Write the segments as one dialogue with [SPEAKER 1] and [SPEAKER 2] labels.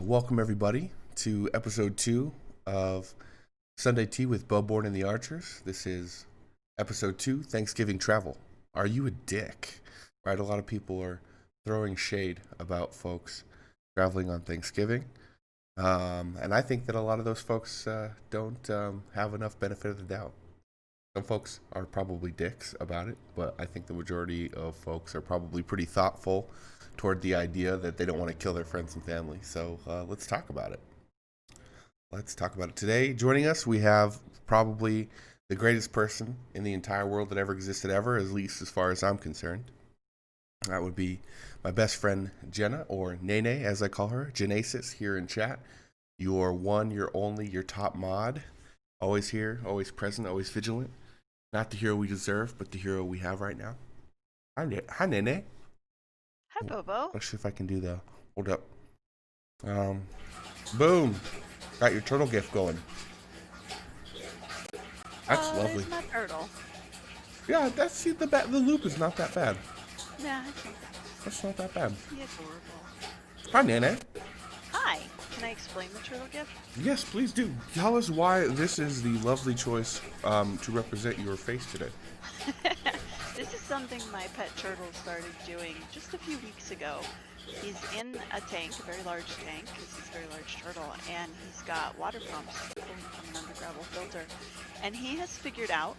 [SPEAKER 1] Welcome everybody to episode 2 of Sunday Tea with Bowborne and the Archers. This is episode 2, Thanksgiving Travel. Are you a dick? Right, a lot of people are throwing shade about folks traveling on Thanksgiving. And I think that a lot of those folks don't have enough benefit of the doubt. Some folks are probably dicks about it, but I think the majority of folks are probably pretty thoughtful toward the idea that they don't want to kill their friends and family. So let's talk about it. Today, joining us, we have probably the greatest person in the entire world that ever existed ever, at least as far as I'm concerned. That would be my best friend, Jenna, or Nene, as I call her, Genesis, here in chat. Your one, your only, your top mod. Always here, always present, always vigilant. Not the hero we deserve, but the hero we have right now. Hi, Nene.
[SPEAKER 2] Hi, Bobo.
[SPEAKER 1] Let's see if I can do the hold up. Boom! Got your turtle gift going. That's lovely.
[SPEAKER 2] It's my turtle.
[SPEAKER 1] Yeah, that's the loop is not that bad.
[SPEAKER 2] Yeah, it's not that bad.
[SPEAKER 1] That's not that bad.
[SPEAKER 2] He's adorable.
[SPEAKER 1] Hi, Nene.
[SPEAKER 2] Hi. Can I explain the turtle gift?
[SPEAKER 1] Yes, please do. Tell us why this is the lovely choice to represent your face today.
[SPEAKER 2] This is something my pet turtle started doing just a few weeks ago. He's in a tank, a very large tank, because he's a very large turtle, and he's got water pumps pulling from an undergravel filter. And he has figured out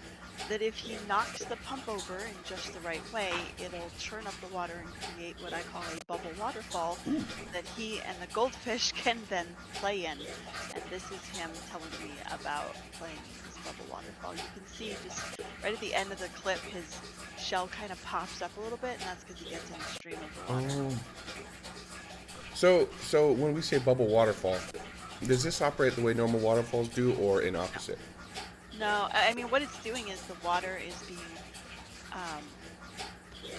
[SPEAKER 2] that if he knocks the pump over in just the right way, it'll churn up the water and create what I call a bubble waterfall that he and the goldfish can then play in. And this is him telling me about playing in this bubble waterfall. You can see just right at the end of the clip, his shell kind of pops up a little bit, and that's because he gets in the stream of the water.
[SPEAKER 1] So when we say bubble waterfall, does this operate the way normal waterfalls do, or in opposite?
[SPEAKER 2] No, I mean, what it's doing is the water is being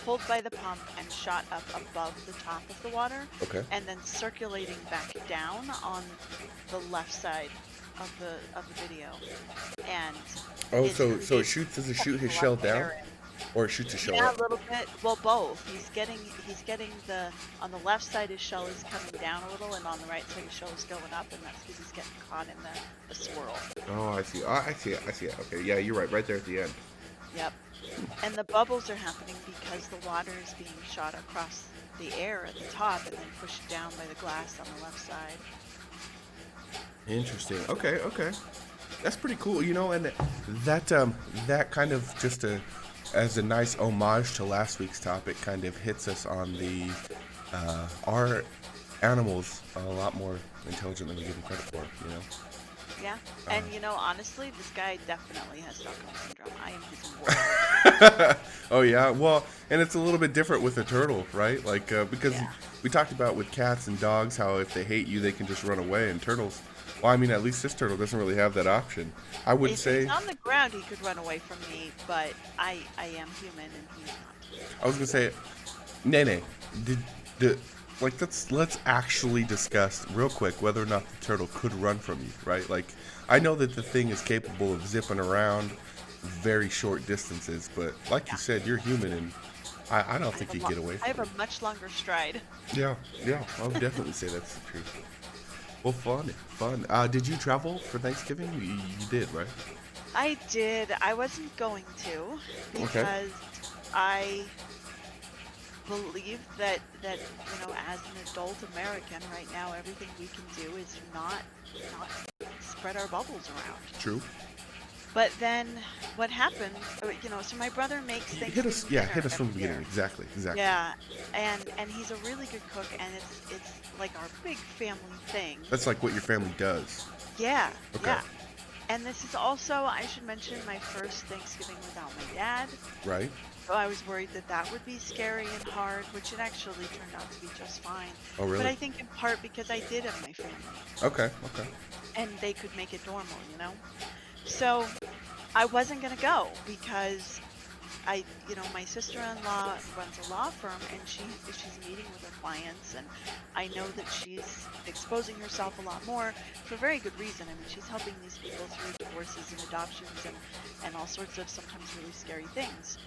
[SPEAKER 2] pulled by the pump and shot up above the top of the water.
[SPEAKER 1] Okay.
[SPEAKER 2] And then circulating back down on the left side of the video. And
[SPEAKER 1] so it shoots, does it shoot his shell down? Or it shoots his shell
[SPEAKER 2] yeah,
[SPEAKER 1] up?
[SPEAKER 2] a little bit. Well, both. He's getting the on the left side his shell is coming down a little, and on the right side his shell is going up, and that's because he's getting caught in the swirl.
[SPEAKER 1] Oh, I see. I see it. Okay, yeah, you're right there at the end.
[SPEAKER 2] Yep. And the bubbles are happening because the water is being shot across the air at the top and then pushed down by the glass on the left side.
[SPEAKER 1] Interesting. Okay. That's pretty cool, and that kind of just as a nice homage to last week's topic kind of hits us on the are animals a lot more intelligent than we give them credit for,
[SPEAKER 2] Yeah, and honestly, this guy definitely has Stockholm syndrome. I am his world.
[SPEAKER 1] Oh yeah, well, and it's a little bit different with a turtle, right? Like because we talked about with cats and dogs how if they hate you they can just run away, and turtles, well, I mean, at least this turtle doesn't really have that option. I would
[SPEAKER 2] If
[SPEAKER 1] say
[SPEAKER 2] he's on the ground, he could run away from me, but I am human and he's not.
[SPEAKER 1] I was gonna say, Nene, let's actually discuss real quick whether or not the turtle could run from you, right? Like, I know that the thing is capable of zipping around very short distances, but like you said, you're human, and I don't think you'd get away from
[SPEAKER 2] I have
[SPEAKER 1] it.
[SPEAKER 2] a much longer stride.
[SPEAKER 1] Yeah, I would definitely say that's the truth. Well, fun. Did you travel for Thanksgiving? You did, right?
[SPEAKER 2] I did. I wasn't going to because I believe that as an adult American right now, everything we can do is not spread our bubbles around.
[SPEAKER 1] True.
[SPEAKER 2] But then what happened, so my brother makes things.
[SPEAKER 1] Hit us from the beginning. Exactly.
[SPEAKER 2] Yeah, and he's a really good cook, and it's like our big family thing.
[SPEAKER 1] That's like what your family does.
[SPEAKER 2] Yeah.
[SPEAKER 1] Okay.
[SPEAKER 2] Yeah. And this is also, I should mention, my first Thanksgiving without my dad.
[SPEAKER 1] Right.
[SPEAKER 2] So I was worried that would be scary and hard, which it actually turned out to be just fine.
[SPEAKER 1] Oh, really?
[SPEAKER 2] But I think in part because I did have my family.
[SPEAKER 1] Okay.
[SPEAKER 2] And they could make it normal, So I wasn't going to go because my sister-in-law runs a law firm, and she's meeting with her clients, and I know that she's exposing herself a lot more for very good reason. I mean, she's helping these people through divorces and adoptions and all sorts of sometimes really scary things.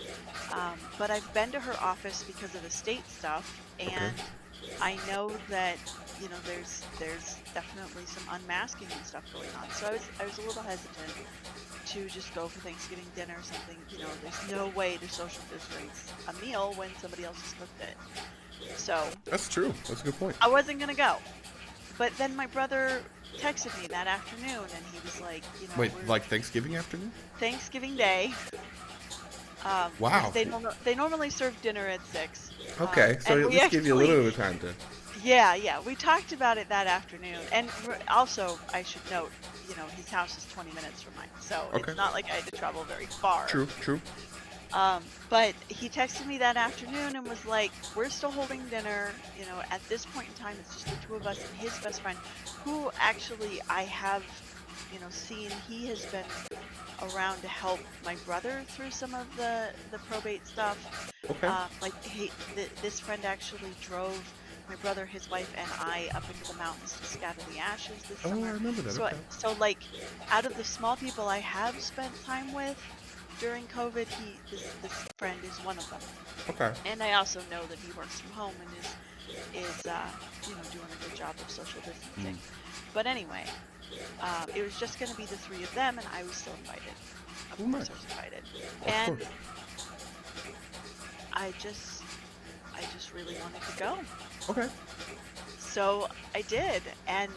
[SPEAKER 2] But I've been to her office because of estate stuff, and I know that, there's definitely some unmasking and stuff going on. So I was a little hesitant to just go for Thanksgiving dinner or something. There's no way to social distance a meal when somebody else has cooked it. So
[SPEAKER 1] That's true. That's a good point.
[SPEAKER 2] I wasn't gonna go. But then my brother texted me that afternoon and he was like,
[SPEAKER 1] Wait,
[SPEAKER 2] we're
[SPEAKER 1] like Thanksgiving afternoon?
[SPEAKER 2] Thanksgiving Day. Because
[SPEAKER 1] Wow.
[SPEAKER 2] they normally serve dinner at 6.
[SPEAKER 1] Okay,
[SPEAKER 2] And
[SPEAKER 1] so
[SPEAKER 2] we
[SPEAKER 1] this gave you a
[SPEAKER 2] actually,
[SPEAKER 1] little bit of time to.
[SPEAKER 2] yeah, we talked about it that afternoon. And also, I should note, his house is 20 minutes from mine, so
[SPEAKER 1] Okay.
[SPEAKER 2] it's not like I had to travel very far.
[SPEAKER 1] True. True.
[SPEAKER 2] But he texted me that afternoon and was like, "We're still holding dinner. At this point in time, it's just the two of us and his best friend, who actually I have, seen. He has been around to help my brother through some of the probate stuff.
[SPEAKER 1] Okay.
[SPEAKER 2] This friend actually drove my brother, his wife, and I up into the mountains to scatter the ashes this
[SPEAKER 1] Oh, I
[SPEAKER 2] summer.
[SPEAKER 1] remember that. Okay.
[SPEAKER 2] So like, out of the small people I have spent time with during COVID, this friend is one of them.
[SPEAKER 1] Okay.
[SPEAKER 2] And I also know that he works from home and is doing a good job of social distancing. But anyway, it was just going to be the three of them, and I was still invited. Of course,
[SPEAKER 1] nice.
[SPEAKER 2] I was invited,
[SPEAKER 1] Of
[SPEAKER 2] and
[SPEAKER 1] course.
[SPEAKER 2] I just really wanted to go.
[SPEAKER 1] Okay.
[SPEAKER 2] So I did, and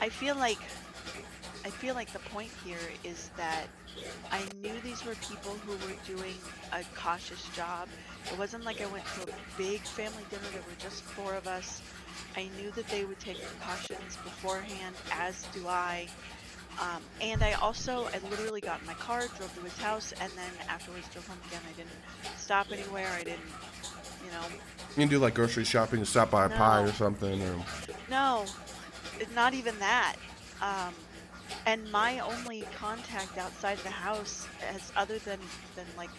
[SPEAKER 2] I feel like the point here is that I knew these were people who were doing a cautious job. It wasn't like I went to a big family dinner. There were just 4 of us. I knew that they would take precautions beforehand, as do I. And I literally got in my car, drove to his house, and then afterwards drove home again. I didn't stop anywhere. I didn't,
[SPEAKER 1] You can do like grocery shopping and stop by a pie or something, or.
[SPEAKER 2] No, not even that. And my only contact outside the house, other than like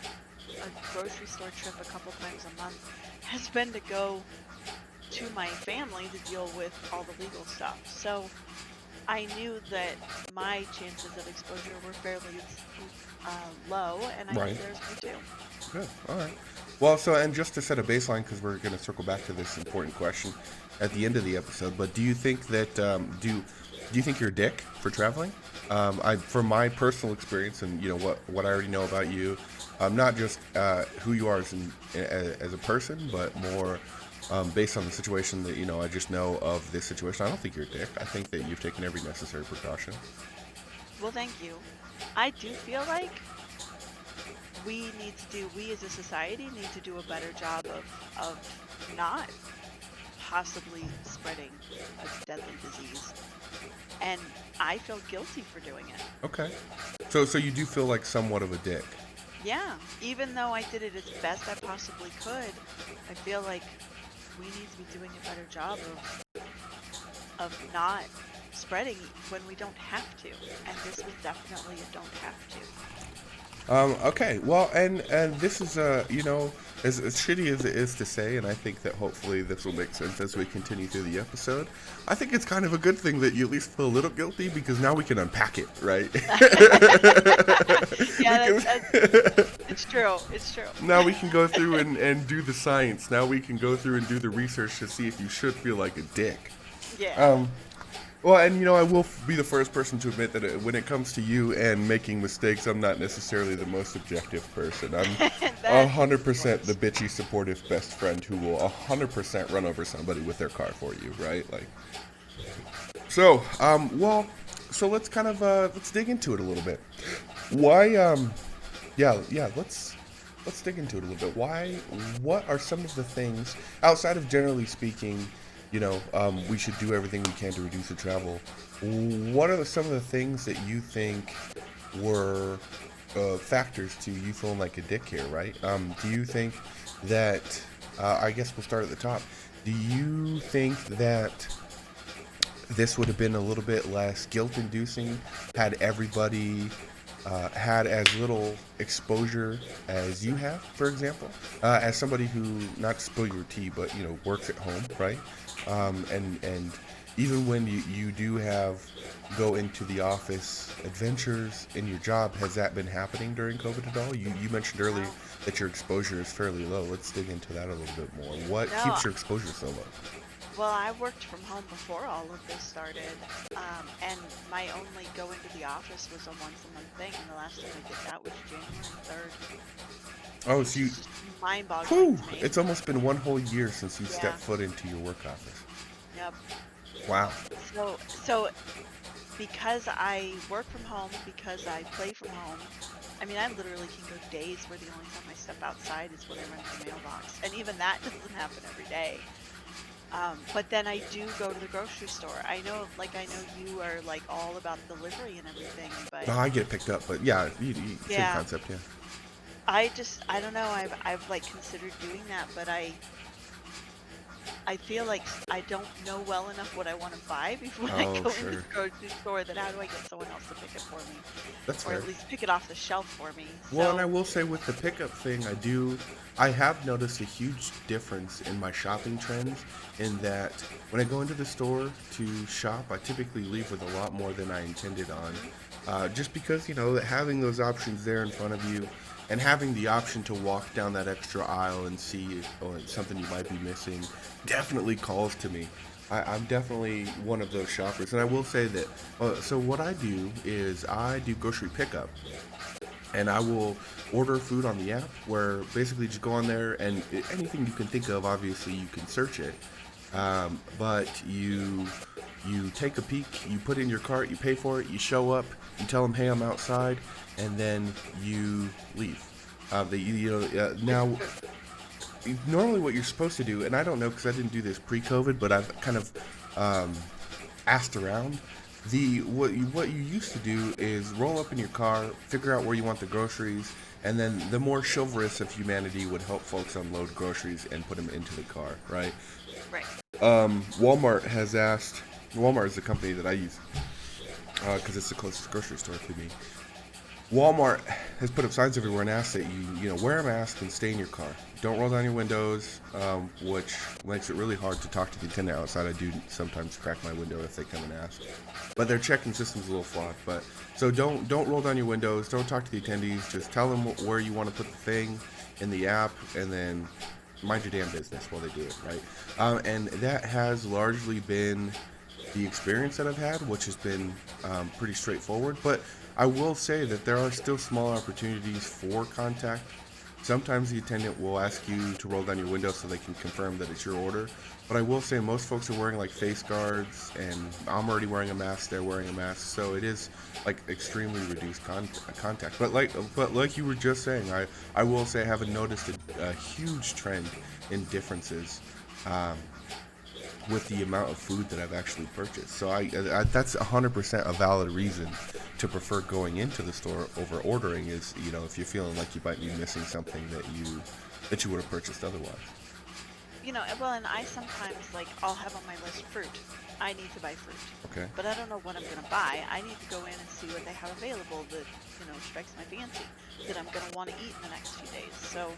[SPEAKER 2] a grocery store trip a couple times a month, has been to go to my family to deal with all the legal stuff. So I knew that my chances of exposure were fairly low, and I
[SPEAKER 1] Right.
[SPEAKER 2] knew theirs were too.
[SPEAKER 1] Good. All right. Well, so and just to set a baseline, because we're going to circle back to this important question at the end of the episode. But do you think that do you think you're a dick for traveling? From my personal experience, and what I already know about you, not just who you are as a person, but more based on the situation that I just know of this situation. I don't think you're a dick. I think that you've taken every necessary precaution.
[SPEAKER 2] Well, thank you. I do feel like we as a society need to do a better job of not possibly spreading a deadly disease. And I feel guilty for doing it.
[SPEAKER 1] Okay. So you do feel like somewhat of a dick.
[SPEAKER 2] Yeah, even though I did it as best I possibly could, I feel like we need to be doing a better job of not spreading when we don't have to. And this was definitely a don't have to.
[SPEAKER 1] Okay, well, and this is, as shitty as it is to say, and I think that hopefully this will make sense as we continue through the episode, I think it's kind of a good thing that you at least feel a little guilty, because now we can unpack it, right?
[SPEAKER 2] Yeah, it's true. It's true.
[SPEAKER 1] Now we can go through and do the science. Now we can go through and do the research to see if you should feel like a dick.
[SPEAKER 2] Yeah.
[SPEAKER 1] Well, and I will be the first person to admit that when it comes to you and making mistakes, I'm not necessarily the most objective person. I'm 100% the bitchy, supportive best friend who will 100% run over somebody with their car for you, right? Like, so, so let's kind of let's dig into it a little bit. Why, let's dig into it a little bit. What are some of the things outside of generally speaking? We should do everything we can to reduce the travel. What are some of the things that you think were factors to you feeling like a dick here, right? Do you think that, I guess we'll start at the top. Do you think that this would have been a little bit less guilt-inducing had everybody had as little exposure as you have, for example? As somebody who, not to spill your tea, but, works at home, right? And even when you do have go into the office adventures in your job, has that been happening during COVID at all? You mentioned earlier
[SPEAKER 2] No,
[SPEAKER 1] that your exposure is fairly low. Let's dig into that a little bit more. What
[SPEAKER 2] no.
[SPEAKER 1] keeps your exposure so low?
[SPEAKER 2] Well, I worked from home before all of this started, and my only going to the office was a once a month thing, and the last time I did that was January 3rd,
[SPEAKER 1] Oh, so
[SPEAKER 2] which
[SPEAKER 1] you,
[SPEAKER 2] is just mind-boggling
[SPEAKER 1] whew,
[SPEAKER 2] to me.
[SPEAKER 1] it's almost been one whole year since you stepped
[SPEAKER 2] Yeah,
[SPEAKER 1] foot into your work office.
[SPEAKER 2] yep.
[SPEAKER 1] Wow.
[SPEAKER 2] So because I work from home, because I play from home, I mean, I literally can go days where the only time I step outside is when I run to the mailbox, and even that doesn't happen every day. But then I do go to the grocery store. I know you are like all about delivery and everything, but
[SPEAKER 1] No, I get picked up, but yeah, same
[SPEAKER 2] yeah,
[SPEAKER 1] concept, yeah.
[SPEAKER 2] I don't know. I've like considered doing that, but I feel like I don't know well enough what I want to buy before I
[SPEAKER 1] Oh,
[SPEAKER 2] go into
[SPEAKER 1] sure.
[SPEAKER 2] the grocery store. That how do I get someone else to pick it for me,
[SPEAKER 1] That's
[SPEAKER 2] or at
[SPEAKER 1] fair.
[SPEAKER 2] least pick it off the shelf for me?
[SPEAKER 1] Well, and I
[SPEAKER 2] So,
[SPEAKER 1] will say with the pickup thing, I have noticed a huge difference in my shopping trends in that when I go into the store to shop, I typically leave with a lot more than I intended on.
[SPEAKER 2] mhm,
[SPEAKER 1] Just because, having those options there in front of you and having the option to walk down that extra aisle and see something you might be missing definitely calls to me. I'm definitely one of those shoppers. And I will say that, so what I do is I do grocery pickup and I will order food on the app where basically just go on there and anything you can think of, obviously you can search it. But you take a peek, you put in your cart, you pay for it, you show up, you tell them, hey, I'm outside, and then you leave. Now normally what you're supposed to do, and I don't know because I didn't do this pre-COVID, but I've kind of um, asked around. What you used to do is roll up in your car, figure out where you want the groceries, and then the more chivalrous of humanity would help folks unload groceries and put them into the car, right?
[SPEAKER 2] right.
[SPEAKER 1] Walmart has asked. Walmart is the company that I use because it's the closest grocery store to me. Walmart has put up signs everywhere and asked that you wear a mask and stay in your car. Don't roll down your windows, which makes it really hard to talk to the attendant outside. I do sometimes crack my window if they come and ask, but their check-in system's a little flawed. But so don't roll down your windows. Don't talk to the attendees. Just tell them where you want to put the thing in the app, and then mind your damn business while they do it, right? And that has largely been the experience that I've had, which has been pretty straightforward. But I will say that there are still small opportunities for contact. Sometimes the attendant will ask you to roll down your window so they can confirm that it's your order. But I will say most folks are wearing like face guards, and I'm already wearing a mask. They're wearing a mask, so it is like extremely reduced contact. But like you were just saying, I will say I haven't noticed a huge trend in differences. Um, with the amount of food that I've actually purchased. So that's 100% a valid reason to prefer going into the store over ordering is, if you're feeling like you might be missing something that you would have purchased otherwise.
[SPEAKER 2] Well, and I sometimes like I'll have on my list fruit. I need to buy fruit,
[SPEAKER 1] Okay.
[SPEAKER 2] but I don't know what I'm gonna buy. I need to go in and see what they have available that strikes my fancy that I'm gonna want to eat in the next few days. So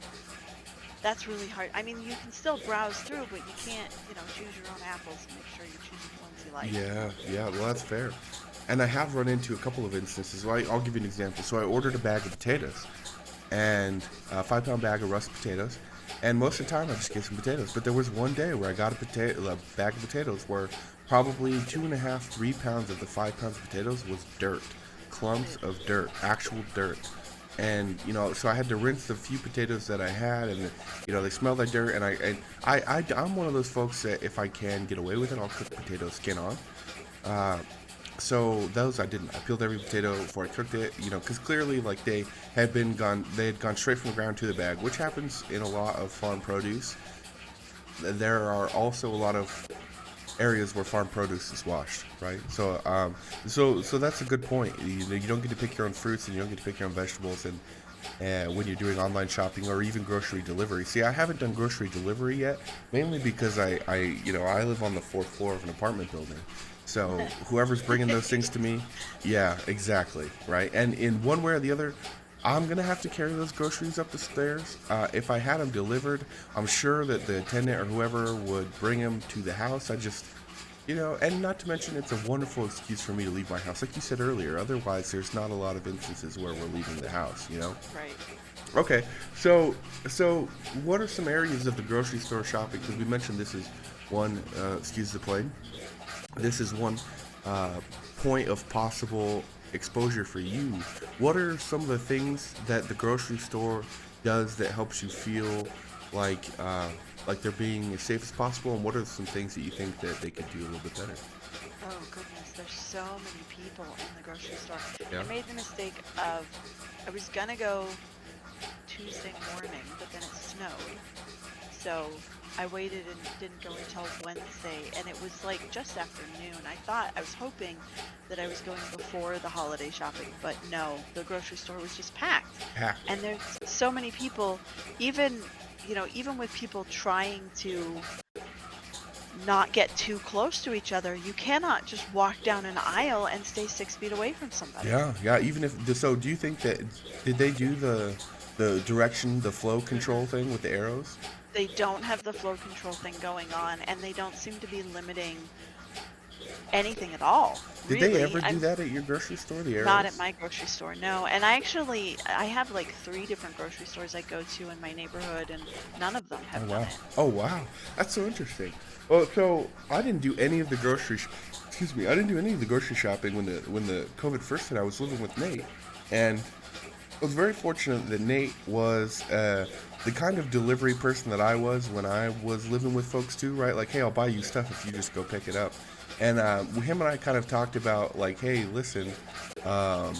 [SPEAKER 2] that's really hard. I mean, you can still browse through, but you can't, choose your own apples and make sure you're choosing the ones you like.
[SPEAKER 1] Yeah, yeah, well, that's fair. And I have run into a couple of instances. Well, I'll give you an example. So I ordered a bag of potatoes and a 5 pound bag of russet potatoes. And most of the time I just get some potatoes. But there was one day where I got a bag of potatoes where probably 2.5, 3 pounds of the 5 pounds of potatoes was dirt. Clumps
[SPEAKER 2] Ugh.
[SPEAKER 1] of dirt, actual dirt. And so I had to rinse the few potatoes that I had, and they smelled like dirt. And I'm one of those folks that if I can get away with it, I'll cook potato skin on. Uh, so those I didn't. I peeled every potato before I cooked it, because clearly like they had gone straight from the ground to the bag, which happens in a lot of farm produce. There are also a lot of areas where farm produce is washed, right? So that's a good point. You don't get to pick your own fruits and you don't get to pick your own vegetables, and when you're doing online shopping or even grocery delivery. See, I haven't done grocery delivery yet, mainly because I live on the fourth floor of an apartment building. So whoever's bringing those things to me, yeah, exactly, right? And in one way or the other, I'm gonna have to carry those groceries up the stairs. If I had them delivered, I'm sure that the attendant or whoever would bring them to the house. And not to mention, it's a wonderful excuse for me to leave my house, like you said earlier. Otherwise, there's not a lot of instances where we're leaving the house.
[SPEAKER 2] Right.
[SPEAKER 1] Okay, so what are some areas of the grocery store shopping? Because we mentioned this is one, excuse the plane, this is one uh, point of possible exposure for you. What are some of the things that the grocery store does that helps you feel like uh, like they're being as safe as possible? And what are some things that you think that they could do a little bit better?
[SPEAKER 2] Oh goodness, there's so many people in the grocery store.
[SPEAKER 1] Yeah.
[SPEAKER 2] I made the mistake of I was gonna go Tuesday morning, but then it snowed. So I waited and didn't go until Wednesday, and it was like just after noon. I was hoping that I was going before the holiday shopping, but no, the grocery store was just packed.
[SPEAKER 1] Yeah.
[SPEAKER 2] And there's so many people, even, even with people trying to not get too close to each other, you cannot just walk down an aisle and stay 6 feet away from somebody.
[SPEAKER 1] Yeah, yeah. Even if so, do you think that did they do the direction, the flow control
[SPEAKER 2] Mm-mm.
[SPEAKER 1] thing with the arrows?
[SPEAKER 2] They don't have the flow control thing going on, and they don't seem to be limiting anything at all,
[SPEAKER 1] Did they
[SPEAKER 2] really.
[SPEAKER 1] ever do
[SPEAKER 2] I'm
[SPEAKER 1] that at your grocery store? The
[SPEAKER 2] not at
[SPEAKER 1] arrows?
[SPEAKER 2] my grocery store, no. And I have like 3 different grocery stores I go to in my neighborhood, and none of them
[SPEAKER 1] Oh
[SPEAKER 2] have done
[SPEAKER 1] wow.
[SPEAKER 2] it.
[SPEAKER 1] Oh wow. That's so interesting. Well, so I didn't do any of the excuse me. I didn't do any of the grocery shopping when the COVID first hit. I was living with Nate, and I was very fortunate that Nate was the kind of delivery person that I was when I was living with folks too, right? Like, hey, I'll buy you stuff if you just go pick it up. And him and I kind of talked about like, hey, listen, um,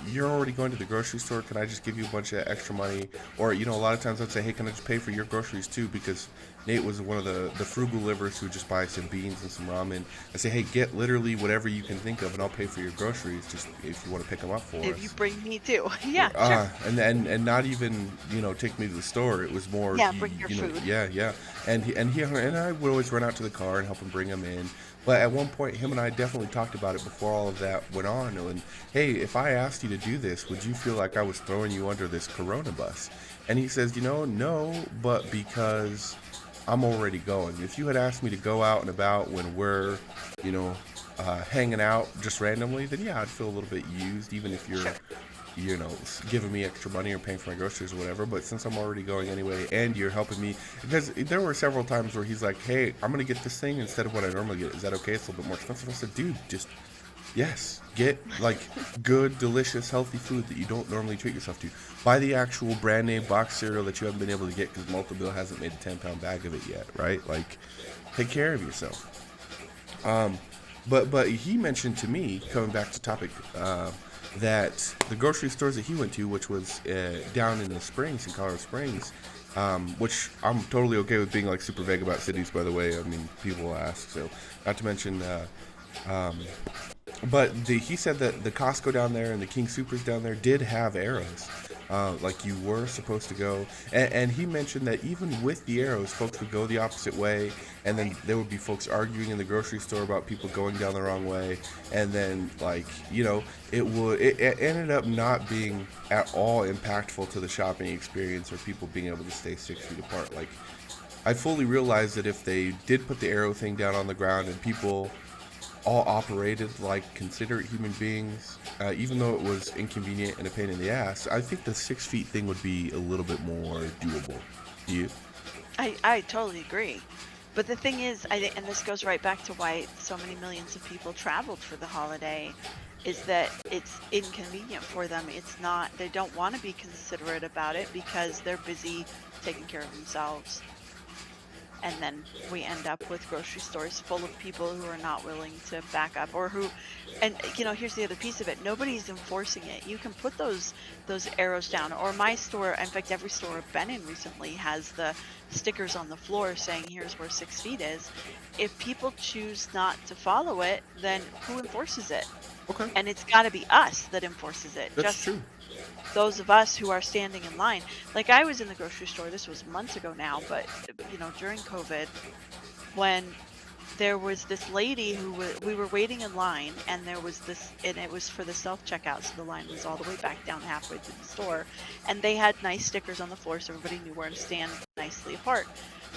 [SPEAKER 1] you're already going to the grocery store. Can I just give you a bunch of extra money? Or, a lot of times I'd say, hey, can I just pay for your groceries too? Because Nate was one of the frugal livers who just buy some beans and some ramen. I say, hey, get literally whatever you can think of, and I'll pay for your groceries just if you want to pick them up for
[SPEAKER 2] If you
[SPEAKER 1] us.
[SPEAKER 2] bring me too. Yeah, sure.
[SPEAKER 1] And not even take me to the store. It was more
[SPEAKER 2] Yeah, bring your food.
[SPEAKER 1] yeah, yeah. And I would always run out to the car and help him bring them in. But at one point, him and I definitely talked about it before all of that went on. And hey, if I asked you to do this, would you feel like I was throwing you under this Corona bus? And he says, no, but because I'm already going. If you had asked me to go out and about when we're, you know, hanging out just randomly, then yeah, I'd feel a little bit used, even if you're,
[SPEAKER 2] Sure.
[SPEAKER 1] giving me extra money or paying for my groceries or whatever. But since I'm already going anyway, and you're helping me, because there were several times where he's like, hey, I'm gonna get this thing instead of what I normally get. Is that okay? It's a little bit more expensive. I said, dude, just yes, get like good, delicious, healthy food that you don't normally treat yourself to. Buy the actual brand name box cereal that you haven't been able to get because Multibill hasn't made a 10-pound bag of it yet, right? Like, take care of yourself. Um, but he mentioned to me, coming back to topic, that the grocery stores that he went to, which was down in the Springs, in Colorado Springs, which I'm totally okay with being like super vague about cities, by the way. I mean, people will ask. So, not to mention, um, he said that the Costco down there and the King Supers down there did have arrows, like you were supposed to go. And he mentioned that even with the arrows, folks would go the opposite way, and then
[SPEAKER 2] Right.
[SPEAKER 1] there would be folks arguing in the grocery store about people going down the wrong way, and then it ended up not being at all impactful to the shopping experience or people being able to stay 6 feet apart. Like, I fully realized that if they did put the arrow thing down on the ground and people all operated like considerate human beings, even though it was inconvenient and a pain in the ass, I think the 6 feet thing would be a little bit more doable. Do you?
[SPEAKER 2] I totally agree. But the thing is, and this goes right back to why so many millions of people traveled for the holiday, is that it's inconvenient for them. It's not, they don't want to be considerate about it because they're busy taking care of themselves. And then we end up with grocery stores full of people who are not willing to back up, or who, and here's the other piece of it, nobody's enforcing it. You can put those arrows down, or my store, in fact every store I've been in recently has the stickers on the floor saying here's where 6 feet is. If people choose not to follow it, then who enforces it?
[SPEAKER 1] Okay,
[SPEAKER 2] And it's got to be us that enforces it,
[SPEAKER 1] that's
[SPEAKER 2] just
[SPEAKER 1] true.
[SPEAKER 2] those of us who are standing in line. Like, I was in the grocery store, this was months ago now, but during COVID, when there was this lady who we were waiting in line, and there was this, and it was for the self checkout, so the line was all the way back down halfway through the store, and they had nice stickers on the floor, so everybody knew where to stand nicely apart.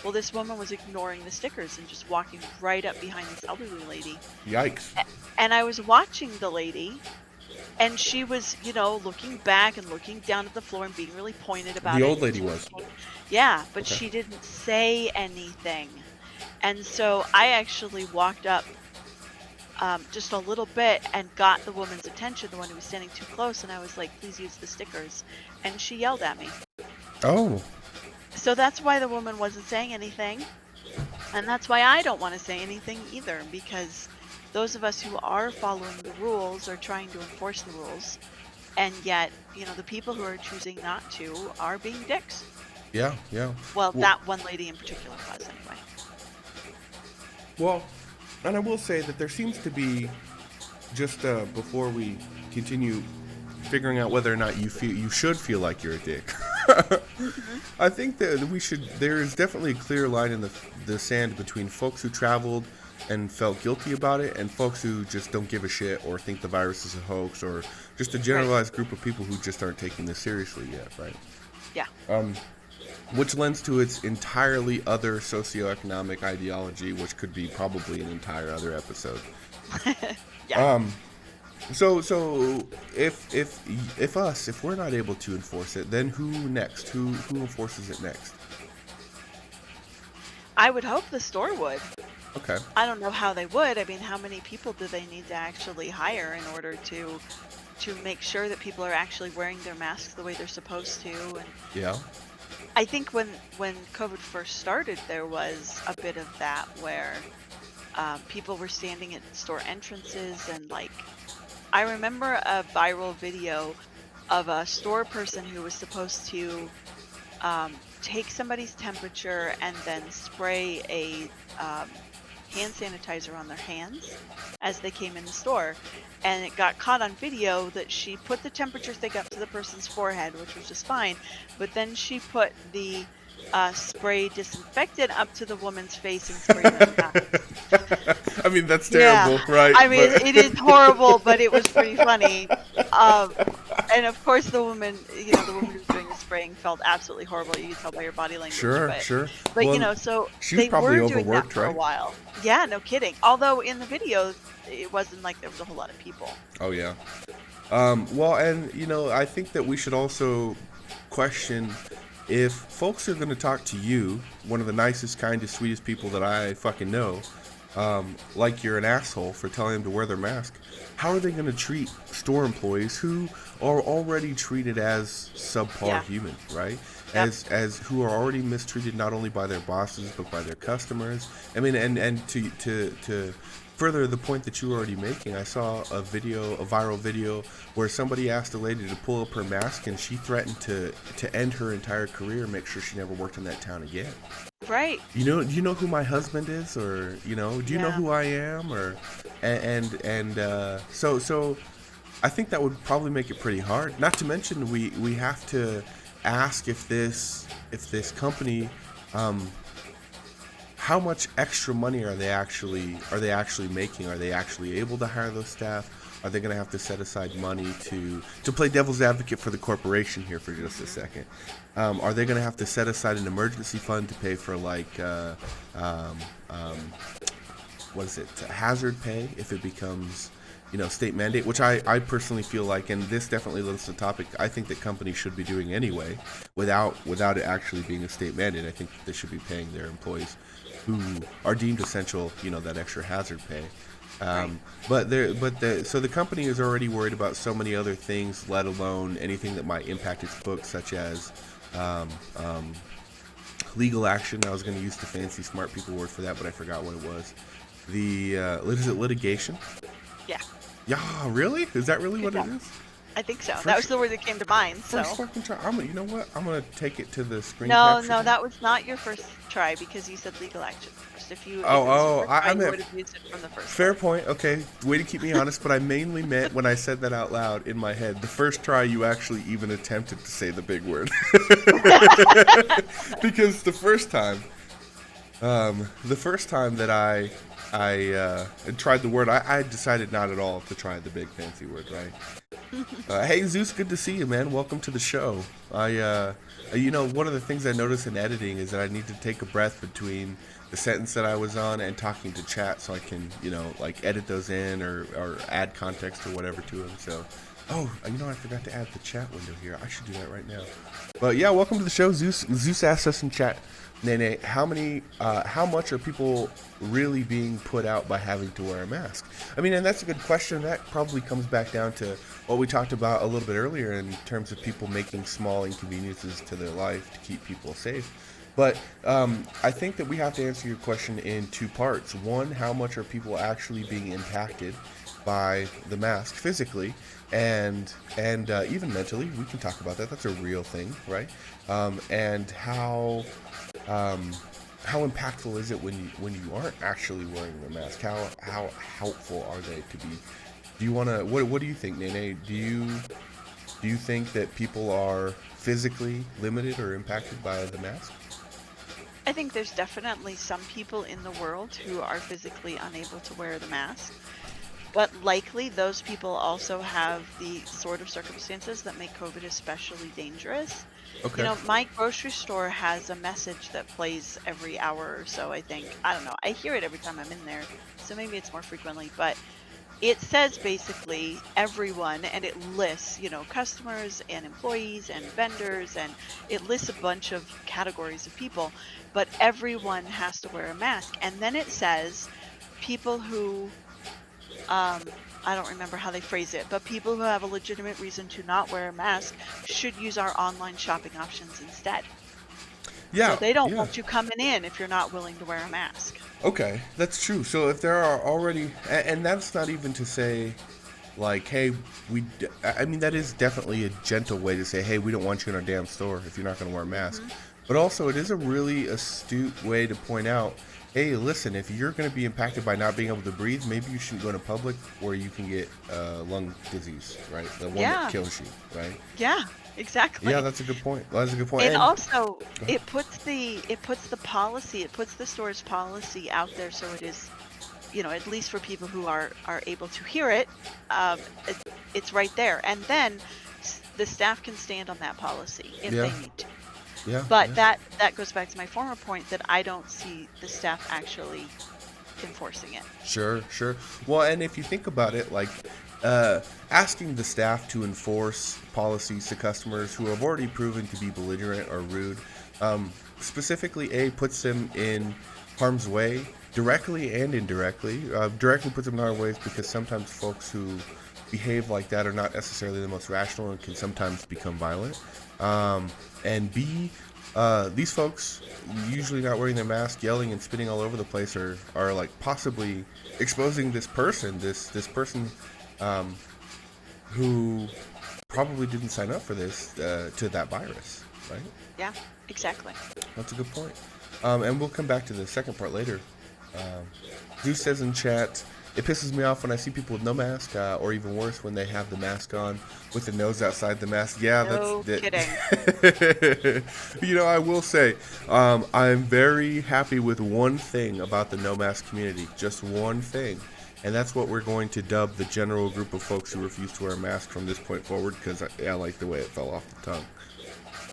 [SPEAKER 2] Well, this woman was ignoring the stickers and just walking right up behind this elderly lady.
[SPEAKER 1] Yikes.
[SPEAKER 2] And I was watching the lady, and she was, looking back and looking down at the floor and being really pointed about it.
[SPEAKER 1] The old lady was.
[SPEAKER 2] Yeah, but
[SPEAKER 1] Okay.
[SPEAKER 2] she didn't say anything. And so I actually walked up just a little bit and got the woman's attention, the one who was standing too close, and I was like, please use the stickers. And she yelled at me.
[SPEAKER 1] Oh.
[SPEAKER 2] So that's why the woman wasn't saying anything. And that's why I don't want to say anything either, because those of us who are following the rules are trying to enforce the rules. And yet, the people who are choosing not to are being dicks.
[SPEAKER 1] Yeah.
[SPEAKER 2] Well, that one lady in particular was, anyway.
[SPEAKER 1] Well, and I will say that there seems to be, just before we continue figuring out whether or not you should feel like you're a dick. I think that there is definitely a clear line in the sand between folks who traveled and felt guilty about it and folks who just don't give a shit or think the virus is a hoax, or just a generalized group of people who just aren't taking this seriously yet, right?
[SPEAKER 2] Yeah.
[SPEAKER 1] Which lends to its entirely other socioeconomic ideology, which could be probably an entire other episode.
[SPEAKER 2] Yeah.
[SPEAKER 1] So if we're not able to enforce it, then who next? Who enforces it next?
[SPEAKER 2] I would hope the store would.
[SPEAKER 1] Okay.
[SPEAKER 2] I don't know how they would. I mean, how many people do they need to actually hire in order to make sure that people are actually wearing their masks the way they're supposed to? And
[SPEAKER 1] Yeah.
[SPEAKER 2] I think when COVID first started, there was a bit of that where people were standing at store entrances, and I remember a viral video of a store person who was supposed to take somebody's temperature and then spray a hand sanitizer on their hands as they came in the store. And it got caught on video that she put the temperature thing up to the person's forehead, which was just fine. But then she put the spray disinfectant up to the woman's face and sprayed her mouth.
[SPEAKER 1] I mean, that's terrible, right?
[SPEAKER 2] I mean, it is horrible, but it was pretty funny. And of course, the woman who was doing the spraying felt absolutely horrible. You could tell by her body language.
[SPEAKER 1] Sure.
[SPEAKER 2] But
[SPEAKER 1] Well,
[SPEAKER 2] so
[SPEAKER 1] she was
[SPEAKER 2] they
[SPEAKER 1] probably
[SPEAKER 2] were doing that
[SPEAKER 1] overworked,
[SPEAKER 2] for a
[SPEAKER 1] right?
[SPEAKER 2] while. Yeah, no kidding. Although in the video, it wasn't like there was a whole lot of people.
[SPEAKER 1] Oh yeah. Well, and I think that we should also question if folks are going to talk to you, one of the nicest, kindest, sweetest people that I fucking know, like you're an asshole for telling them to wear their mask. How are they going to treat store employees who are already treated as subpar humans, right?
[SPEAKER 2] Yep.
[SPEAKER 1] As who are already mistreated not only by their bosses but by their customers. I mean, and to further the point that you were already making, I saw a viral video where somebody asked a lady to pull up her mask, and she threatened to end her entire career, make sure she never worked in that town again.
[SPEAKER 2] Right.
[SPEAKER 1] Do you know who my husband is, or do you know who I am, or so I think that would probably make it pretty hard. Not to mention we have to ask if this company, how much extra money are they actually making? Are they actually able to hire those staff? Are they going to have to set aside money to play devil's advocate for the corporation here for just a second? Are they going to have to set aside an emergency fund to pay for hazard pay if it becomes state mandate, which I personally feel like, and this definitely links to the topic, I think that companies should be doing anyway without it actually being a state mandate. I think they should be paying their employees who are deemed essential, that extra hazard pay.
[SPEAKER 2] Right.
[SPEAKER 1] So the company is already worried about so many other things, let alone anything that might impact its books, such as legal action. I was going to use the fancy smart people word for that, but I forgot what it was. Is it litigation?
[SPEAKER 2] Yeah.
[SPEAKER 1] Yeah, really? Is that really what it is?
[SPEAKER 2] I think so. That was the word that came to mind.
[SPEAKER 1] First fucking try. You know what? I'm gonna take it to the screen.
[SPEAKER 2] No, that was not your first try because you said legal action first. If you
[SPEAKER 1] I meant,
[SPEAKER 2] you would have used it from the first.
[SPEAKER 1] Fair point. Okay, way to keep me honest. But I mainly meant when I said that out loud in my head, the first try you actually even attempted to say the big word. Because the first time that I tried the word. I decided not at all to try the big fancy word, right? Hey Zeus, good to see you, man. Welcome to the show. One of the things I notice in editing is that I need to take a breath between the sentence that I was on and talking to chat, so I can, like edit those in or add context or whatever to them. So, I forgot to add the chat window here. I should do that right now. But yeah, welcome to the show, Zeus. Zeus asked us in chat, Nene, how much are people really being put out by having to wear a mask? I mean, and that's a good question. That probably comes back down to what we talked about a little bit earlier in terms of people making small inconveniences to their life to keep people safe. But I think that we have to answer your question in two parts. One, how much are people actually being impacted by the mask physically and even mentally? We can talk about that. That's a real thing, right? And how impactful is it when you aren't actually wearing the mask? How helpful are they to be? Do you want to? What do you think, Nene? Do you think that people are physically limited or impacted by the mask?
[SPEAKER 2] I think there's definitely some people in the world who are physically unable to wear the mask, but likely those people also have the sort of circumstances that make COVID especially dangerous.
[SPEAKER 1] Okay.
[SPEAKER 2] My grocery store has a message that plays every hour or so, I think. I don't know. I hear it every time I'm in there, so maybe it's more frequently, but it says basically everyone, and it lists, customers and employees and vendors, and it lists a bunch of categories of people, but everyone has to wear a mask. And then it says people who, I don't remember how they phrase it, but people who have a legitimate reason to not wear a mask should use our online shopping options instead.
[SPEAKER 1] Yeah.
[SPEAKER 2] So they don't
[SPEAKER 1] Yeah.
[SPEAKER 2] want you coming in if you're not willing to wear a mask.
[SPEAKER 1] Okay, that's true. So if there are already, and that's not even to say, like, hey, I mean, that is definitely a gentle way to say, hey, we don't want you in our damn store if you're not going to wear a mask.
[SPEAKER 2] Mm-hmm.
[SPEAKER 1] But also, it is a really astute way to point out, hey, listen, if you're going to be impacted by not being able to breathe, maybe you shouldn't go to public where you can get lung disease, right? The one that kills you, right?
[SPEAKER 2] Yeah, exactly.
[SPEAKER 1] Yeah, that's a good point. That's a good point.
[SPEAKER 2] And also, it puts the policy, it puts the store's policy out there, so it is, at least for people who are able to hear it, it's right there. And then the staff can stand on that policy if they need to.
[SPEAKER 1] Yeah.
[SPEAKER 2] But that goes back to my former point that I don't see the staff actually enforcing it.
[SPEAKER 1] Sure. Well, and if you think about it, like asking the staff to enforce policies to customers who have already proven to be belligerent or rude, specifically, puts them in harm's way, directly and indirectly. Directly puts them in harm's ways because sometimes folks who behave like that are not necessarily the most rational and can sometimes become violent. And B, these folks usually not wearing their mask, yelling and spitting all over the place, are like possibly exposing this person who probably didn't sign up for this to that virus, right?
[SPEAKER 2] Yeah, exactly.
[SPEAKER 1] That's a good point. And we'll come back to the second part later. Zeus says in chat, it pisses me off when I see people with no mask, or even worse, when they have the mask on with the nose outside the mask. Yeah,
[SPEAKER 2] No kidding.
[SPEAKER 1] I will say, I'm very happy with one thing about the no mask community. Just one thing. And that's what we're going to dub the general group of folks who refuse to wear a mask from this point forward, because I like the way it fell off the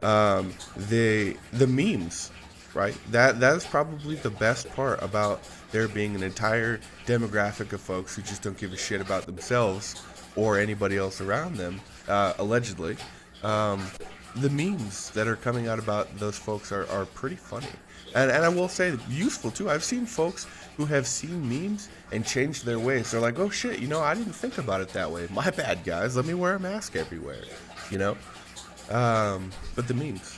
[SPEAKER 1] tongue. The memes, right? That is probably the best part about there being an entire demographic of folks who just don't give a shit about themselves or anybody else around them, allegedly. The memes that are coming out about those folks are pretty funny. And I will say useful too. I've seen folks who have seen memes and changed their ways. They're like, oh shit, I didn't think about it that way. My bad, guys. Let me wear a mask everywhere. But the memes.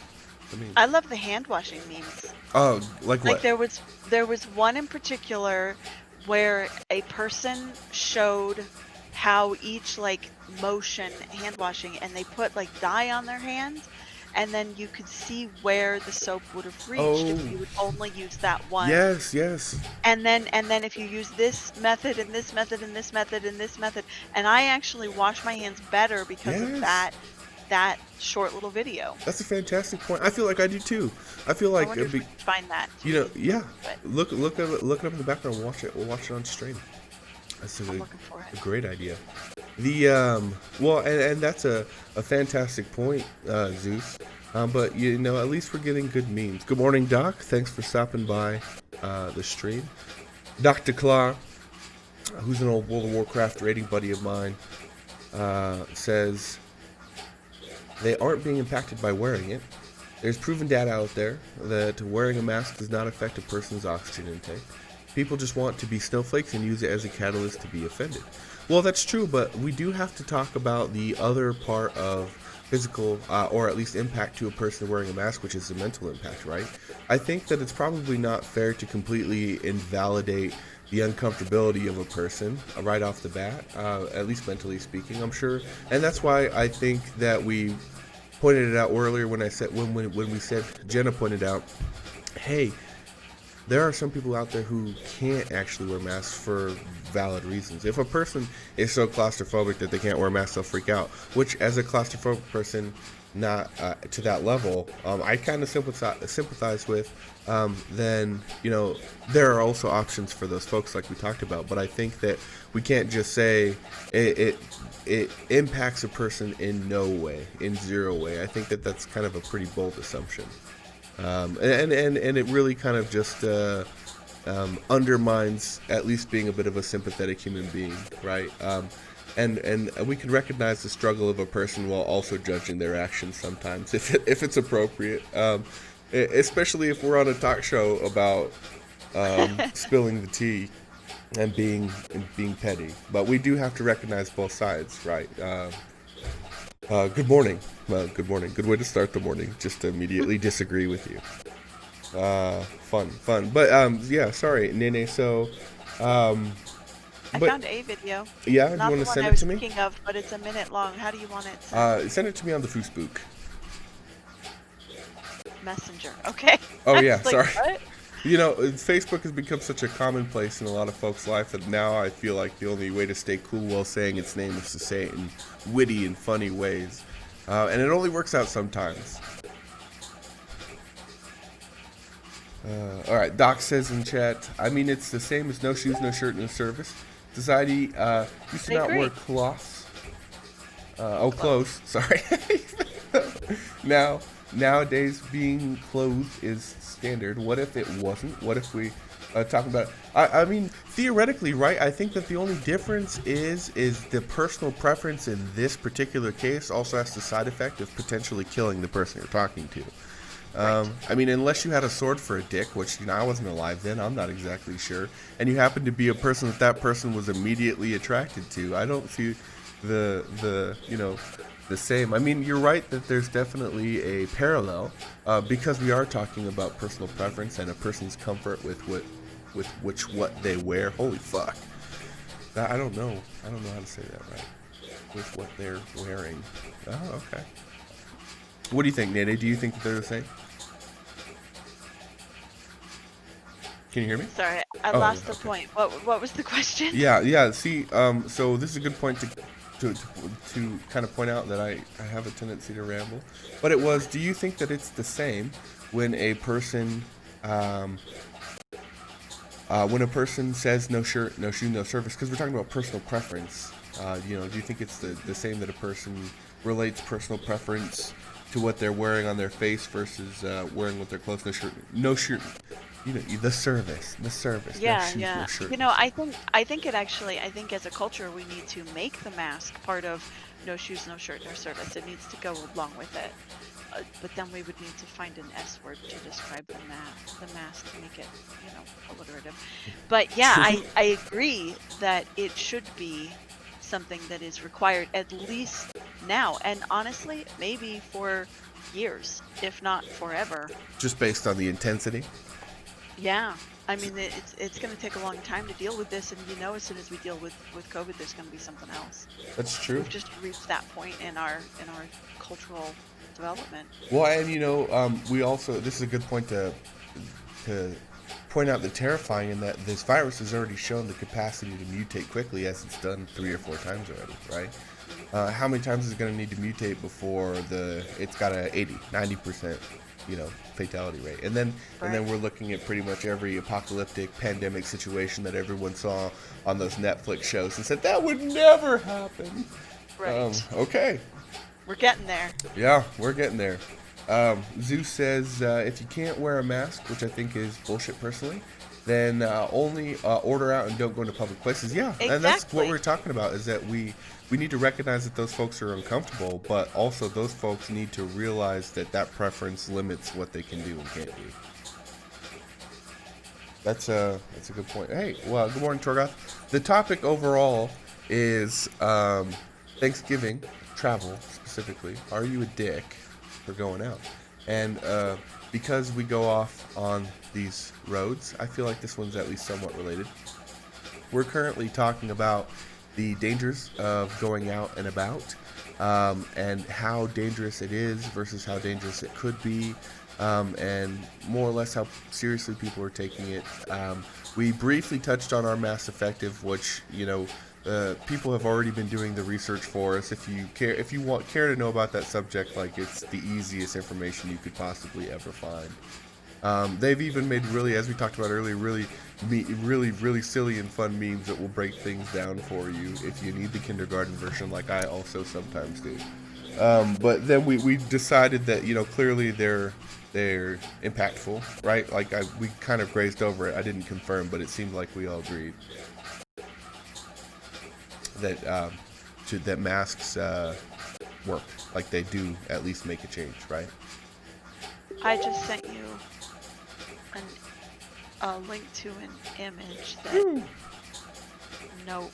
[SPEAKER 2] I love the hand washing memes.
[SPEAKER 1] Oh, like what?
[SPEAKER 2] Like there was one in particular where a person showed how each motion hand washing, and they put dye on their hands, and then you could see where the soap would have reached if you would only use that one.
[SPEAKER 1] Yes.
[SPEAKER 2] And then if you use this method and this method and this method and this method, and I actually wash my hands better because of that that short little video.
[SPEAKER 1] That's a fantastic point. I feel like I do too. I feel
[SPEAKER 2] I
[SPEAKER 1] like
[SPEAKER 2] wonder if we can find that.
[SPEAKER 1] yeah.
[SPEAKER 2] But
[SPEAKER 1] Look it up in the background. Watch it. We'll watch it on stream. That's
[SPEAKER 2] I'm looking for
[SPEAKER 1] a
[SPEAKER 2] it.
[SPEAKER 1] great idea. The well, and that's a fantastic point, Zeus. But you know, at least we're getting good memes. Good morning, Doc. Thanks for stopping by the stream. Dr. Claw, who's an old World of Warcraft rating buddy of mine, says they aren't being impacted by wearing it. There's proven data out there that wearing a mask does not affect a person's oxygen intake. People just want to be snowflakes and use it as a catalyst to be offended. Well, that's true, but we do have to talk about the other part of physical, or at least impact to a person wearing a mask, which is the mental impact, right? I think that it's probably not fair to completely invalidate the uncomfortability of a person right off the bat, at least mentally speaking, I'm sure. And that's why I think that we pointed it out earlier when I said when we said Jenna pointed out, hey, there are some people out there who can't actually wear masks for valid reasons. If a person is so claustrophobic that they can't wear masks, they'll freak out. Which, as a claustrophobic person, not to that level, I kind of sympathize with. Then you know there are also options for those folks, like we talked about. But I think that we can't just say it impacts a person in no way, in zero way. I think that that's kind of a pretty bold assumption. And it really kind of just undermines at least being a bit of a sympathetic human being, right? And we can recognize the struggle of a person while also judging their actions sometimes, if it's appropriate. Especially if we're on a talk show about spilling the tea and being petty. But we do have to recognize both sides, right? Good morning. Good morning. Good way to start the morning. Just to immediately disagree with you. Fun. But yeah, sorry, Nene. So,
[SPEAKER 2] I found a video.
[SPEAKER 1] Yeah, do
[SPEAKER 2] Not
[SPEAKER 1] you want
[SPEAKER 2] the
[SPEAKER 1] to
[SPEAKER 2] one
[SPEAKER 1] send
[SPEAKER 2] I
[SPEAKER 1] it
[SPEAKER 2] was
[SPEAKER 1] to me?
[SPEAKER 2] thinking of, but it's a minute long. How do you want it sent?
[SPEAKER 1] Send it to me on the Facebook.
[SPEAKER 2] Messenger. Okay.
[SPEAKER 1] Oh yeah,
[SPEAKER 2] Like,
[SPEAKER 1] sorry.
[SPEAKER 2] what?
[SPEAKER 1] You know, Facebook has become such a commonplace in a lot of folks' life that now I feel like the only way to stay cool while saying its name is to say it in witty and funny ways. And it only works out sometimes. Alright, Doc says in chat, I mean, it's the same as no shoes, no shirt, no service. Society used to not wear cloths. Clothes, sorry. Nowadays, being clothed is standard. What if it wasn't? What if we talk about it? I mean, theoretically, right? I think that the only difference is the personal preference in this particular case also has the side effect of potentially killing the person you're talking to.
[SPEAKER 2] Right.
[SPEAKER 1] I mean, unless you had a sword for a dick, which, you know, I wasn't alive then, I'm not exactly sure, and you happen to be a person that person was immediately attracted to, I don't see the you know, the same. I mean, you're right that there's definitely a parallel, because we are talking about personal preference and a person's comfort with what they wear. Holy fuck. I don't know how to say that right. With what they're wearing. Oh, okay. What do you think, Nene? Do you think that they're the same? Can you hear me?
[SPEAKER 2] Sorry, I lost the point. What was the question?
[SPEAKER 1] Yeah. See, so this is a good point to kind of point out that I have a tendency to ramble. But it was, do you think that it's the same when a person says no shirt, no shoe, no service? Because we're talking about personal preference. You know, do you think it's the same that a person relates personal preference to what they're wearing on their face versus wearing with their clothes? No shirt. You know, the service.
[SPEAKER 2] Yeah,
[SPEAKER 1] no shoes,
[SPEAKER 2] yeah.
[SPEAKER 1] no shirt.
[SPEAKER 2] You know, I think it actually, I think as a culture we need to make the mask part of no shoes, no shirt, no service. It needs to go along with it. But then we would need to find an S word to describe the mask to make it, you know, alliterative. But yeah, I agree that it should be something that is required at least now, and honestly, maybe for years, if not forever.
[SPEAKER 1] Just based on the intensity?
[SPEAKER 2] Yeah, I mean, it's going to take a long time to deal with this, and you know, as soon as we deal with COVID, there's going to be something else.
[SPEAKER 1] That's true.
[SPEAKER 2] We've just reached that point in our cultural development.
[SPEAKER 1] Well, and you know, we also, this is a good point to point out the terrifying in that this virus has already shown the capacity to mutate quickly, as it's done 3 or 4 times already, right? How many times is it going to need to mutate before it's got a 90%, fatality rate? And then we're looking at pretty much every apocalyptic pandemic situation that everyone saw on those Netflix shows and said that would never happen.
[SPEAKER 2] Right.
[SPEAKER 1] Okay.
[SPEAKER 2] We're getting there.
[SPEAKER 1] Yeah, we're getting there. Zeus says if you can't wear a mask, which I think is bullshit personally, then only order out and don't go into public places. Yeah,
[SPEAKER 2] exactly.
[SPEAKER 1] And that's what we're talking about, is that we need to recognize that those folks are uncomfortable, but also those folks need to realize that preference limits what they can do and can't do. That's a good point. Hey, well, good morning, Torgoth. The topic overall is Thanksgiving, travel specifically. Are you a dick for going out? And because we go off on these roads, I feel like this one's at least somewhat related. We're currently talking about the dangers of going out and about, and how dangerous it is versus how dangerous it could be, and more or less how seriously people are taking it. We briefly touched on our Mass Effective, which, people have already been doing the research for us. If you care to know about that subject, like, it's the easiest information you could possibly ever find. They've even made, really, as we talked about earlier, really silly and fun memes that will break things down for you if you need the kindergarten version, like I also sometimes do. But then we decided that, clearly they're impactful, right? Like, we kind of grazed over it. I didn't confirm, but it seemed like we all agreed that masks work. Like, they do at least make a change, right?
[SPEAKER 2] I just sent you a link to an image that nope,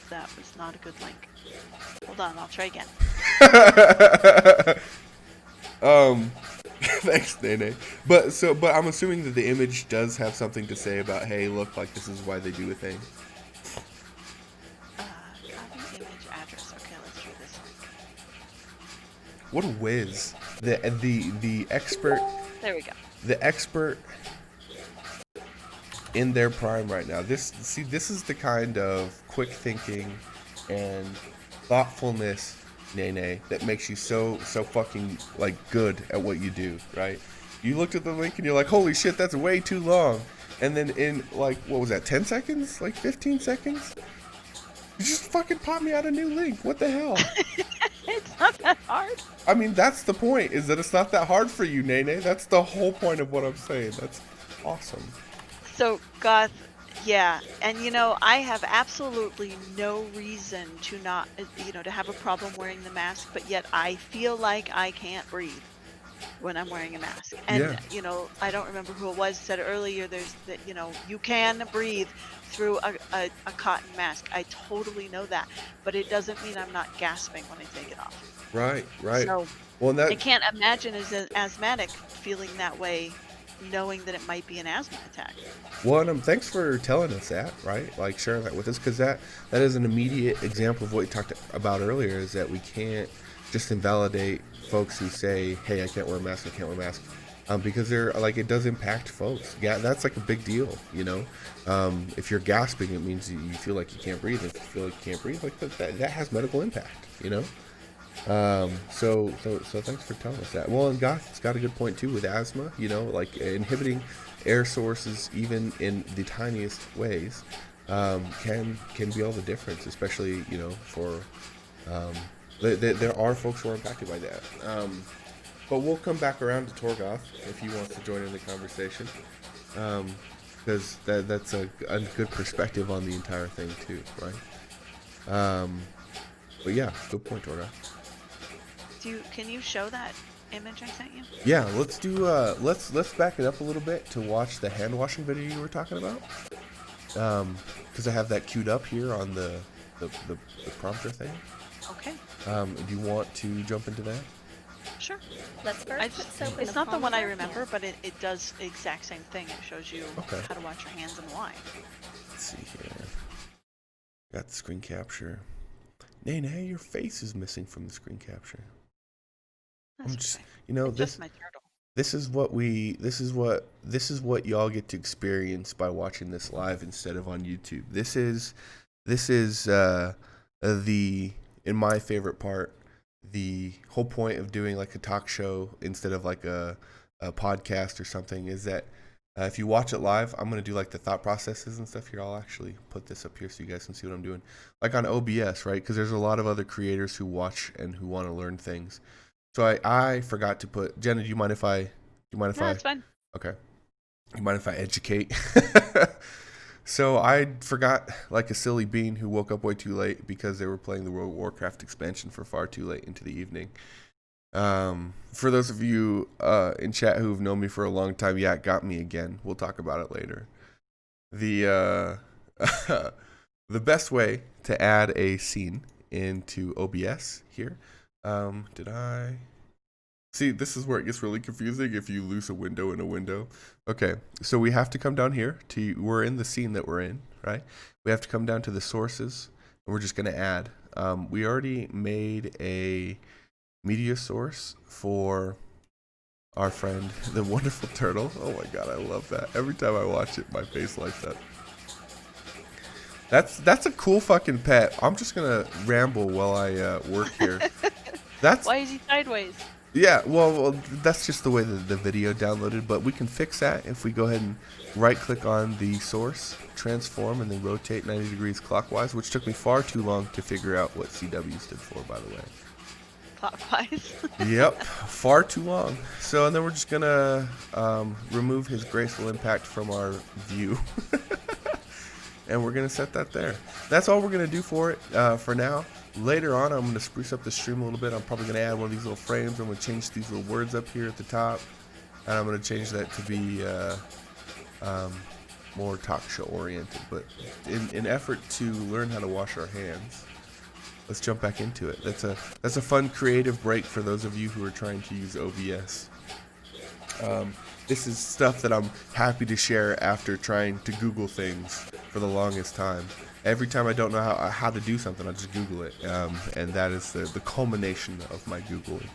[SPEAKER 2] that was not a good link. Hold on, I'll try again.
[SPEAKER 1] Thanks, Nene. But I'm assuming that the image does have something to say about, hey, look, like, this is why they do a thing.
[SPEAKER 2] Copy image address. Okay, let's try this link.
[SPEAKER 1] What a whiz. The expert.
[SPEAKER 2] There we go.
[SPEAKER 1] The expert in their prime right now. This is the kind of quick thinking and thoughtfulness, Nene, that makes you so fucking, like, good at what you do, right? You looked at the link and you're like, holy shit, that's way too long. And then in, like, what was that, 10 seconds? Like 15 seconds? You just fucking popped me out a new link. What the hell?
[SPEAKER 2] It's not that hard.
[SPEAKER 1] I mean, that's the point, is that it's not that hard for you, Nene. That's the whole point of what I'm saying. That's awesome.
[SPEAKER 2] So, Goth, yeah, and I have absolutely no reason to not, to have a problem wearing the mask, but yet I feel like I can't breathe when I'm wearing a mask. And, I don't remember who it was said earlier, there's that, you can breathe through a cotton mask. I totally know that, but it doesn't mean I'm not gasping when I take it off.
[SPEAKER 1] Right.
[SPEAKER 2] So,
[SPEAKER 1] well,
[SPEAKER 2] I can't imagine as an asthmatic feeling that way, knowing that it might be an asthma attack.
[SPEAKER 1] Well, and thanks for telling us that, right? Like, sharing that with us, because that is an immediate example of what we talked about earlier, is that we can't just invalidate folks who say, hey, I can't wear a mask, because they're, like, it does impact folks. Yeah, that's, like, a big deal, if you're gasping, it means you feel like you can't breathe. If you feel like you can't breathe, like, that has medical impact, So thanks for telling us that. Well, and Goth's got a good point too with asthma. Like, inhibiting air sources, even in the tiniest ways, can be all the difference. Especially, for there are folks who are impacted by that. But we'll come back around to Torgoth if he wants to join in the conversation, because that's a good perspective on the entire thing too, right? But yeah, good point, Torgoth.
[SPEAKER 2] Can you show that image I sent you?
[SPEAKER 1] Yeah, let's do let's back it up a little bit to watch the hand washing video you were talking about. Because I have that queued up here on the prompter thing.
[SPEAKER 2] Okay.
[SPEAKER 1] Do you want to jump into that?
[SPEAKER 2] Sure.
[SPEAKER 3] Let's first put soap in
[SPEAKER 2] It's
[SPEAKER 3] the
[SPEAKER 2] not the
[SPEAKER 3] palm
[SPEAKER 2] one
[SPEAKER 3] of
[SPEAKER 2] I
[SPEAKER 3] our
[SPEAKER 2] remember,
[SPEAKER 3] hand.
[SPEAKER 2] but it does the exact same thing. It shows you how to wash your hands and why.
[SPEAKER 1] Let's see here. Got the screen capture. Nene, your face is missing from the screen capture.
[SPEAKER 2] That's
[SPEAKER 1] just,
[SPEAKER 2] okay.
[SPEAKER 1] this
[SPEAKER 2] just my turtle.
[SPEAKER 1] this is what y'all get to experience by watching this live instead of on YouTube. This is the in my favorite part, the whole point of doing like a talk show instead of like a podcast or something is that if you watch it live, I'm going to do like the thought processes and stuff here. I'll actually put this up here so you guys can see what I'm doing. Like on OBS, right? Because there's a lot of other creators who watch and who want to learn things. So I forgot to put, Jenna, do you mind if I,
[SPEAKER 2] No, it's fine.
[SPEAKER 1] okay. You mind if I educate? So I forgot, like a silly bean who woke up way too late because they were playing the World of Warcraft expansion for far too late into the evening. For those of you in chat who've known me for a long time, yeah, it got me again. We'll talk about it later. The the best way to add a scene into OBS here. Did I? See, this is where it gets really confusing if you lose a window in a window. Okay, so we have to come down here we're in the scene that we're in, right? We have to come down to the sources, and we're just going to add. We already made a media source for our friend, the wonderful turtle. Oh my god, I love that. Every time I watch it, my face lights up. That's a cool fucking pet. I'm just going to ramble while I work here.
[SPEAKER 2] Why is he sideways?
[SPEAKER 1] Yeah, well, that's just the way that the video downloaded, but we can fix that if we go ahead and right-click on the source, transform, and then rotate 90 degrees clockwise, which took me far too long to figure out what CW stood for, by the way.
[SPEAKER 2] Clockwise?
[SPEAKER 1] Yep, far too long. So, and then we're just going to remove his graceful impact from our view. And we're going to set that there. That's all we're going to do for it for now. Later on, I'm going to spruce up the stream a little bit. I'm probably going to add one of these little frames. I'm going to change these little words up here at the top. And I'm going to change that to be more talk show oriented. But in effort to learn how to wash our hands, let's jump back into it. That's a fun creative break for those of you who are trying to use OBS. This is stuff that I'm happy to share after trying to Google things for the longest time. Every time I don't know how to do something, I just Google it, and that is the culmination of my Googling.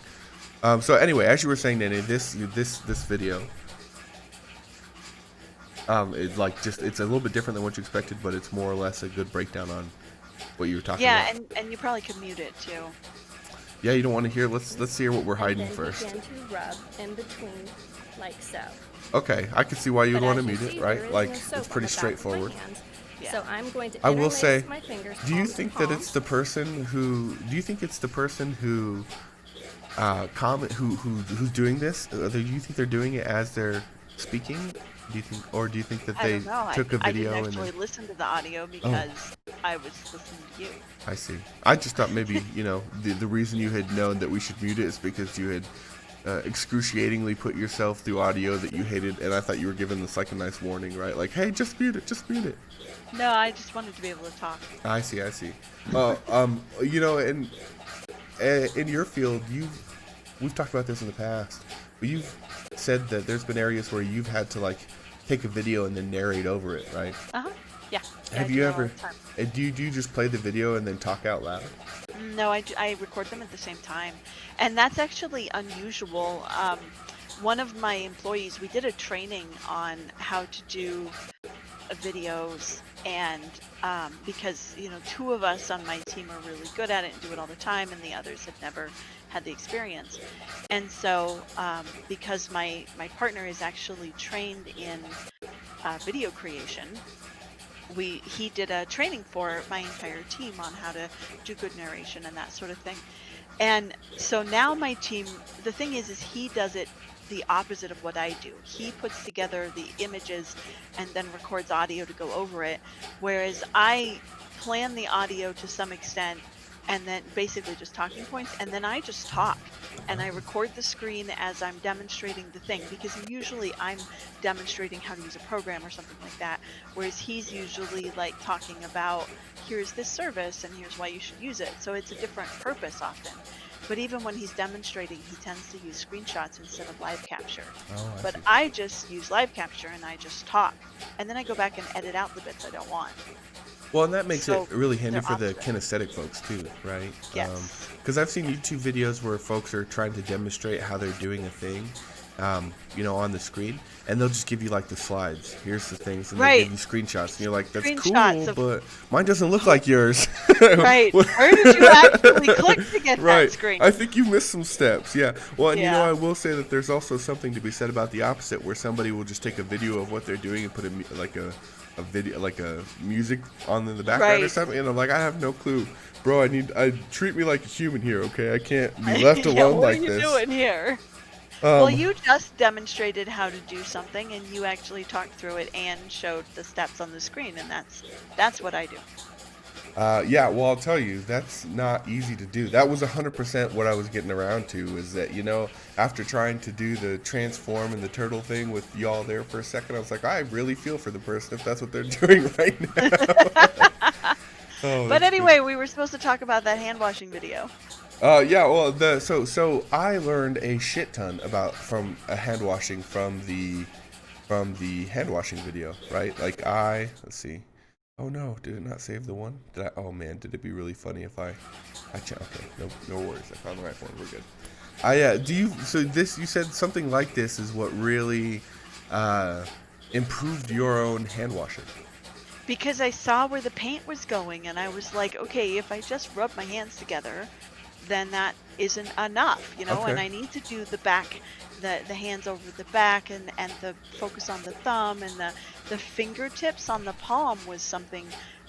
[SPEAKER 1] So anyway, as you were saying, Nene, this video, it's a little bit different than what you expected, but it's more or less a good breakdown on what you were talking about.
[SPEAKER 2] Yeah, and you probably could mute it too.
[SPEAKER 1] Yeah, you don't want to hear. Let's hear what we're hiding first.
[SPEAKER 3] Begin to rub in between, like so.
[SPEAKER 1] Okay, I can see why you'd
[SPEAKER 3] But
[SPEAKER 1] want to
[SPEAKER 3] as you
[SPEAKER 1] mute
[SPEAKER 3] see,
[SPEAKER 1] it, right?
[SPEAKER 3] there is
[SPEAKER 1] Like
[SPEAKER 3] no soap
[SPEAKER 1] it's
[SPEAKER 3] on
[SPEAKER 1] pretty
[SPEAKER 3] the back of my
[SPEAKER 1] straightforward.
[SPEAKER 3] hand.
[SPEAKER 2] Yeah.
[SPEAKER 3] So I'm going to
[SPEAKER 1] I will say,
[SPEAKER 3] my fingers,
[SPEAKER 1] do you
[SPEAKER 3] palm to
[SPEAKER 1] think that
[SPEAKER 3] palm.
[SPEAKER 1] it's the person who? Do you think it's the person who, who's doing this? Do you think they're doing it as they're speaking? Do you think, or do you think that
[SPEAKER 2] I
[SPEAKER 1] they
[SPEAKER 2] don't know.
[SPEAKER 1] took a video
[SPEAKER 2] I
[SPEAKER 1] and
[SPEAKER 2] didn't actually
[SPEAKER 1] then?
[SPEAKER 2] listen to the audio because I was listening to you.
[SPEAKER 1] I see. I just thought maybe the reason you had known that we should mute it is because you had excruciatingly put yourself through audio that you hated, and I thought you were giving this like a nice warning, right? Like, hey, just mute it, just mute it.
[SPEAKER 2] No, I just wanted to be able to talk.
[SPEAKER 1] I see. In your field, we've talked about this in the past, but you've said that there's been areas where you've had to like take a video and then narrate over it, right?
[SPEAKER 2] Yeah.
[SPEAKER 1] Have you ever? Do you just play the video and then talk out loud?
[SPEAKER 2] No, I record them at the same time, and that's actually unusual. One of my employees, we did a training on how to do videos, and because two of us on my team are really good at it and do it all the time, and the others had never had the experience. And so because my partner is actually trained in video creation, he did a training for my entire team on how to do good narration and that sort of thing. And so now my team, the thing is he does it the opposite of what I do. He puts together the images and then records audio to go over it, whereas I plan the audio to some extent and then basically just talking points, and then I just talk and I record the screen as I'm demonstrating the thing, because usually I'm demonstrating how to use a program or something like that, whereas he's usually like talking about here's this service and here's why you should use it. So it's a different purpose often. But even when he's demonstrating, he tends to use screenshots instead of live capture. But I just use live capture and I just talk, and then I go back and edit out the bits I don't want.
[SPEAKER 1] Well, and that makes
[SPEAKER 2] So
[SPEAKER 1] it really handy
[SPEAKER 2] they're
[SPEAKER 1] for the
[SPEAKER 2] opposite.
[SPEAKER 1] kinesthetic folks too, right?
[SPEAKER 2] Yes.
[SPEAKER 1] Because I've seen YouTube videos where folks are trying to demonstrate how they're doing a thing, on the screen, and they'll just give you like the slides. Here's the things, and they'll
[SPEAKER 2] Right.
[SPEAKER 1] give you screenshots, and you're like, that's
[SPEAKER 2] Screenshots
[SPEAKER 1] cool,
[SPEAKER 2] of
[SPEAKER 1] but mine doesn't look like yours.
[SPEAKER 2] right. Where did you actually click to get
[SPEAKER 1] Right.
[SPEAKER 2] that screen?
[SPEAKER 1] I think you missed some steps. Yeah. Well, and
[SPEAKER 2] Yeah.
[SPEAKER 1] I will say that there's also something to be said about the opposite, where somebody will just take a video of what they're doing and put a video, like a music on in the background or
[SPEAKER 2] Right.
[SPEAKER 1] something, and I'm like, I have no clue, bro. I treat me like a human here, okay? I can't be left
[SPEAKER 2] Yeah,
[SPEAKER 1] alone
[SPEAKER 2] what
[SPEAKER 1] like
[SPEAKER 2] are you
[SPEAKER 1] this.
[SPEAKER 2] doing here? Well,
[SPEAKER 1] Um,
[SPEAKER 2] you just demonstrated how to do something, and you actually talked through it and showed the steps on the screen, and that's what I do.
[SPEAKER 1] yeah, well, I'll tell you, that's not easy to do. That was 100% what I was getting around to, is that, after trying to do the transform and the turtle thing with y'all there for a second, I was like, I really feel for the person if that's what they're doing right now. Oh,
[SPEAKER 2] But
[SPEAKER 1] that's
[SPEAKER 2] anyway, we were supposed to talk about that hand washing video.
[SPEAKER 1] yeah, well, so I learned a shit ton from hand washing from the hand washing video, right? Like let's see. Oh no, did it not save the one? Oh man, did it be really funny if okay, no worries. I found the right one. We're good. You said something like this is what really improved your own hand washing.
[SPEAKER 2] Because I saw where the paint was going, and I was like, okay, if I just rub my hands together, then that isn't enough,
[SPEAKER 1] Okay.
[SPEAKER 2] and I need to do the back, the hands over the back, and the focus on the thumb, and the fingertips on the palm was something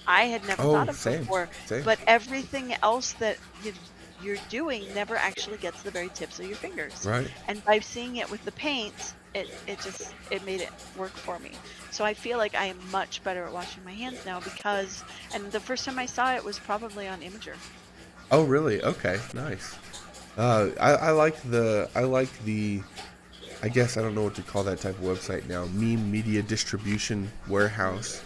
[SPEAKER 2] I had never thought of
[SPEAKER 1] Same.
[SPEAKER 2] before. But everything else that you're doing never actually gets to the very tips of your fingers.
[SPEAKER 1] Right.
[SPEAKER 2] And by seeing it with the paint, it made it work for me. So I feel like I am much better at washing my hands now and the first time I saw it was probably on Imager.
[SPEAKER 1] Oh really? Okay, nice. I like the I guess I don't know what to call that type of website now. Meme media distribution warehouse.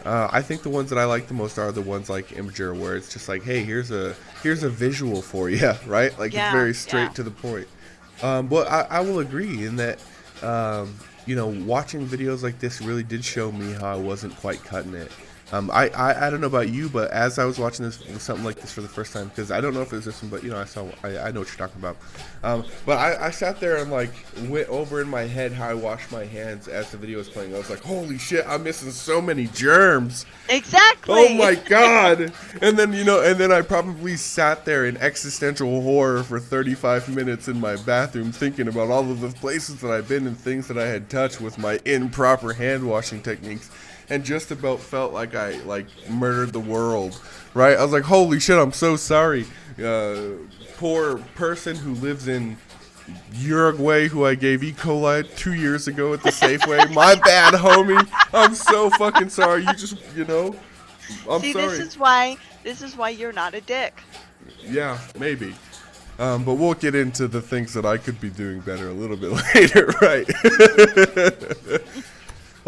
[SPEAKER 1] I think the ones that I like the most are the ones like Imager, where it's just like, hey, here's a visual for you, right? Like
[SPEAKER 2] Yeah,
[SPEAKER 1] it's very straight
[SPEAKER 2] yeah.
[SPEAKER 1] to the point. But I will agree in that, watching videos like this really did show me how I wasn't quite cutting it. I don't know about you, but as I was watching something like this for the first time, because I don't know if it was this one, but I know what you're talking about. But I sat there and like went over in my head how I washed my hands as the video was playing. I was like, holy shit, I'm missing so many germs.
[SPEAKER 2] Exactly.
[SPEAKER 1] Oh my god. And then I probably sat there in existential horror for 35 minutes in my bathroom thinking about all of the places that I've been and things that I had touched with my improper hand washing techniques. And just about felt like I murdered the world, right? I was like, holy shit, I'm so sorry. Poor person who lives in Uruguay who I gave E. coli 2 years ago at the Safeway. My bad, homie. I'm so fucking sorry. I'm
[SPEAKER 2] See,
[SPEAKER 1] sorry.
[SPEAKER 2] this is why you're not a dick.
[SPEAKER 1] Yeah, maybe. But we'll get into the things that I could be doing better a little bit later, right?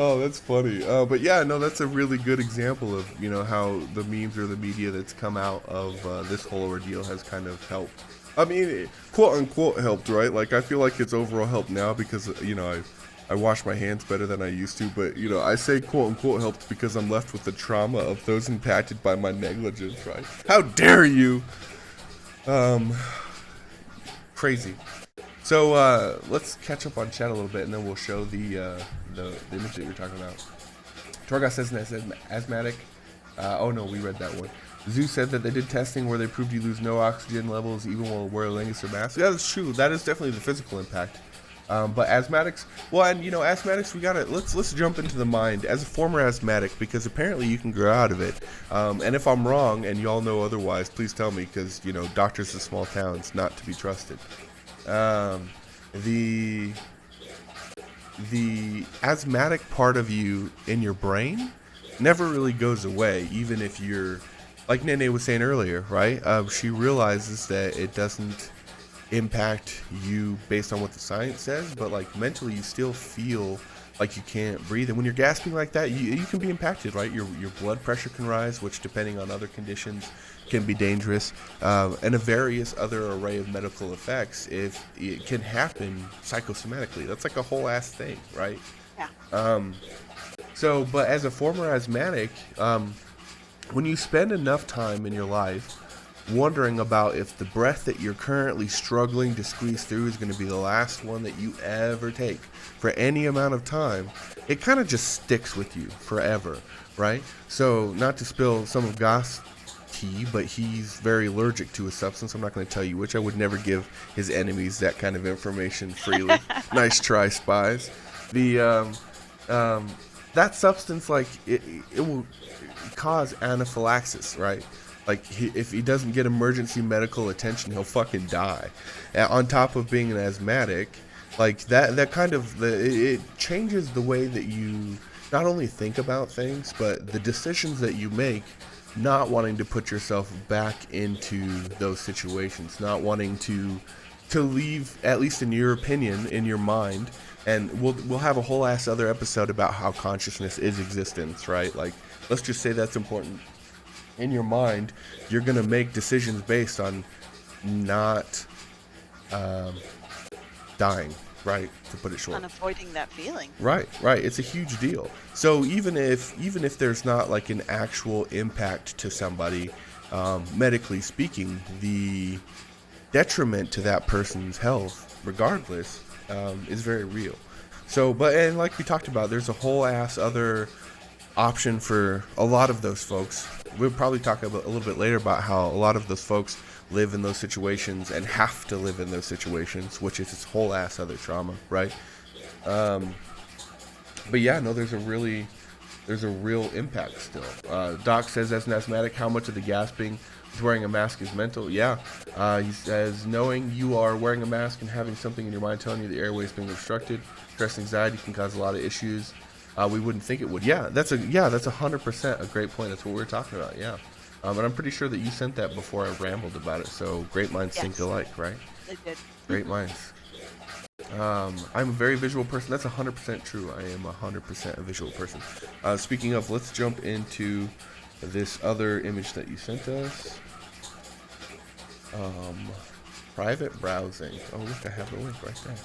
[SPEAKER 1] Oh, that's funny. But yeah, no, that's a really good example of, how the memes or the media that's come out of this whole ordeal has kind of helped. I mean, quote unquote helped, right? Like, I feel like it's overall helped now because, I wash my hands better than I used to. But, I say quote unquote helped because I'm left with the trauma of those impacted by my negligence, right? How dare you? Crazy. So let's catch up on chat a little bit, and then we'll show the image that you're talking about. Torgas says asthmatic. Oh no, we read that one. Zoo said that they did testing where they proved you lose no oxygen levels even while wearing leggings or masks. Yeah, that's true. That is definitely the physical impact. But asthmatics, well, and asthmatics, let's jump into the mind as a former asthmatic, because apparently you can grow out of it. And if I'm wrong and y'all know otherwise, please tell me, because doctors in small towns not to be trusted. The asthmatic part of you in your brain never really goes away, even if you're, like Nene was saying earlier, right? She realizes that it doesn't impact you based on what the science says, but like mentally you still feel like you can't breathe, and when you're gasping like that, you can be impacted, right? Your blood pressure can rise, which depending on other conditions can be dangerous, and a various other array of medical effects if it can happen psychosomatically. That's like a whole ass thing, right?
[SPEAKER 2] Yeah.
[SPEAKER 1] But as a former asthmatic, when you spend enough time in your life wondering about if the breath that you're currently struggling to squeeze through is going to be the last one that you ever take for any amount of time, it kind of just sticks with you forever, right? So, not to spill some of Goss tea, but he's very allergic to a substance. I'm not going to tell you which. I would never give his enemies that kind of information freely. Nice try, spies. That substance, like, it will cause anaphylaxis, right? Like, if he doesn't get emergency medical attention, he'll fucking die. And on top of being an asthmatic, like, that kind of, it changes the way that you not only think about things, but the decisions that you make, not wanting to put yourself back into those situations, not wanting to leave, at least in your opinion, in your mind. And we'll have a whole ass other episode about how consciousness is existence, right? Like, let's just say that's important. In your mind, you're going to make decisions based on not dying, right? To put it short.
[SPEAKER 2] On avoiding that feeling.
[SPEAKER 1] Right. It's a huge deal. So even if there's not like an actual impact to somebody, medically speaking, the detriment to that person's health, regardless, is very real. So, and like we talked about, there's a whole ass other option for a lot of those folks. We'll probably talk a little bit later about how a lot of those folks live in those situations and have to live in those situations, which is its whole ass other trauma, right? But yeah, no, there's a real impact still. Doc says, as an asthmatic, how much of the gasping with wearing a mask is mental? Yeah. He says, knowing you are wearing a mask and having something in your mind telling you the airway is being obstructed, stress and anxiety can cause a lot of issues. We wouldn't think it would. Yeah, that's 100% a great point. That's what we were talking about. Yeah. And I'm pretty sure that you sent that before I rambled about it. So great minds think alike, right?
[SPEAKER 2] They did.
[SPEAKER 1] Great minds. I'm a very visual person. That's 100% true. I am 100% a visual person. Speaking of, let's jump into this other image that you sent us. Private browsing. Oh, look, I have the link right there.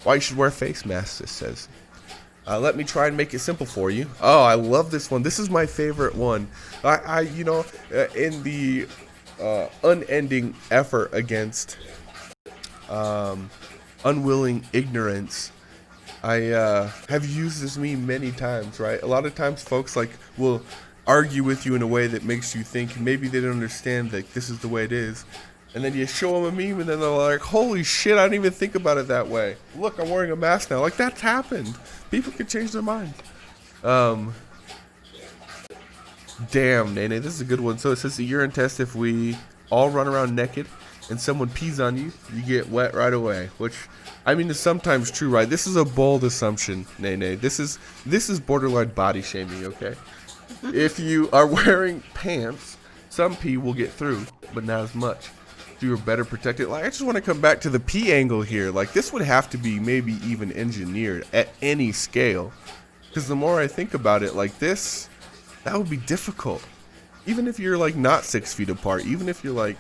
[SPEAKER 1] Why you should wear face masks, it says. Let me try and make it simple for you. Oh, I love this one. This is my favorite one. In the unending effort against unwilling ignorance, I have used this meme many times, right? A lot of times folks will argue with you in a way that makes you think maybe they don't understand that this is the way it is. And then you show them a meme and then they're like, holy shit, I didn't even think about it that way. Look, I'm wearing a mask now. Like, that's happened. People can change their mind. Damn, Nene, this is a good one. So it says the urine test, if we all run around naked and someone pees on you, you get wet right away. Which, I mean, is sometimes true, right? This is a bold assumption, Nene. This is borderline body shaming, okay? If you are wearing pants, some pee will get through, but not as much. You're better protected. Like, I just want to come back to the pee angle here. Like, this would have to be maybe even engineered at any scale, because the more I think about it, like, that would be difficult. Even if you're like not 6 feet apart, even if you're like,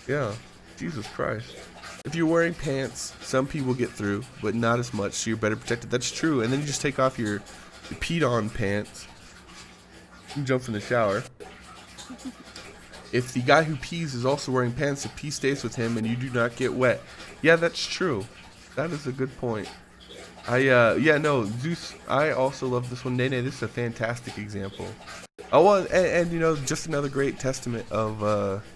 [SPEAKER 1] yeah, Jesus Christ. If you're wearing pants, some pee will get through, but not as much, so you're better protected. That's true. And then you just take off your peed on pants and jump in the shower. If the guy who pees is also wearing pants, the pee stays with him and you do not get wet. Yeah, that's true. That is a good point. Zeus, I also love this one. Nene, this is a fantastic example. Oh, well, and just another great testament of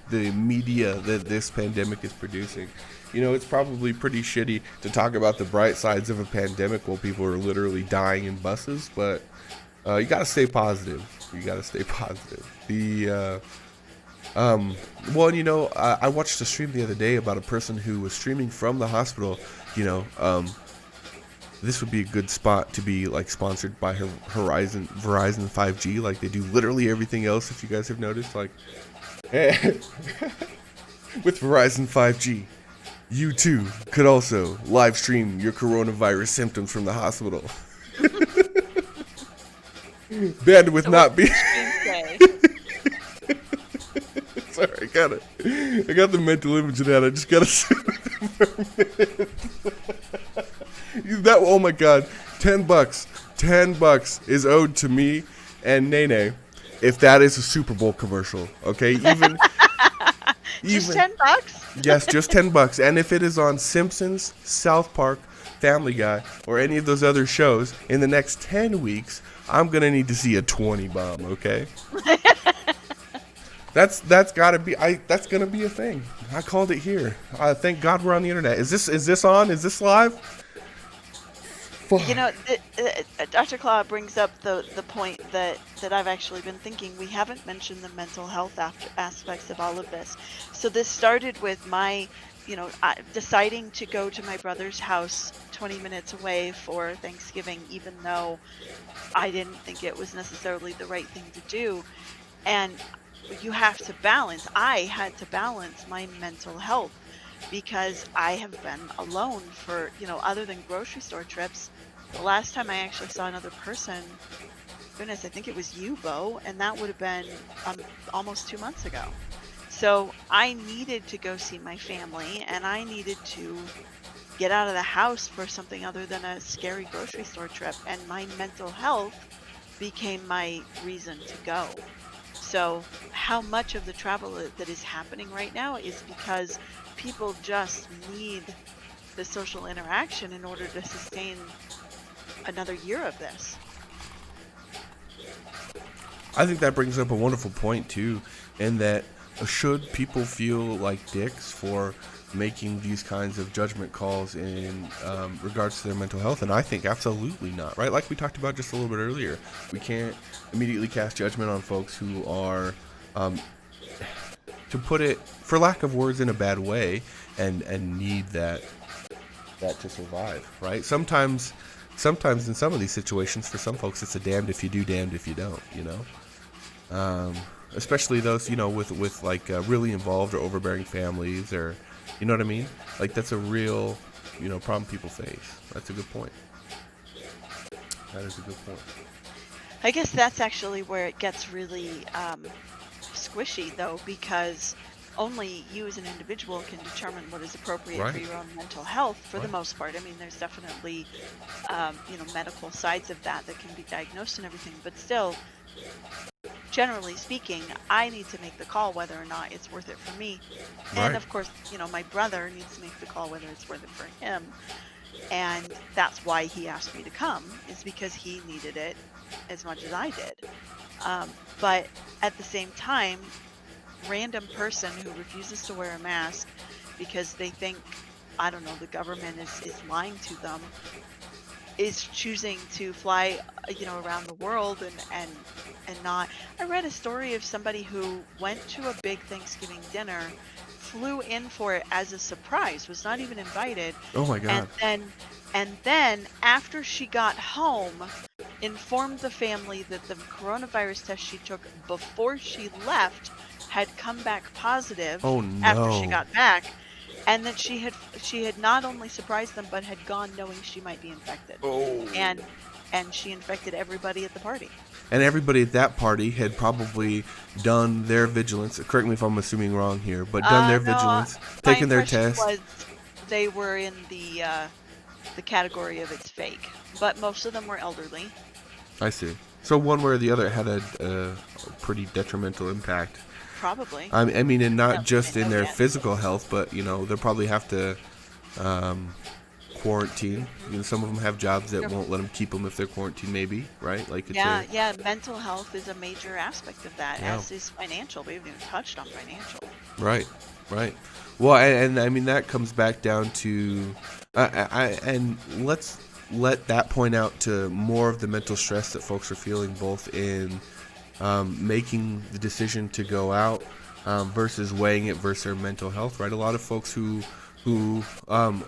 [SPEAKER 1] the media that this pandemic is producing. It's probably pretty shitty to talk about the bright sides of a pandemic while people are literally dying in buses, but you gotta stay positive. I watched a stream the other day about a person who was streaming from the hospital. This would be a good spot to be like sponsored by Verizon 5G, like they do literally everything else. If you guys have noticed, like, with Verizon 5G, you too could also live stream your coronavirus symptoms from the hospital. Bandwidth not be. Sorry, I got the mental image of that. I just gotta sit with it for a minute. Oh my god, $10. $10 is owed to me and Nene if that is a Super Bowl commercial. Okay,
[SPEAKER 2] Just
[SPEAKER 1] Even
[SPEAKER 2] $10?
[SPEAKER 1] yes, just $10. And if it is on Simpsons, South Park, Family Guy, or any of those other shows in the next 10 weeks, I'm gonna need to see a 20 bomb. Okay. That's gotta be that's gonna be a thing. I called it here. Thank God we're on the internet. Is this on? Is this live?
[SPEAKER 2] You know, Dr. Claw brings up the point that I've actually been thinking. We haven't mentioned the mental health aspects of all of this. So this started with my, deciding to go to my brother's house 20 minutes away for Thanksgiving, even though I didn't think it was necessarily the right thing to do. And you have to balance. I had to balance my mental health because I have been alone for, other than grocery store trips. The last time I actually saw another person, goodness, I think it was you, Bo, and that would have been almost 2 months ago. So I needed to go see my family, and I needed to get out of the house for something other than a scary grocery store trip, and my mental health became my reason to go. So how much of the travel that is happening right now is because people just need the social interaction in order to sustain another year of this.
[SPEAKER 1] I think that brings up a wonderful point too, in that should people feel like dicks for making these kinds of judgment calls in regards to their mental health? And I think absolutely not, right? Like we talked about just a little bit earlier, we can't immediately cast judgment on folks who are, to put it, for lack of words, in a bad way, and need that to survive, right? Sometimes in some of these situations, for some folks, it's a damned if you do, damned if you don't, especially those, with like really involved or overbearing families, or, you know what I mean? Like that's a real, problem people face. That's a good point. That is a good point.
[SPEAKER 2] I guess that's actually where it gets really squishy, though, because only you as an individual can determine what is appropriate
[SPEAKER 1] Right.
[SPEAKER 2] for your own mental health for the
[SPEAKER 1] Right.
[SPEAKER 2] most part. I mean, there's definitely, medical sides of that can be diagnosed and everything, but still, generally speaking, I need to make the call whether or not it's worth it for me.
[SPEAKER 1] Right.
[SPEAKER 2] And of course, my brother needs to make the call whether it's worth it for him. And that's why he asked me to come, is because he needed it as much as I did. But at the same time, random person who refuses to wear a mask because they think, I don't know, the government is lying to them, is choosing to fly, around the world and not. I read a story of somebody who went to a big Thanksgiving dinner, flew in for it as a surprise, was not even invited.
[SPEAKER 1] Oh my God.
[SPEAKER 2] And then after she got home, informed the family that the coronavirus test she took before she left had come back positive
[SPEAKER 1] Oh
[SPEAKER 2] after she
[SPEAKER 1] no.
[SPEAKER 2] got back, and that she had not only surprised them but had gone knowing she might be infected.
[SPEAKER 1] Oh.
[SPEAKER 2] And she infected everybody at the party.
[SPEAKER 1] And everybody at that party had probably done their vigilance. Correct me if I'm assuming wrong here, but done their
[SPEAKER 2] No,
[SPEAKER 1] vigilance,
[SPEAKER 2] my
[SPEAKER 1] taken their
[SPEAKER 2] impression
[SPEAKER 1] test.
[SPEAKER 2] was they were in the category of it's fake, but most of them were elderly.
[SPEAKER 1] I see. So one way or the other had a pretty detrimental impact.
[SPEAKER 2] Probably.
[SPEAKER 1] I mean, and not just in their
[SPEAKER 2] yet.
[SPEAKER 1] physical health, but they'll probably have to quarantine. Some of them have jobs that won't let them keep them if they're quarantined. Maybe, right? Like it's
[SPEAKER 2] Yeah. Mental health is a major aspect of that,
[SPEAKER 1] Yeah.
[SPEAKER 2] as is financial. We haven't even touched on financial.
[SPEAKER 1] Right. Well, and I mean that comes back down to, and let's let that point out to more of the mental stress that folks are feeling, both in making the decision to go out versus weighing it versus their mental health. Right. A lot of folks who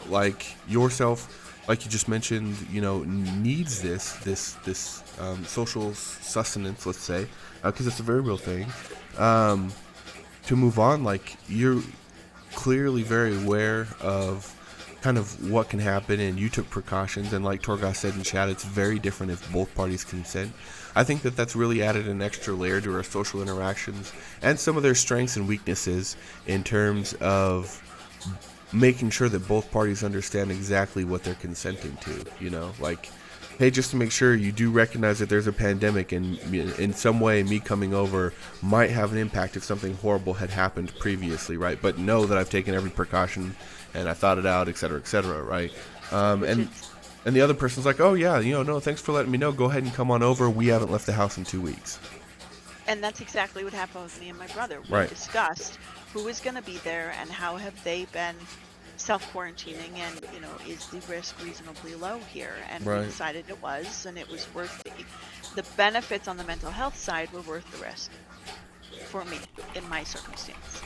[SPEAKER 1] like yourself, like you just mentioned, needs this social sustenance, let's say, because it's a very real thing. To move on, like you're clearly very aware of kind of what can happen, and you took precautions, and like Torgas said in chat, it's very different if both parties consent. I think that's really added an extra layer to our social interactions and some of their strengths and weaknesses in terms of making sure that both parties understand exactly what they're consenting to, like hey, just to make sure you do recognize that there's a pandemic, and in some way me coming over might have an impact if something horrible had happened previously, right? But know that I've taken every precaution and I thought it out, et cetera, right? And the other person's like, oh yeah, no, thanks for letting me know. Go ahead and come on over. We haven't left the house in 2 weeks.
[SPEAKER 2] And that's exactly what happened with me and my brother. We
[SPEAKER 1] Right.
[SPEAKER 2] discussed who is going to be there and how have they been self-quarantining, and is the risk reasonably low here? And
[SPEAKER 1] Right.
[SPEAKER 2] we decided it was, and it was worth the benefits on the mental health side were worth the risk for me in my circumstance.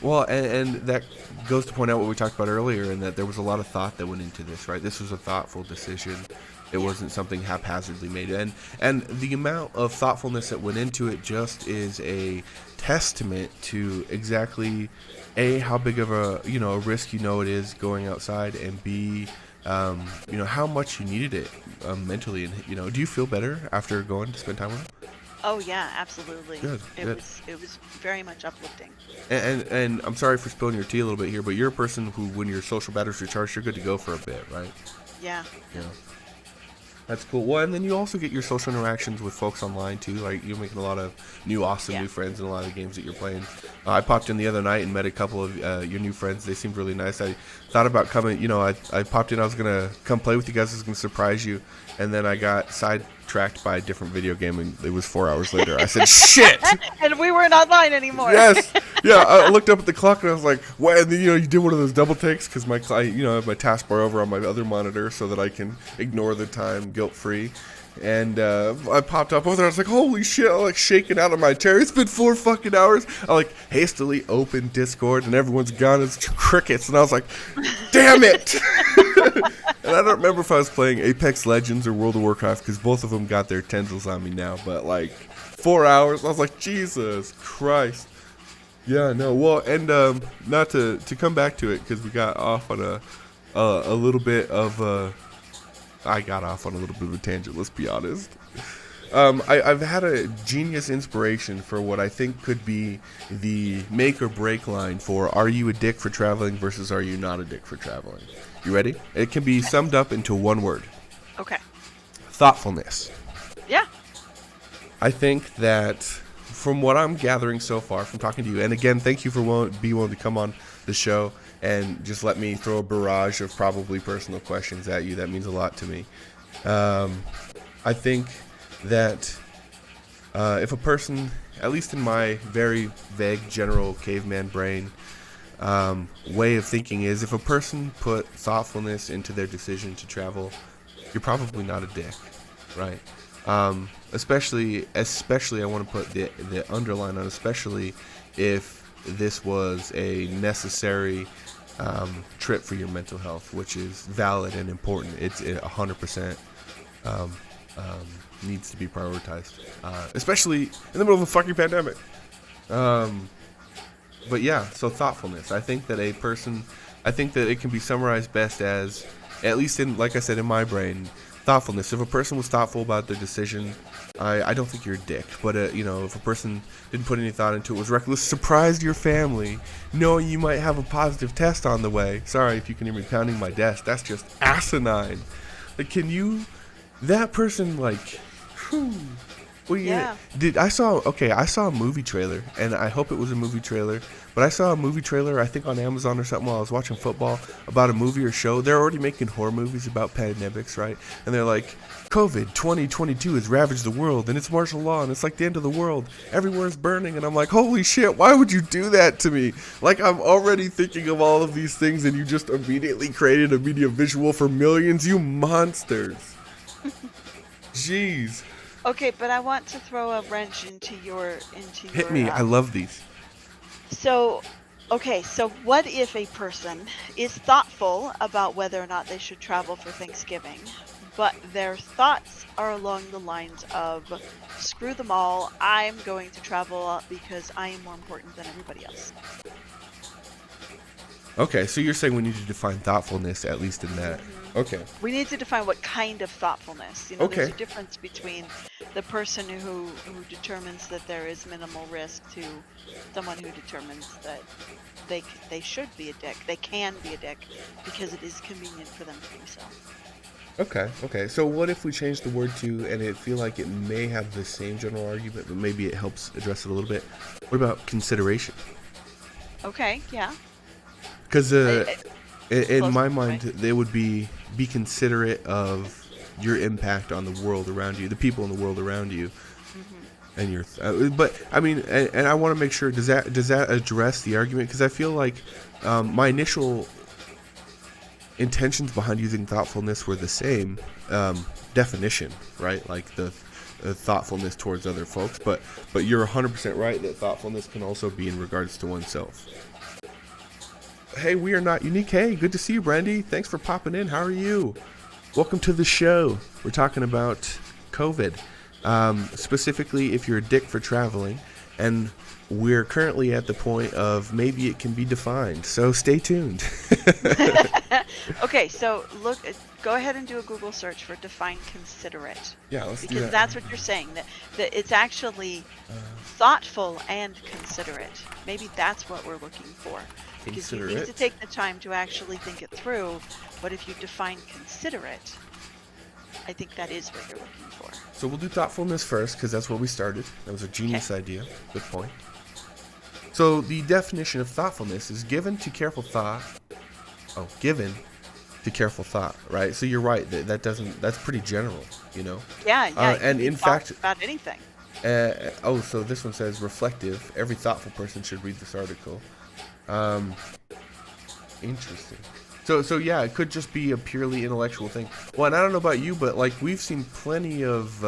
[SPEAKER 1] Well, and that goes to point out what we talked about earlier, and that there was a lot of thought that went into this, right? This was a thoughtful decision. It wasn't something haphazardly made. And the amount of thoughtfulness that went into it just is a testament to exactly, A, how big of a risk it is going outside, and B, how much you needed it mentally. And, do you feel better after going to spend time with them?
[SPEAKER 2] Oh yeah, absolutely.
[SPEAKER 1] Good.
[SPEAKER 2] It was very much uplifting.
[SPEAKER 1] And I'm sorry for spilling your tea a little bit here, but you're a person who, when your social batteries recharged, you're good to go for a bit, right?
[SPEAKER 2] Yeah.
[SPEAKER 1] Yeah. That's cool. Well, and then you also get your social interactions with folks online too. Like, you're making a lot of awesome new friends in a lot of the games that you're playing. I popped in the other night and met a couple of your new friends. They seemed really nice. I thought about coming. I popped in. I was gonna come play with you guys. I was gonna surprise you, and then I got sidetracked by a different video game, and it was 4 hours later. I said, "Shit!"
[SPEAKER 2] And we weren't online anymore.
[SPEAKER 1] Yes. Yeah. I looked up at the clock and I was like, "What?" And then you did one of those double takes because I have my taskbar over on my other monitor so that I can ignore the time guilt free. And I popped up over there. I was like, "Holy shit!" I'm like shaking out of my chair. It's been 4 fucking hours. I like hastily opened Discord and everyone's gone. It's crickets, and I was like, "Damn it!" And I don't remember if I was playing Apex Legends or World of Warcraft because both of them got their tendrils on me now. But like 4 hours, I was like, Jesus Christ. Yeah, no. Well, and not to come back to it because we got off on a little bit of I got off on a little bit of a tangent. Let's be honest. I've had a genius inspiration for what I think could be the make or break line for "Are you a dick for traveling?" versus "Are you not a dick for traveling?" You ready? It can be summed up into one word:
[SPEAKER 2] Okay.
[SPEAKER 1] thoughtfulness.
[SPEAKER 2] Yeah.
[SPEAKER 1] I think that from what I'm gathering so far from talking to you, and again, thank you for being willing to come on the show and just let me throw a barrage of probably personal questions at you. That means a lot to me. I think that if a person, at least in my very vague general caveman brain way of thinking, is if a person put thoughtfulness into their decision to travel, you're probably not a dick, right? Especially I want to put the underline on, especially if this was a necessary trip for your mental health, which is valid and important. It's 100% needs to be prioritized, especially in the middle of a fucking pandemic. But yeah, so thoughtfulness. I think that it can be summarized best as, at least in, like I said, in my brain, thoughtfulness. If a person was thoughtful about their decision, I don't think you're a dick. But if a person didn't put any thought into it, was reckless, surprised your family, knowing you might have a positive test on the way. Sorry if you can hear me pounding my desk. That's just asinine. Like, that person, like, whew. Well,
[SPEAKER 2] Yeah.
[SPEAKER 1] I saw a movie trailer, and I hope it was a movie trailer, but I saw a movie trailer, I think on Amazon or something, while I was watching football, about a movie or show. They're already making horror movies about pandemics, right? And they're like, COVID 2022 has ravaged the world, and it's martial law, and it's like the end of the world. Everywhere's burning, and I'm like, holy shit, why would you do that to me? Like, I'm already thinking of all of these things, and you just immediately created a media visual for millions, you monsters. Jeez.
[SPEAKER 2] Okay, but I want to throw a wrench into your
[SPEAKER 1] Hit me. I love these.
[SPEAKER 2] So what if a person is thoughtful about whether or not they should travel for Thanksgiving, but their thoughts are along the lines of, screw them all, I'm going to travel because I am more important than everybody else.
[SPEAKER 1] Okay, so you're saying we need to define thoughtfulness, at least in that. Okay.
[SPEAKER 2] We need to define what kind of thoughtfulness.
[SPEAKER 1] Okay.
[SPEAKER 2] There's a difference between the person who determines that there is minimal risk to someone who determines that they should be a dick. They can be a dick because it is convenient for them to do so.
[SPEAKER 1] Okay. So what if we change the word to, and it feel like it may have the same general argument, but maybe it helps address it a little bit. What about consideration?
[SPEAKER 2] Okay, yeah.
[SPEAKER 1] Because
[SPEAKER 2] It's
[SPEAKER 1] in
[SPEAKER 2] close
[SPEAKER 1] my
[SPEAKER 2] enough,
[SPEAKER 1] mind,
[SPEAKER 2] right?
[SPEAKER 1] they would be considerate of your impact on the world around you, the people in the world around you,
[SPEAKER 2] Hmm.
[SPEAKER 1] and your. But I mean, and I want to make sure, does that address the argument? Because I feel like my initial intentions behind using thoughtfulness were the same definition, right? Like the thoughtfulness towards other folks, but you're 100% right that thoughtfulness can also be in regards to oneself. Hey, we are not unique. Hey, good to see you, Brandy. Thanks for popping in. How are you? Welcome to the show. We're talking about COVID, specifically if you're a dick for traveling, and we're currently at the point of maybe it can be defined. So stay tuned.
[SPEAKER 2] Okay, so go ahead and do a Google search for define considerate,
[SPEAKER 1] Yeah, let's do
[SPEAKER 2] because
[SPEAKER 1] that.
[SPEAKER 2] that's what you're saying, that it's actually thoughtful and considerate. Maybe that's what we're looking for, because you need to
[SPEAKER 1] Considerate.
[SPEAKER 2] take the time to actually think it through. But if you define considerate, I think that is what you're looking for.
[SPEAKER 1] So we'll do thoughtfulness first because that's where we started. That was a genius idea. Good point. So the definition of thoughtfulness is given to careful thought. Oh, given to careful thought, right? So you're right. That's pretty general, you know.
[SPEAKER 2] Yeah, you
[SPEAKER 1] And
[SPEAKER 2] can be
[SPEAKER 1] in fact,
[SPEAKER 2] thoughtful about anything.
[SPEAKER 1] so this one says reflective. Every thoughtful person should read this article. Interesting. So yeah, it could just be a purely intellectual thing. Well, and I don't know about you, but like we've seen plenty of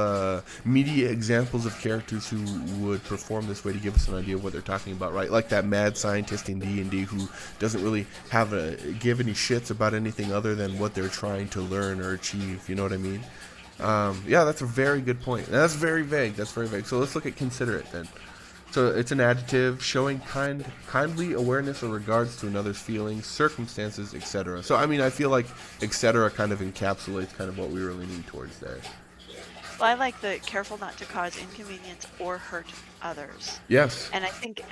[SPEAKER 1] media examples of characters who would perform this way to give us an idea of what they're talking about, right? Like that mad scientist in D&D who doesn't really give any shits about anything other than what they're trying to learn or achieve. You know what I mean? Yeah, that's a very good point. And that's very vague. So let's look at considerate then. So it's an adjective showing kindly awareness or regards to another's feelings, circumstances, etc. So I mean, I feel like etc. kind of encapsulates kind of what we really need towards there.
[SPEAKER 2] Well, I like the careful not to cause inconvenience or hurt others.
[SPEAKER 1] Yes.
[SPEAKER 2] And I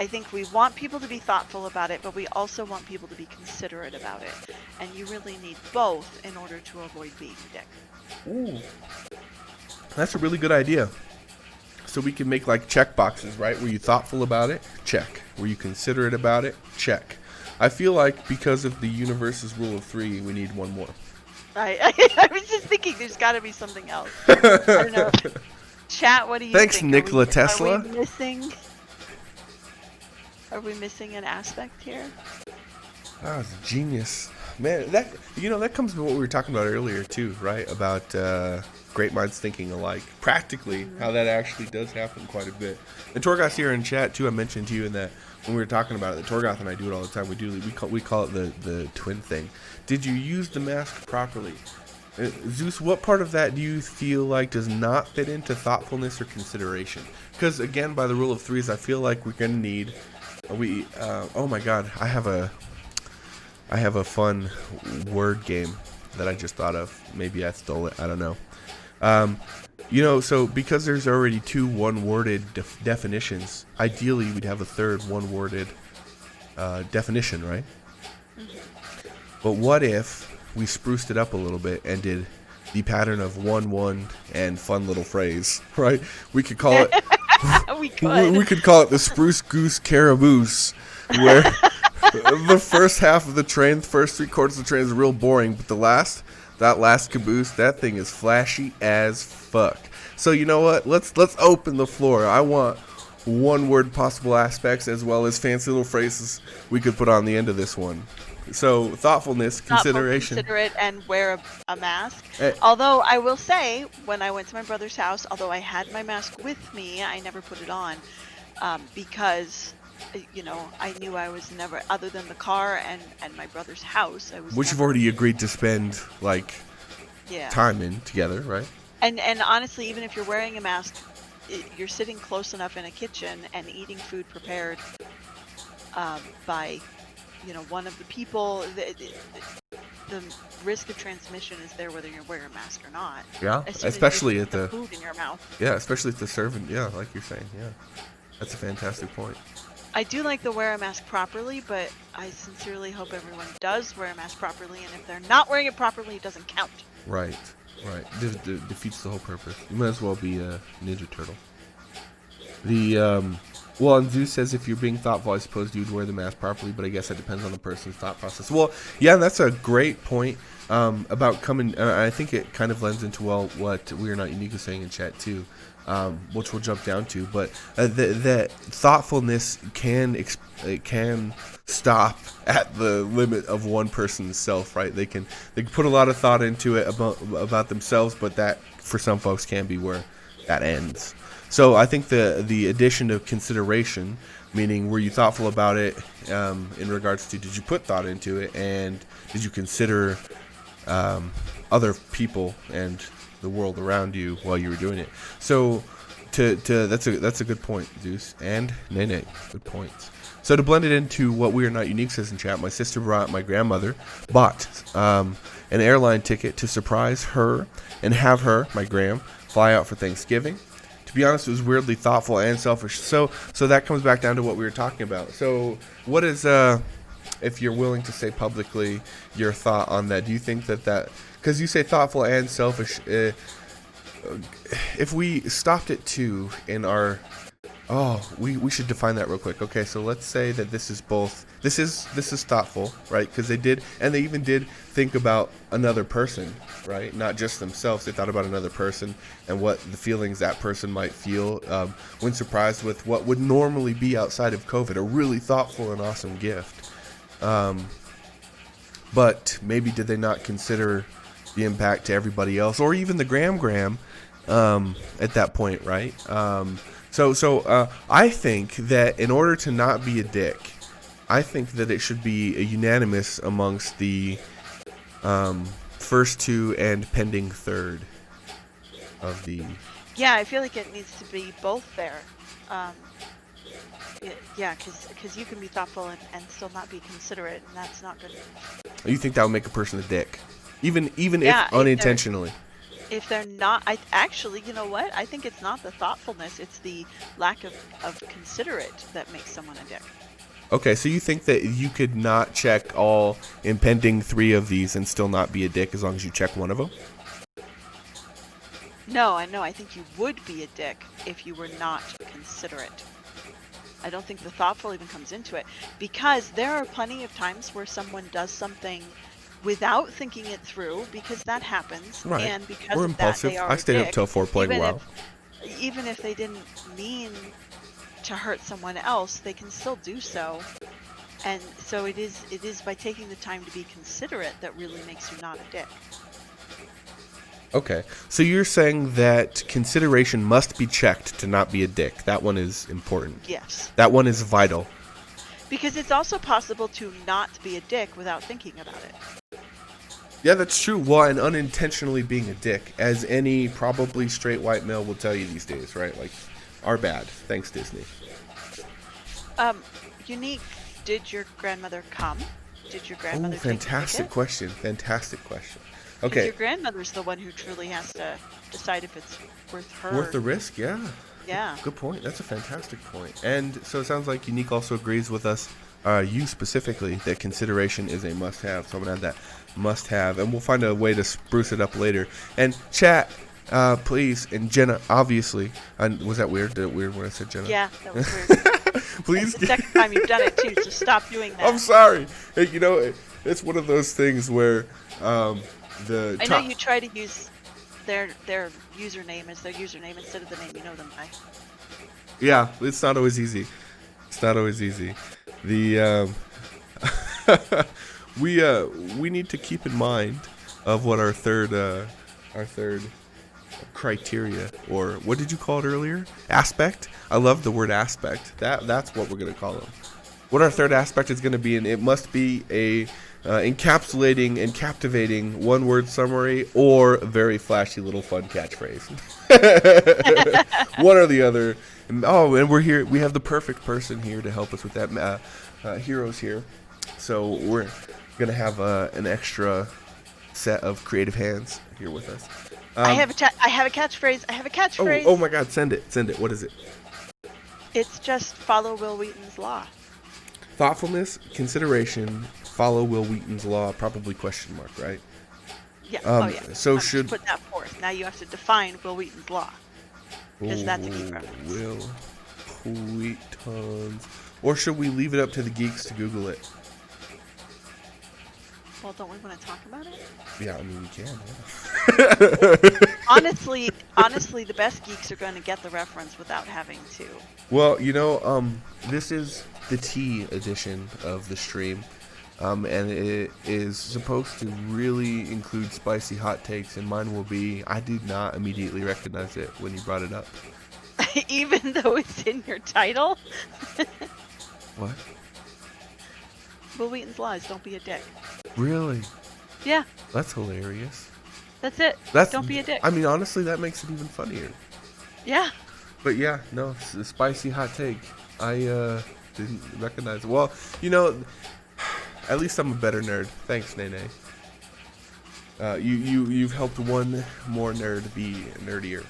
[SPEAKER 2] think we want people to be thoughtful about it, but we also want people to be considerate about it. And you really need both in order to avoid being a dick.
[SPEAKER 1] Ooh. That's a really good idea. So we can make like check boxes, right? Were you thoughtful about it? Check. Were you considerate about it? Check. I feel like because of the universe's rule of 3, we need one more.
[SPEAKER 2] I was just thinking there's got to be something else. I don't know. Chat, what do you
[SPEAKER 1] Thanks,
[SPEAKER 2] think?
[SPEAKER 1] Nikola Tesla.
[SPEAKER 2] Are we missing an aspect here?
[SPEAKER 1] Ah, it's a genius. Man, that comes to what we were talking about earlier too, right? About great minds thinking alike. Practically, how that actually does happen quite a bit. And Torgoth's here in chat too. I mentioned to you in that when we were talking about it, that Torgoth and I do it all the time. We call it the twin thing. Did you use the mask properly? Zeus, what part of that do you feel like does not fit into thoughtfulness or consideration? Because again, by the rule of 3s, I feel like we're gonna need. Oh my God, I have a fun word game that I just thought of. Maybe I stole it. I don't know. So because there's already 2 one-worded definitions, ideally we'd have a third one-worded definition, right? Mm-hmm. But what if we spruced it up a little bit and did the pattern of 1-1 and fun little phrase, right? We could call it. We could call it the spruce goose caraboose, where the first half of the train, the first 3/4 of the train is real boring, but that last caboose, that thing is flashy as fuck. So you know what? Let's open the floor. I want one-word possible aspects as well as fancy little phrases we could put on the end of this one. So thoughtfulness, consideration,
[SPEAKER 2] considerate, and wear a mask. Although I will say, when I went to my brother's house, although I had my mask with me, I never put it on because, I knew I was never, other than the car and my brother's house, I was.
[SPEAKER 1] Which you've already agreed to spend time in together, right?
[SPEAKER 2] And honestly, even if you're wearing a mask, you're sitting close enough in a kitchen and eating food prepared by. One of the people, the risk of transmission is there whether you're wearing a mask or not.
[SPEAKER 1] Yeah, especially at the
[SPEAKER 2] food in your mouth.
[SPEAKER 1] Yeah, especially at the serving. Yeah, like you're saying. Yeah, that's a fantastic point.
[SPEAKER 2] I do like the wear a mask properly, but I sincerely hope everyone does wear a mask properly. And if they're not wearing it properly, it doesn't count.
[SPEAKER 1] Right. Right. Defeats the whole purpose. You might as well be a Ninja Turtle. Well, and Zeus says if you're being thoughtful, I suppose you'd wear the mask properly, but I guess that depends on the person's thought process. Well, yeah, that's a great point about coming. I think it kind of lends into, well, what We Are Not Unique was saying in chat, too, which we'll jump down to. But that thoughtfulness can stop at the limit of one person's self, right? They can put a lot of thought into it about themselves, but that, for some folks, can be where that ends. So I think the addition of consideration, meaning were you thoughtful about it in regards to did you put thought into it, and did you consider other people and the world around you while you were doing it? So that's a good point, Zeus and Nene. Good points. So to blend it into what We Are Not Unique says in chat, my sister bought an airline ticket to surprise her and have her, my gram, fly out for Thanksgiving. To be honest, it was weirdly thoughtful and selfish. So that comes back down to what we were talking about. So what is, if you're willing to say publicly your thought on that, do you think that, because you say thoughtful and selfish, if we stopped it too in our, we should define that real quick. Okay, so let's say that this is both, this is thoughtful, right? Because they even did think about another person, right? Not just themselves. They thought about another person and what the feelings that person might feel when surprised with what would normally be outside of COVID, a really thoughtful and awesome gift. But maybe did they not consider the impact to everybody else, or even the gram at that point, right? So I think that in order to not be a dick, I think that it should be a unanimous amongst the first two and pending third of the...
[SPEAKER 2] Yeah, I feel like it needs to be both there. Yeah, because you can be thoughtful and still not be considerate, and that's not good.
[SPEAKER 1] You think that would make a person a dick? Even if unintentionally?
[SPEAKER 2] If they're not, actually, you know what? I think it's not the thoughtfulness, it's the lack of considerate that makes someone a dick.
[SPEAKER 1] Okay, so you think that you could not check all impending 3 of these and still not be a dick as long as you check one of them?
[SPEAKER 2] No, I think you would be a dick if you were not considerate. I don't think the thoughtful even comes into it, because there are plenty of times where someone does something without thinking it through, because that happens,
[SPEAKER 1] right?
[SPEAKER 2] And because
[SPEAKER 1] we're
[SPEAKER 2] of
[SPEAKER 1] impulsive.
[SPEAKER 2] That, they are
[SPEAKER 1] I stayed
[SPEAKER 2] dick,
[SPEAKER 1] up till 4 playing WoW.
[SPEAKER 2] Even if they didn't mean to hurt someone else, they can still do so. And so it is by taking the time to be considerate that really makes you not a dick.
[SPEAKER 1] Okay, so you're saying that consideration must be checked to not be a dick. That one is important.
[SPEAKER 2] Yes.
[SPEAKER 1] That one is vital.
[SPEAKER 2] Because it's also possible to not be a dick without thinking about it.
[SPEAKER 1] Yeah, that's true. Well, and unintentionally being a dick, as any probably straight white male will tell you these days, right? Like, are bad. Thanks, Disney.
[SPEAKER 2] Unique, did your grandmother come? Did your grandmother take
[SPEAKER 1] fantastic question. Fantastic question. Okay.
[SPEAKER 2] Your grandmother's the one who truly has to decide if it's worth her.
[SPEAKER 1] Worth the risk, yeah.
[SPEAKER 2] Yeah.
[SPEAKER 1] Good point. That's a fantastic point. And so it sounds like Unique also agrees with us, you specifically, that consideration is a must-have. So I'm going to add that must-have. And we'll find a way to spruce it up later. And chat, please, and Jenna, obviously. Was that weird? Did it weird when I said Jenna?
[SPEAKER 2] Yeah, that was weird.
[SPEAKER 1] Please.
[SPEAKER 2] It's the second time you've done it, too, so stop doing that.
[SPEAKER 1] I'm sorry. Hey, it's one of those things where...
[SPEAKER 2] I know you try to use their username as their username instead of the name you know them by.
[SPEAKER 1] Yeah, it's not always easy. The we need to keep in mind of what our third criteria, or what did you call it earlier? Aspect. I love the word aspect. That's what we're gonna call them. What our third aspect is gonna be, and it must be a encapsulating and captivating one-word summary or a very flashy little fun catchphrase. One or the other. And we're here. We have the perfect person here to help us with that. Heroes here. So we're going to have an extra set of creative hands here with us.
[SPEAKER 2] I have a catchphrase.
[SPEAKER 1] Oh my God, send it. What is it?
[SPEAKER 2] It's just follow Will Wheaton's law.
[SPEAKER 1] Thoughtfulness, consideration, follow Will Wheaton's law, probably question mark, right?
[SPEAKER 2] Yeah. Oh yeah.
[SPEAKER 1] So
[SPEAKER 2] Just
[SPEAKER 1] should
[SPEAKER 2] put that forth. Now you have to define Will Wheaton's law, because that's a geek reference.
[SPEAKER 1] Will Wheaton's, or should we leave it up to the geeks to Google it?
[SPEAKER 2] Well, don't we want to talk about it?
[SPEAKER 1] Yeah, I mean we can. Yeah.
[SPEAKER 2] Honestly, the best geeks are going to get the reference without having to.
[SPEAKER 1] Well, this is the tea edition of the stream, and it is supposed to really include spicy hot takes, and mine will be, I did not immediately recognize it when you brought it up.
[SPEAKER 2] Even though it's in your title?
[SPEAKER 1] What?
[SPEAKER 2] Will Wheaton's law is don't be a dick.
[SPEAKER 1] Really?
[SPEAKER 2] Yeah.
[SPEAKER 1] That's hilarious.
[SPEAKER 2] That's it. Don't be a dick.
[SPEAKER 1] I mean, honestly, that makes it even funnier.
[SPEAKER 2] Yeah.
[SPEAKER 1] But yeah, no, it's a spicy hot take. I didn't recognize it. Well, at least I'm a better nerd. Thanks, Nene. You've helped one more nerd be nerdier.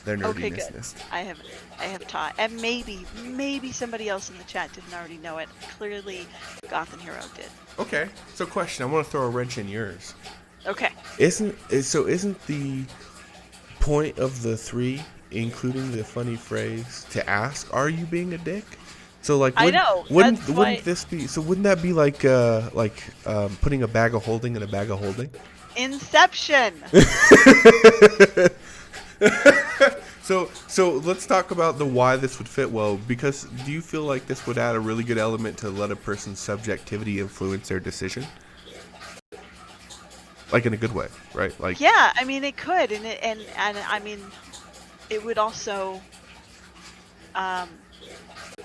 [SPEAKER 1] Their nerdiness.
[SPEAKER 2] Okay, good. I have taught, and maybe somebody else in the chat didn't already know it. Clearly, Goth and Hero did.
[SPEAKER 1] Okay, so question. I want to throw a wrench in yours.
[SPEAKER 2] Okay.
[SPEAKER 1] Isn't the point of the 3, including the funny phrase, to ask, "Are you being a dick?" So like, wouldn't this be? So wouldn't that be like putting a bag of holding in a bag of holding?
[SPEAKER 2] Inception.
[SPEAKER 1] So let's talk about the why this would fit well, because do you feel like this would add a really good element to let a person's subjectivity influence their decision? Like in a good way, right? Like,
[SPEAKER 2] yeah, I mean it could, and I mean it would also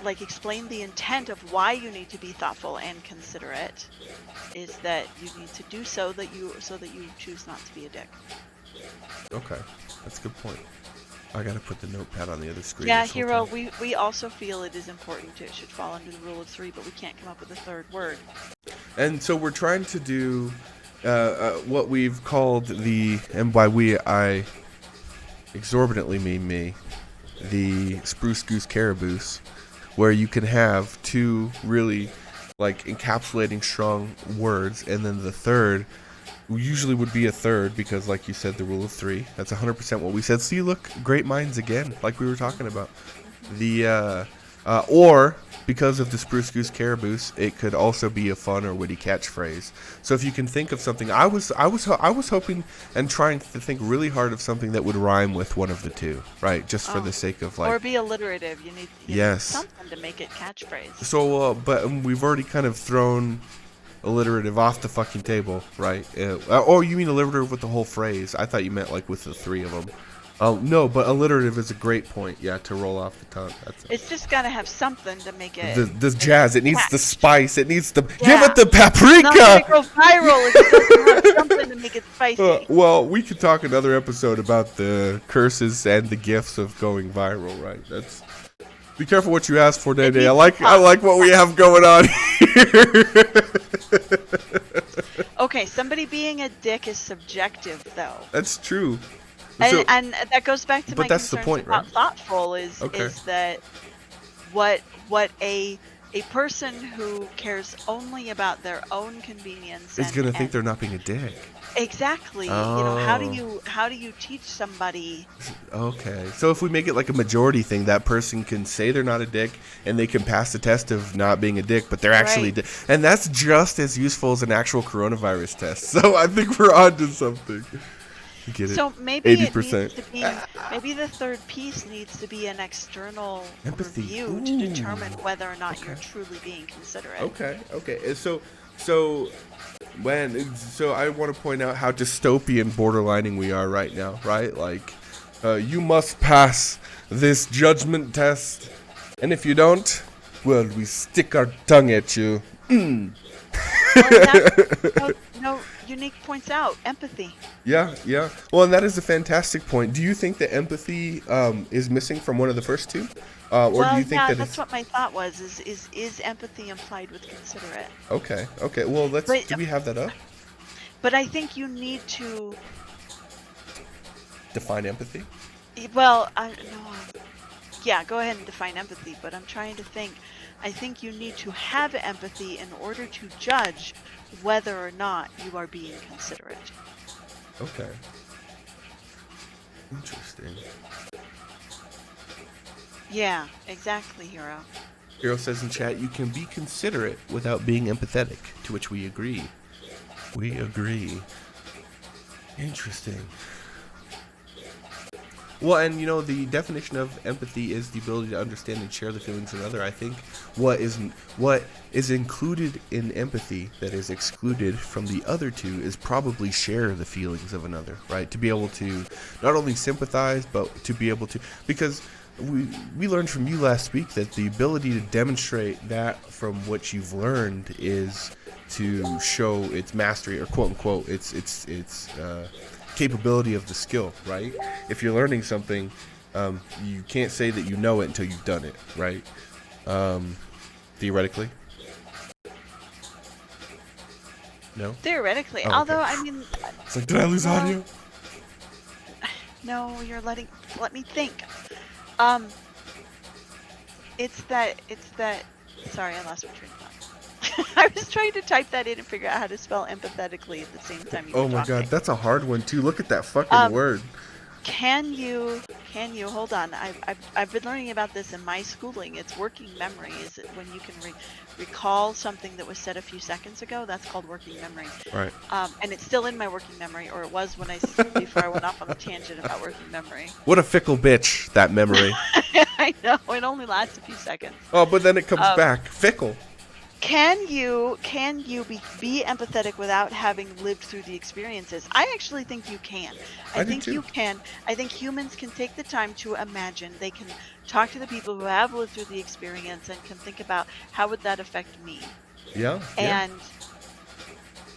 [SPEAKER 2] like explain the intent of why you need to be thoughtful and considerate, is that you need to do so that you choose not to be a dick.
[SPEAKER 1] Okay, that's a good point. I gotta put the notepad on the other screen.
[SPEAKER 2] Yeah, Hero, we also feel it is important. It should fall under the rule of 3, but we can't come up with a third word.
[SPEAKER 1] And so we're trying to do what we've called and by we I exorbitantly mean me, the Spruce Goose Caraboose, where you can have 2 really like encapsulating strong words, and then the third usually would be a third, because like you said, the rule of 3, that's 100% what we said. See, look, great minds again, like we were talking about. Or because of the Spruce Goose Caraboose, it could also be a fun or witty catchphrase. So if you can think of something, I was hoping and trying to think really hard of something that would rhyme with one of the 2, right? Just for the sake of like,
[SPEAKER 2] or be alliterative. You need something to make it catchphrase.
[SPEAKER 1] So, but we've already kind of thrown alliterative off the fucking table, right? Oh, you mean alliterative with the whole phrase? I thought you meant like with the 3 of them. No, but alliterative is a great point, yeah, to roll off the tongue.
[SPEAKER 2] It's just gotta have something to make it.
[SPEAKER 1] The jazz, it needs the spice, it needs the give it the paprika.
[SPEAKER 2] It's not gonna go viral if it doesn't have something to make it spicy.
[SPEAKER 1] Well, we could talk another episode about the curses and the gifts of going viral, right? That's. Be careful what you ask for, Day. I like what we have going on here.
[SPEAKER 2] Okay, somebody being a dick is subjective, though.
[SPEAKER 1] That's true.
[SPEAKER 2] And that goes back to my
[SPEAKER 1] that's the point,
[SPEAKER 2] about
[SPEAKER 1] right?
[SPEAKER 2] thoughtful is that what a person who cares only about their own convenience
[SPEAKER 1] is going to think they're not being a dick.
[SPEAKER 2] Exactly.
[SPEAKER 1] Oh.
[SPEAKER 2] How do you teach somebody?
[SPEAKER 1] Okay. So if we make it like a majority thing, that person can say they're not a dick and they can pass the test of not being a dick, but they're actually and that's just as useful as an actual coronavirus test. So I think we're on to something. Get it?
[SPEAKER 2] So maybe
[SPEAKER 1] 80%.
[SPEAKER 2] It needs to be, maybe the third piece needs to be an extrational
[SPEAKER 1] empathy
[SPEAKER 2] review to determine whether or not you're truly being considerate.
[SPEAKER 1] Okay. So I want to point out how dystopian borderlining we are right now, right? Like, you must pass this judgment test, and if you don't, well, we stick our tongue at you.
[SPEAKER 2] No, Unique points out empathy.
[SPEAKER 1] Yeah. Well, and that is a fantastic point. Do you think that empathy is missing from one of the first 2? Or do you think
[SPEAKER 2] that's what my thought was. Is empathy implied with considerate?
[SPEAKER 1] Okay. Well, do we have that up?
[SPEAKER 2] But I think you need to
[SPEAKER 1] define empathy.
[SPEAKER 2] Well, yeah, go ahead and define empathy. But I'm trying to think. I think you need to have empathy in order to judge whether or not you are being considerate.
[SPEAKER 1] Okay. Interesting.
[SPEAKER 2] Yeah, exactly, Hero.
[SPEAKER 1] Hero says in chat, you can be considerate without being empathetic, to which we agree. We agree. Interesting. Well, and the definition of empathy is the ability to understand and share the feelings of another. I think what is included in empathy that is excluded from the other two is probably share the feelings of another, right? To be able to not only sympathize, but to be able to, because we learned from you last week that the ability to demonstrate that from what you've learned is to show its mastery, or quote unquote its capability of the skill, right? If you're learning something, you can't say that you know it until you've done it, right? Theoretically. No?
[SPEAKER 2] Theoretically,
[SPEAKER 1] Oh, okay.
[SPEAKER 2] although I mean,
[SPEAKER 1] It's like, did I lose audio?
[SPEAKER 2] no, let me think. It's that. Sorry, I lost my train of thought. I was trying to type that in and figure out how to spell empathetically at the same time you were
[SPEAKER 1] Oh my
[SPEAKER 2] talking.
[SPEAKER 1] god, that's a hard one too. Look at that fucking word.
[SPEAKER 2] Can you hold on? I've been learning about this in my schooling. It's working memory. Is it when you can recall something that was said a few seconds ago? That's called working memory.
[SPEAKER 1] Right.
[SPEAKER 2] And it's still in my working memory, or it was when before I went off on the tangent about working memory.
[SPEAKER 1] What a fickle bitch, that memory.
[SPEAKER 2] I know, it only lasts a few seconds.
[SPEAKER 1] Oh, but then it comes back. Fickle.
[SPEAKER 2] Can you be empathetic without having lived through the experiences? I actually think you can. I think you can. I think humans can take the time to imagine. They can talk to the people who have lived through the experience and can think about how would that affect me.
[SPEAKER 1] Yeah.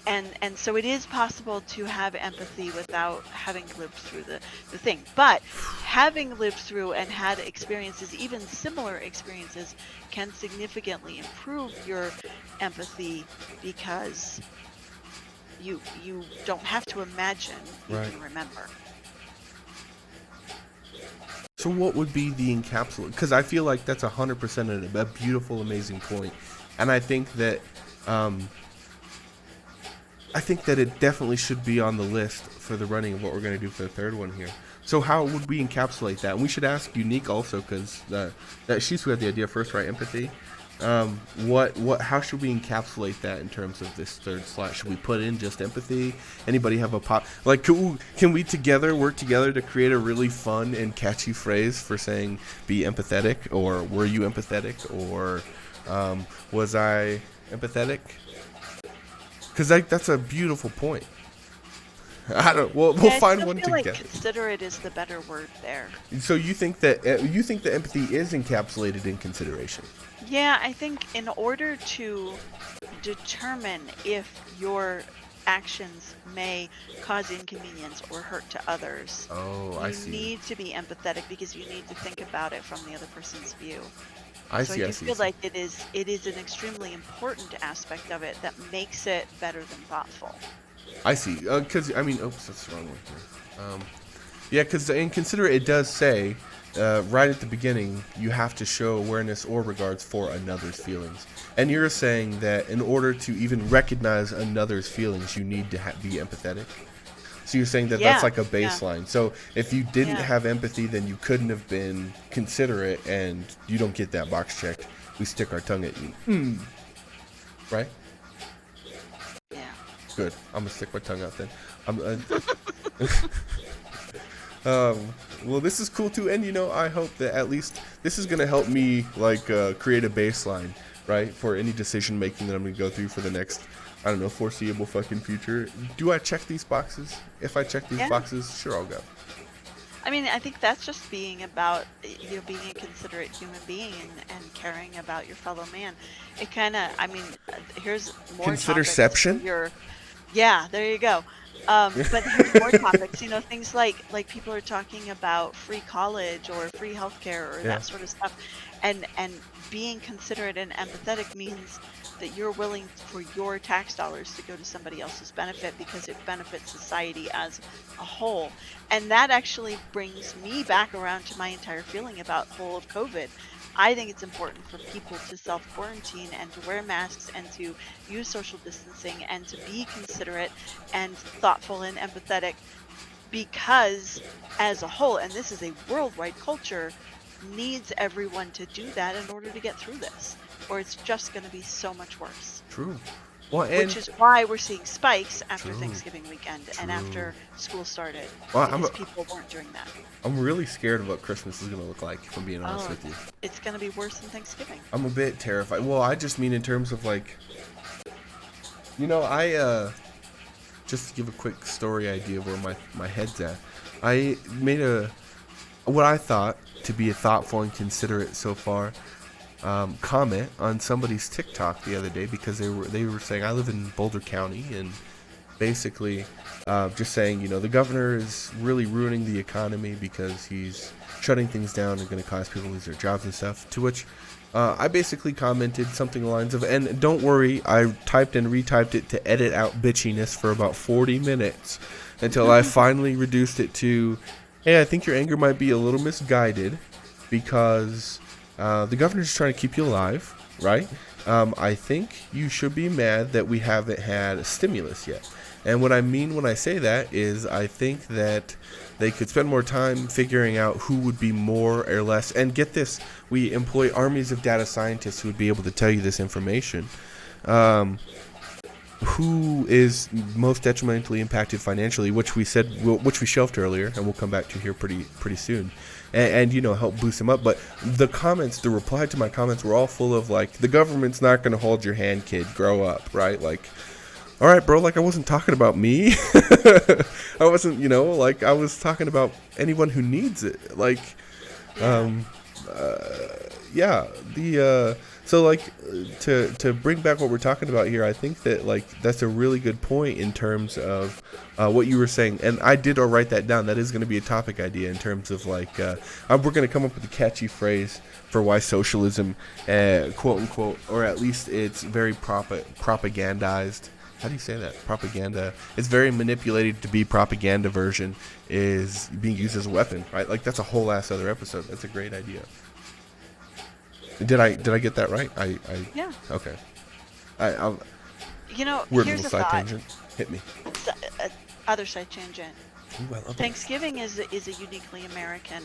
[SPEAKER 2] And so it is possible to have empathy without having lived through the thing. But having lived through and had experiences, even similar experiences, can significantly improve your empathy because you don't have to imagine, you can remember.
[SPEAKER 1] So what would be the encapsulate? Because I feel like that's 100% a beautiful, amazing point. And I think that it definitely should be on the list for the running of what we're going to do for the third one here. So how would we encapsulate that? And we should ask Unique also, because that she's who had the idea first, right? Empathy. How should we encapsulate that in terms of this third slot? Should we put in just empathy? Anybody have a pop? Like, can we work together to create a really fun and catchy phrase for saying be empathetic, or were you empathetic, or was I empathetic? Because that's a beautiful point. I don't. We'll find one together.
[SPEAKER 2] Like considerate is the better word there.
[SPEAKER 1] So you think that empathy is encapsulated in consideration?
[SPEAKER 2] Yeah, I think in order to determine if your actions may cause inconvenience or hurt to others, you need to be empathetic because you need to think about it from the other person's view. I feel like it is an extremely important aspect of it that makes it better than thoughtful.
[SPEAKER 1] I see. Because that's the wrong one here. Yeah, because in Considerate it does say right at the beginning you have to show awareness or regards for another's feelings, and you're saying that in order to even recognize another's feelings, you need to be empathetic. So you're saying that that's like a baseline. Yeah. So if you didn't have empathy, then you couldn't have been considerate, and you don't get that box checked. We stick our tongue at you. Right?
[SPEAKER 2] Yeah.
[SPEAKER 1] Good. I'm going to stick my tongue out then. Well, this is cool too. And, I hope that at least this is going to help me, create a baseline, right, for any decision making that I'm going to go through for the next, I don't know, foreseeable fucking future. Do I check these boxes? If I check these boxes, sure, I'll go.
[SPEAKER 2] I mean, I think that's just being about, being a considerate human being and caring about your fellow man. It kind of, here's more
[SPEAKER 1] Considerception?
[SPEAKER 2] Yeah, there you go. But here's more topics, things like people are talking about free college or free healthcare or that sort of stuff. And being considerate and empathetic means that you're willing for your tax dollars to go to somebody else's benefit because it benefits society as a whole. And that actually brings me back around to my entire feeling about whole of COVID. I think it's important for people to self-quarantine and to wear masks and to use social distancing and to be considerate and thoughtful and empathetic because as a whole, and this is a worldwide culture, needs everyone to do that in order to get through this, or it's just going to be so much worse.
[SPEAKER 1] True. Well,
[SPEAKER 2] Which
[SPEAKER 1] and
[SPEAKER 2] is why we're seeing spikes after
[SPEAKER 1] true,
[SPEAKER 2] Thanksgiving weekend and
[SPEAKER 1] true.
[SPEAKER 2] after school started,
[SPEAKER 1] Well,
[SPEAKER 2] because people weren't doing that.
[SPEAKER 1] I'm really scared of what Christmas is gonna look like, if I'm being honest
[SPEAKER 2] Oh,
[SPEAKER 1] with you.
[SPEAKER 2] it's going to be worse than Thanksgiving.
[SPEAKER 1] I'm a bit terrified. Well, I just mean in terms of like, just to give a quick story idea of where my head's at. I made what I thought to be a thoughtful and considerate so far comment on somebody's TikTok the other day, because they were saying, I live in Boulder County, and basically just saying, the governor is really ruining the economy because he's shutting things down and going to cause people to lose their jobs and stuff. To which I basically commented something along the lines of, and don't worry, I typed and retyped it to edit out bitchiness for about 40 minutes until I finally reduced it to, hey, I think your anger might be a little misguided because the governor's just trying to keep you alive, right? I think you should be mad that we haven't had a stimulus yet. And what I mean when I say that is I think that they could spend more time figuring out who would be more or less. And get this, we employ armies of data scientists who would be able to tell you this information. Who is most detrimentally impacted financially, which we shelved earlier, and we'll come back to here pretty soon, and help boost them up. But the reply to my comments were all full of like, the government's not going to hold your hand, kid, grow up, right? Like, all right, bro, like I wasn't talking about me. I wasn't, like I was talking about anyone who needs it. Like, so like to bring back what we're talking about here, I think that like that's a really good point in terms of what you were saying, and I did write that down. That is going to be a topic idea in terms of like we're going to come up with a catchy phrase for why socialism, quote unquote, or at least it's very propagandized. How do you say that? Propaganda. It's very manipulated to be propaganda version is being used as a weapon, right? Like that's a whole ass other episode. That's a great idea. Did I get that right?
[SPEAKER 2] Yeah.
[SPEAKER 1] Okay. I'll weird
[SPEAKER 2] Here's
[SPEAKER 1] little
[SPEAKER 2] a
[SPEAKER 1] side
[SPEAKER 2] thought.
[SPEAKER 1] tangent. Hit me.
[SPEAKER 2] Other side tangent.
[SPEAKER 1] Ooh, I love
[SPEAKER 2] Thanksgiving is a uniquely American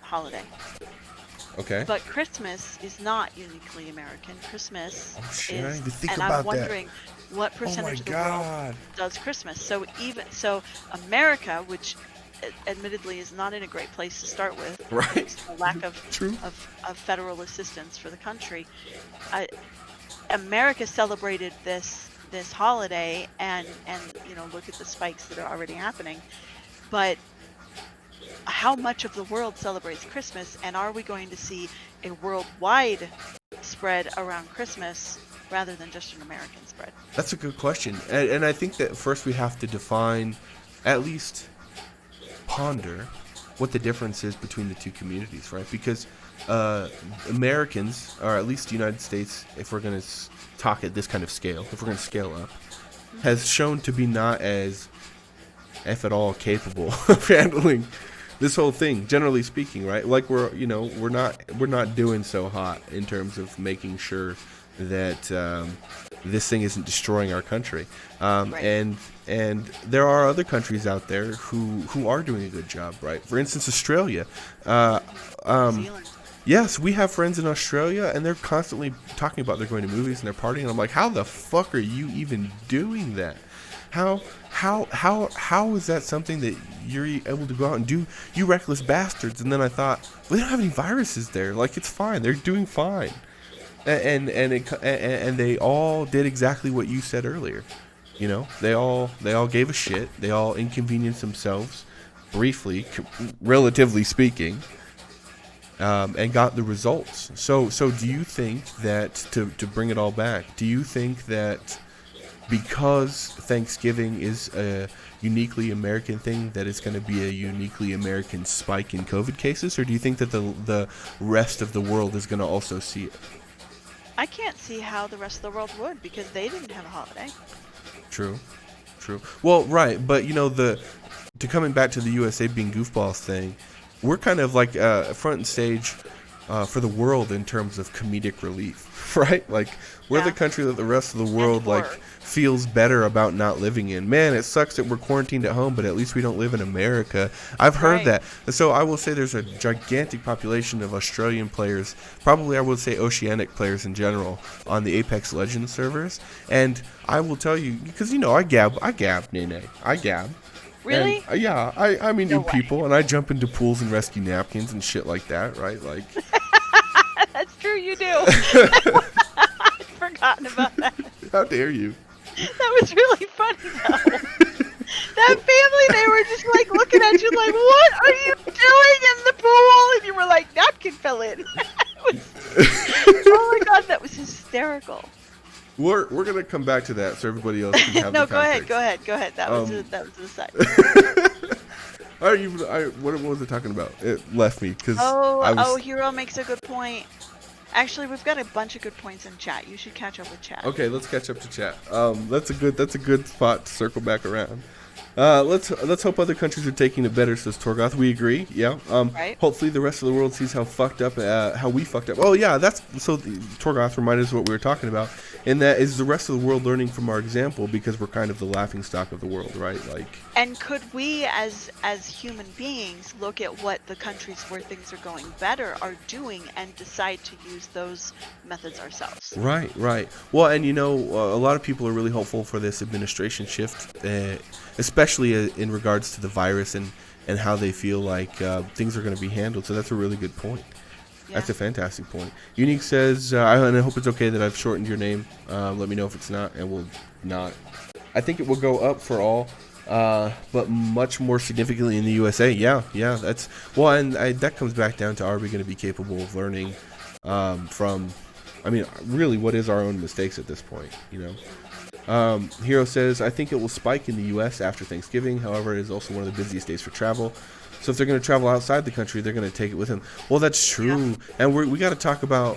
[SPEAKER 2] holiday.
[SPEAKER 1] Okay.
[SPEAKER 2] But Christmas is not uniquely American. Christmas
[SPEAKER 1] Oh shit! I didn't
[SPEAKER 2] is,
[SPEAKER 1] even think
[SPEAKER 2] and
[SPEAKER 1] about
[SPEAKER 2] I'm wondering what
[SPEAKER 1] that. Oh my
[SPEAKER 2] percentage of the
[SPEAKER 1] god.
[SPEAKER 2] world does Christmas. So America, which admittedly is not in a great place to start with,
[SPEAKER 1] Right.
[SPEAKER 2] thanks to the lack of
[SPEAKER 1] True.
[SPEAKER 2] of federal assistance for the country. America celebrated this holiday, and look at the spikes that are already happening. But how much of the world celebrates Christmas, and are we going to see a worldwide spread around Christmas rather than just an American spread?
[SPEAKER 1] That's a good question, and I think that first we have to define, at least ponder, what the difference is between the two communities, right? Because Americans, or at least the United States, if we're going to talk at this kind of scale, if we're going to scale up, has shown to be not as, if at all, capable of handling this whole thing, generally speaking, right? Like we're not doing so hot in terms of making sure that this thing isn't destroying our country.
[SPEAKER 2] Right.
[SPEAKER 1] And there are other countries out there who are doing a good job, right? For instance, Australia.
[SPEAKER 2] New Zealand.
[SPEAKER 1] Yes, we have friends in Australia, and they're constantly talking about they're going to movies and they're partying. And I'm like, how the fuck are you even doing that? How is that something that you're able to go out and do, you reckless bastards? And then I thought, well, they don't have any viruses there. Like, it's fine. They're doing fine. And they all did exactly what you said earlier. They all gave a shit. They all inconvenienced themselves briefly, relatively speaking, and got the results. So do you think that, to bring it all back, do you think that because Thanksgiving is a uniquely American thing, that it's going to be a uniquely American spike in COVID cases? Or do you think that the rest of the world is going to also see it?
[SPEAKER 2] I can't see how the rest of the world would, because they didn't have a holiday.
[SPEAKER 1] True. Well, right, but to coming back to the USA being goofballs thing, we're kind of like front and stage for the world in terms of comedic relief, right? Like we're the country that the rest of the world like feels better about not living in. Man, it sucks that we're quarantined at home, but at least we don't live in America. I've heard that. So I will say there's a gigantic population of Australian players, probably I would say oceanic players in general, on the Apex Legends servers. And I will tell you, because I gab, Nene. I gab.
[SPEAKER 2] Really?
[SPEAKER 1] And, yeah, I mean new people, and I jump into pools and rescue napkins and shit like that, right? Like
[SPEAKER 2] That's true, you do. I'd forgotten about that.
[SPEAKER 1] How dare you?
[SPEAKER 2] That was really funny, though. That family, they were just like looking at you like, what are you doing in the pool? And you were like, napkin fell in. Oh my god, that was hysterical.
[SPEAKER 1] We're gonna come back to that so everybody else can have
[SPEAKER 2] No,
[SPEAKER 1] the
[SPEAKER 2] go
[SPEAKER 1] context.
[SPEAKER 2] ahead. That was the side.
[SPEAKER 1] What was I talking about? It left me because
[SPEAKER 2] Hero makes a good point. Actually, we've got a bunch of good points in chat. You should catch up with chat.
[SPEAKER 1] Okay, let's catch up to chat. That's a good spot to circle back around. Let's hope other countries are taking it better, says Torgoth. We agree. Yeah.
[SPEAKER 2] Right.
[SPEAKER 1] Hopefully the rest of the world sees how fucked up, how we fucked up. Oh yeah, Torgoth reminded us what we were talking about. And that is the rest of the world learning from our example because we're kind of the laughing stock of the world, right? Like.
[SPEAKER 2] And could we, as human beings, look at what the countries where things are going better are doing and decide to use those methods ourselves?
[SPEAKER 1] Right. Well, and a lot of people are really hopeful for this administration shift, especially in regards to the virus and how they feel like things are going to be handled. So that's a really good point. Yeah. That's a fantastic point. Unique says, and I hope it's okay that I've shortened your name. Let me know if it's not, and we'll not. I think it will go up for all, but much more significantly in the USA. Yeah, that's well, and that comes back down to, are we going to be capable of learning from? I mean, really, what is our own mistakes at this point? Hero says, I think it will spike in the U.S. after Thanksgiving. However, it is also one of the busiest days for travel. So if they're going to travel outside the country, they're going to take it with them. Well, that's true. Yeah. And we got to talk about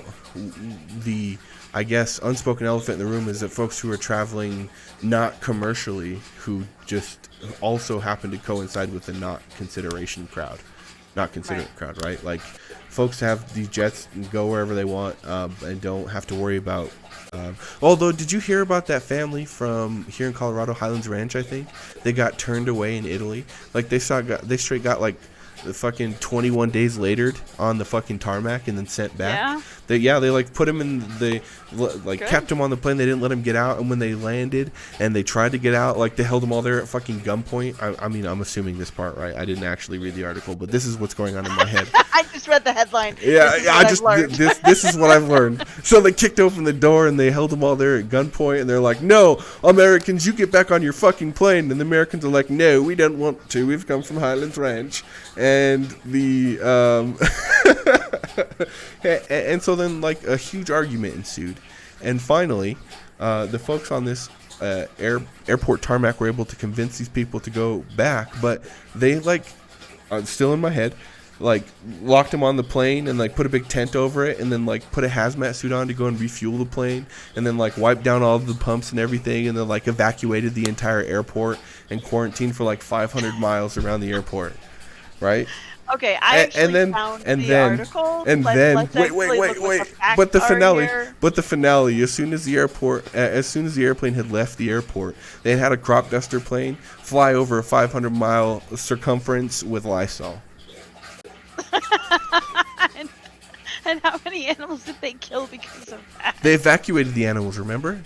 [SPEAKER 1] the, I guess, unspoken elephant in the room is that folks who are traveling not commercially, who just also happen to coincide with the not considerate crowd, right? Like folks have these jets and go wherever they want and don't have to worry about. Although, did you hear about that family from here in Colorado, Highlands Ranch? I think they got turned away in Italy. Like they straight got like the fucking 21 days later on the fucking tarmac and then sent back. Yeah. They like put him in kept him on the plane. They didn't let him get out, and when they landed and they tried to get out, like they held them all there at fucking gunpoint. I mean, I'm assuming this part, right? I didn't actually read the article, but this is what's going on in my head.
[SPEAKER 2] I just read the headline.
[SPEAKER 1] Yeah, this is what I've learned. So they kicked open the door and they held them all there at gunpoint, and they're like, "No, Americans, you get back on your fucking plane." And the Americans are like, "No, we don't want to. We've come from Highlands Ranch." And the and so then like a huge argument ensued, and finally the folks on this airport tarmac were able to convince these people to go back, but they still in my head, like locked them on the plane and like put a big tent over it, and then like put a hazmat suit on to go and refuel the plane, and then like wiped down all of the pumps and everything, and then like evacuated the entire airport and quarantined for like 500 miles around the airport. Right.
[SPEAKER 2] Okay, I actually found the article.
[SPEAKER 1] Wait. But the finale. As soon as the airplane had left the airport, they had a crop duster plane fly over a 500-mile circumference with Lysol.
[SPEAKER 2] And how many animals did they kill because of that?
[SPEAKER 1] They evacuated the animals. Remember?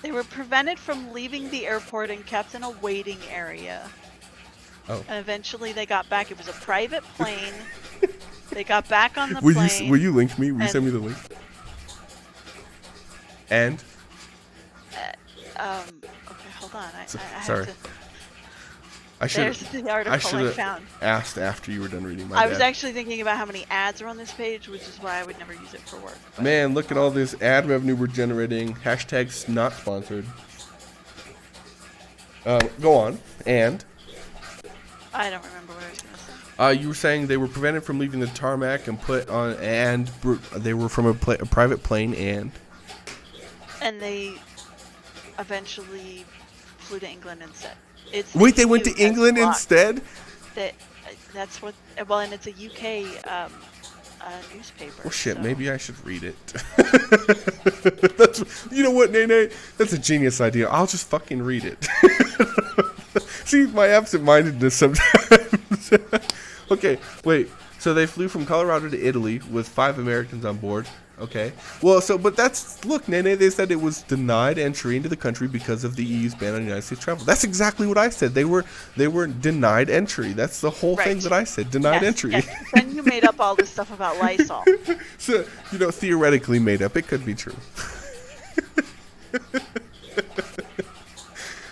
[SPEAKER 2] They were prevented from leaving the airport and kept in a waiting area.
[SPEAKER 1] Oh.
[SPEAKER 2] And eventually they got back. It was a private plane. They got back on the plane.
[SPEAKER 1] Will you link me? Will you send me the link? And?
[SPEAKER 2] Okay, hold on.
[SPEAKER 1] Sorry.
[SPEAKER 2] There's the article I found.
[SPEAKER 1] Asked after you were done reading
[SPEAKER 2] I was actually thinking about how many ads are on this page, which is why I would never use it for work.
[SPEAKER 1] But, man, look at all this ad revenue we're generating. Hashtags not sponsored. Go on. And?
[SPEAKER 2] I don't remember what I was going to say.
[SPEAKER 1] You were saying they were prevented from leaving the tarmac and they were from a private plane
[SPEAKER 2] and they eventually flew to England instead.
[SPEAKER 1] Wait, they went to England instead?
[SPEAKER 2] That's what. Well, and it's a UK newspaper.
[SPEAKER 1] Well, shit,
[SPEAKER 2] so-
[SPEAKER 1] maybe I should read it. You know what, Nene? That's a genius idea. I'll just fucking read it. See, my absent-mindedness sometimes. Okay, wait. So they flew from Colorado to Italy with 5 Americans on board. Okay. Well, but look, Nene, they said it was denied entry into the country because of the EU's ban on United States travel. That's exactly what I said. They were denied entry. That's the whole thing that I said. Denied entry.
[SPEAKER 2] Yes. Then you made up all this stuff about Lysol.
[SPEAKER 1] So, theoretically made up. It could be true.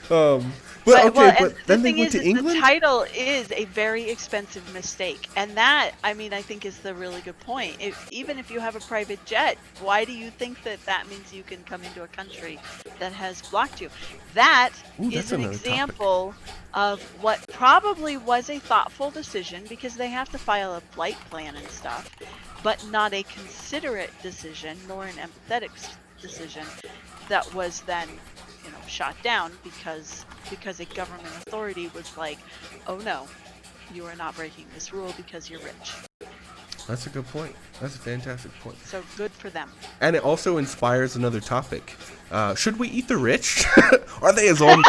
[SPEAKER 1] But then they went to England?
[SPEAKER 2] The title is a very expensive mistake, and that, I think is the really good point. Even if you have a private jet, why do you think that means you can come into a country that has blocked you? That is an example of what probably was a thoughtful decision, because they have to file a flight plan and stuff, but not a considerate decision, nor an empathetic decision that was then shot down because a government authority was like, oh no, you are not breaking this rule because you're rich.
[SPEAKER 1] That's a good point. That's a fantastic point.
[SPEAKER 2] So good for them.
[SPEAKER 1] And it also inspires another topic. Should we eat the rich? Are they as all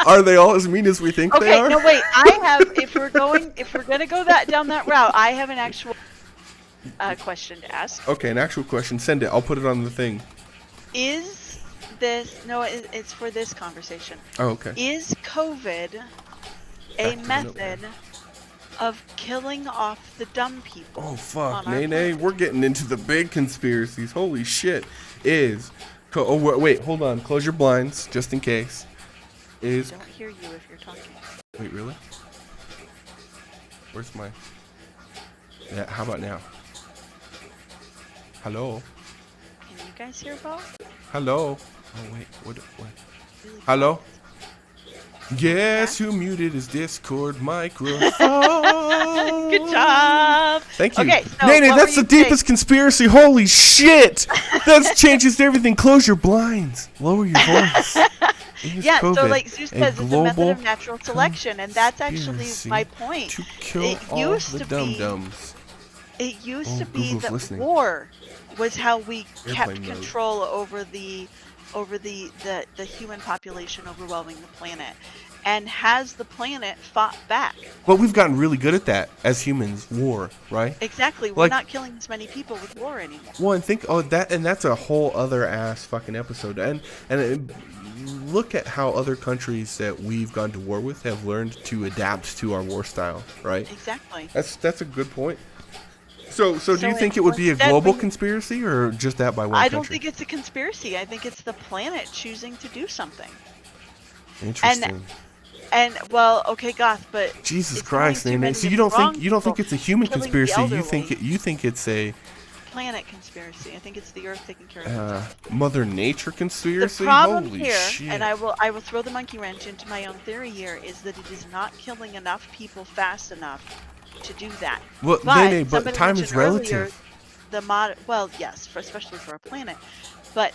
[SPEAKER 1] are they all as mean as we think they are?
[SPEAKER 2] Okay, no wait. I have if we're gonna go down that route, I have an actual question to ask.
[SPEAKER 1] Okay, an actual question. Send it. I'll put it on the thing.
[SPEAKER 2] It's for this conversation.
[SPEAKER 1] Oh, okay.
[SPEAKER 2] Is COVID a method of killing off the dumb people?
[SPEAKER 1] Oh, fuck, Nene. We're getting into the big conspiracies. Holy shit. Wait, hold on. Close your blinds, just in case.
[SPEAKER 2] I don't hear you if you're talking.
[SPEAKER 1] Wait, really? Where's my... Yeah, how about now? Hello?
[SPEAKER 2] Can you guys hear Bo?
[SPEAKER 1] Hello? Oh, wait. What?
[SPEAKER 2] Really
[SPEAKER 1] Hello? Guess who muted his Discord microphone?
[SPEAKER 2] Good job.
[SPEAKER 1] Thank you.
[SPEAKER 2] Okay, so
[SPEAKER 1] Nene, that's the deepest conspiracy. Holy shit. That changes everything. Close your blinds. Lower your voice.
[SPEAKER 2] Yeah,
[SPEAKER 1] COVID,
[SPEAKER 2] so like Zeus says, it's a method of natural selection, and that's actually my point.
[SPEAKER 1] To kill all the dum-dums.
[SPEAKER 2] It used to be
[SPEAKER 1] Google's
[SPEAKER 2] that
[SPEAKER 1] listening.
[SPEAKER 2] war was how we kept
[SPEAKER 1] Airplane mode.
[SPEAKER 2] control over the human population overwhelming the planet. And has the planet fought back?
[SPEAKER 1] Well, we've gotten really good at that as humans. War, right?
[SPEAKER 2] Exactly. We're not killing as many people with war anymore.
[SPEAKER 1] Well, and that's a whole other ass fucking episode. And look at how other countries that we've gone to war with have learned to adapt to our war style, right?
[SPEAKER 2] Exactly.
[SPEAKER 1] That's a good point. So do you think it would be a global conspiracy or just that by one country?
[SPEAKER 2] I don't think it's a conspiracy. I think it's the planet choosing to do something.
[SPEAKER 1] Interesting.
[SPEAKER 2] And well, okay, Goth, but
[SPEAKER 1] Jesus Christ, Nene. So you don't think it's a human conspiracy? You think it's a
[SPEAKER 2] planet conspiracy? I think it's the Earth taking care of itself.
[SPEAKER 1] Mother Nature conspiracy?
[SPEAKER 2] The problem
[SPEAKER 1] Holy
[SPEAKER 2] here,
[SPEAKER 1] shit.
[SPEAKER 2] and I will throw the monkey wrench into my own theory here, is that it is not killing enough people fast enough to do that.
[SPEAKER 1] Well, Nene, but time is relative.
[SPEAKER 2] Earlier, well, yes, especially for a planet, but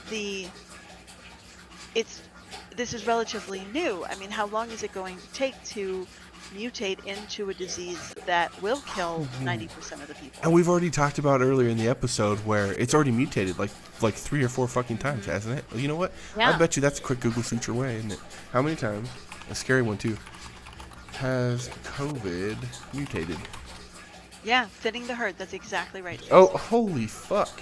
[SPEAKER 2] this is relatively new. I mean, how long is it going to take to mutate into a disease that will kill 90% of the people?
[SPEAKER 1] And we've already talked about earlier in the episode where it's already mutated like 3 or 4 fucking times, hasn't it? You know what?
[SPEAKER 2] Yeah.
[SPEAKER 1] I bet you that's a quick Google search away, isn't it? How many times? A scary one too. Has COVID mutated?
[SPEAKER 2] Yeah, thinning the herd. That's exactly right.
[SPEAKER 1] Oh, holy fuck.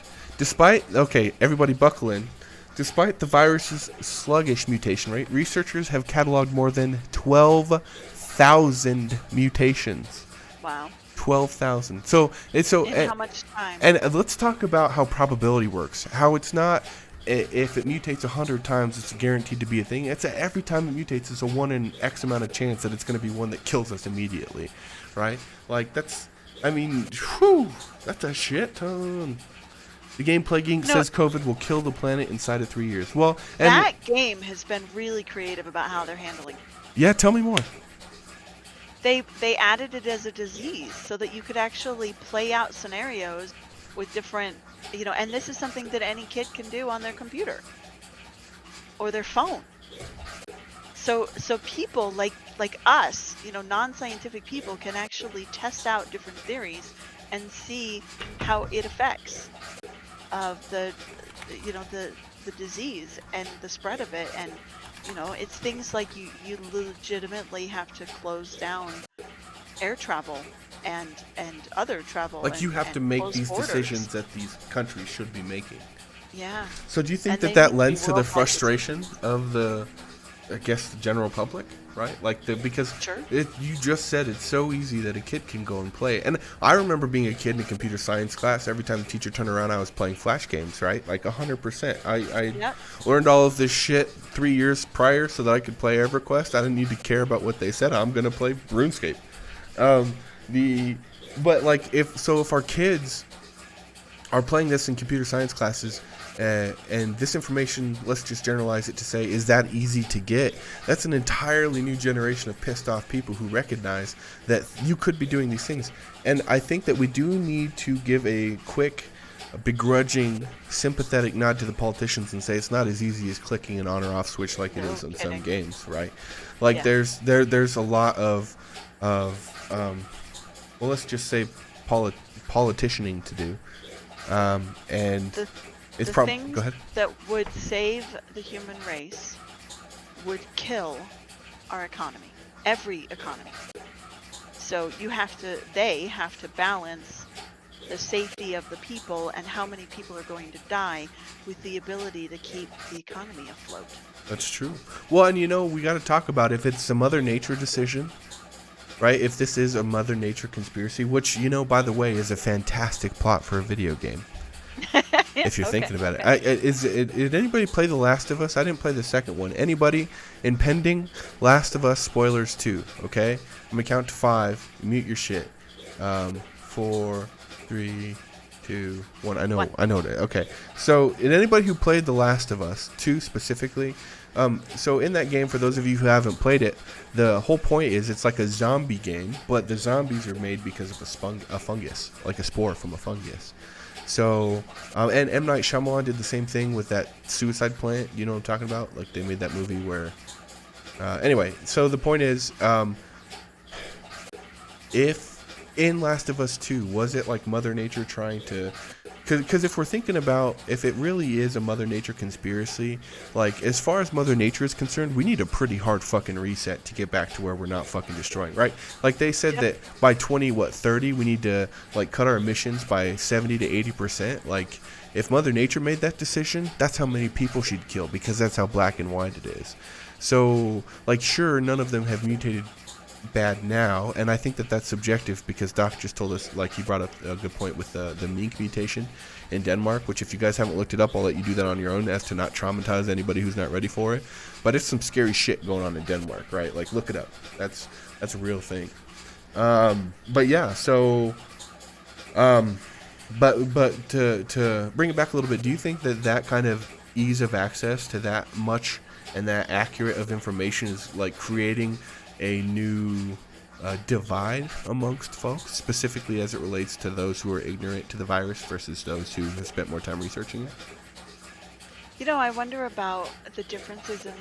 [SPEAKER 1] Okay, everybody buckle in. Despite the virus's sluggish mutation rate, researchers have cataloged more than 12,000 mutations.
[SPEAKER 2] Wow.
[SPEAKER 1] 12,000.
[SPEAKER 2] In how much time?
[SPEAKER 1] And let's talk about how probability works. How it's not, if it mutates 100 times, it's guaranteed to be a thing. It's every time it mutates, it's a 1 in X amount of chance that it's going to be one that kills us immediately, right? Like that's a shit ton. The Gameplay Geek says COVID will kill the planet inside of 3 years. Well, and
[SPEAKER 2] that game has been really creative about how they're handling it.
[SPEAKER 1] Yeah, tell me more.
[SPEAKER 2] They added it as a disease so that you could actually play out scenarios with different, and this is something that any kid can do on their computer or their phone. so people like us, non-scientific people can actually test out different theories and see how it affects of the disease and the spread of it. And it's things like you legitimately have to close down air travel and other travel
[SPEAKER 1] Like, you have to
[SPEAKER 2] and
[SPEAKER 1] make
[SPEAKER 2] close
[SPEAKER 1] these
[SPEAKER 2] borders.
[SPEAKER 1] decisions that these countries should be making.
[SPEAKER 2] Yeah.
[SPEAKER 1] So do you think
[SPEAKER 2] And
[SPEAKER 1] that
[SPEAKER 2] they
[SPEAKER 1] that
[SPEAKER 2] need to be
[SPEAKER 1] lends to the
[SPEAKER 2] worldwide
[SPEAKER 1] frustration of the, I guess, the general public, right? Like, because
[SPEAKER 2] Sure.
[SPEAKER 1] you just said it's so easy that a kid can go and play. And I remember being a kid in a computer science class. Every time the teacher turned around, I was playing Flash games, right? Like 100%. I
[SPEAKER 2] Yep.
[SPEAKER 1] learned all of this shit 3 years prior so that I could play EverQuest. I didn't need to care about what they said. I'm gonna play RuneScape. Um, but like, if our kids are playing this in computer science classes, and this information, let's just generalize it to say, is that easy to get? That's an entirely new generation of pissed off people who recognize that you could be doing these things. And I think that we do need to give a quick, begrudging, sympathetic nod to the politicians and say it's not as easy as clicking an on or off switch like it
[SPEAKER 2] No
[SPEAKER 1] is in some
[SPEAKER 2] kidding.
[SPEAKER 1] games, right? Like,
[SPEAKER 2] Yeah.
[SPEAKER 1] there's a lot of well, let's just say politicianing to do. And
[SPEAKER 2] The
[SPEAKER 1] it's
[SPEAKER 2] the
[SPEAKER 1] probably,
[SPEAKER 2] things
[SPEAKER 1] go ahead.
[SPEAKER 2] that would save the human race would kill our economy, every economy. So they have to balance the safety of the people and how many people are going to die with the ability to keep the economy afloat.
[SPEAKER 1] That's true. Well, and we got to talk about if it's a Mother Nature decision, right? If this is a Mother Nature conspiracy, which, by the way, is a fantastic plot for a video game. If you're thinking about it. Did anybody play The Last of Us? I didn't play the second one. Anybody? Impending Last of Us spoilers 2, okay? I'm going to count to 5. Mute your shit. 4, 3, 2, 1. I know that. Okay. So, in anybody who played The Last of Us 2 specifically, so in that game, for those of you who haven't played it, the whole point is it's like a zombie game, but the zombies are made because of a fungus, like a spore from a fungus. So, and M. Night Shyamalan did the same thing with that Suicide Plant. You know what I'm talking about? Like, they made that movie where... anyway, so the point is, if in Last of Us 2, was it like Mother Nature trying to... Because if we're thinking about if it really is a Mother Nature conspiracy, like, as far as Mother Nature is concerned, we need a pretty hard fucking reset to get back to where we're not fucking destroying, right? Like, they said that by 2030, we need to, like, cut our emissions by 70 to 80%. Like, if Mother Nature made that decision, that's how many people she'd kill, because that's how black and white it is. So, like, sure, none of them have mutated bad now, and I think that that's subjective, because Doc just told us, like, he brought up a good point with the mink mutation in Denmark, which, if you guys haven't looked it up, I'll let you do that on your own as to not traumatize anybody who's not ready for it. But it's some scary shit going on in Denmark, right? Like, look it up. That's a real thing. But yeah, so but to bring it back a little bit, do you think that kind of ease of access to that much and that accurate of information is, like, creating a new divide amongst folks, specifically as it relates to those who are ignorant to the virus versus those who have spent more time researching it?
[SPEAKER 2] I wonder about the differences in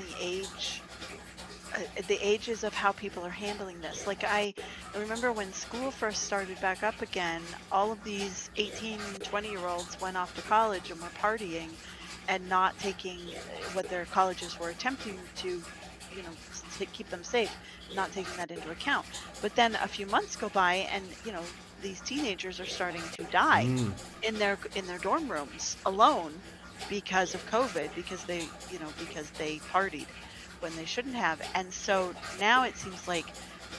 [SPEAKER 2] the ages of how people are handling this. Like, I remember when school first started back up again, all of these 18, 20-year-olds went off to college and were partying and not taking what their colleges were attempting to keep them safe, not taking that into account. But then a few months go by, and these teenagers are starting to die in their dorm rooms alone because of COVID, because they partied when they shouldn't have. And so now it seems like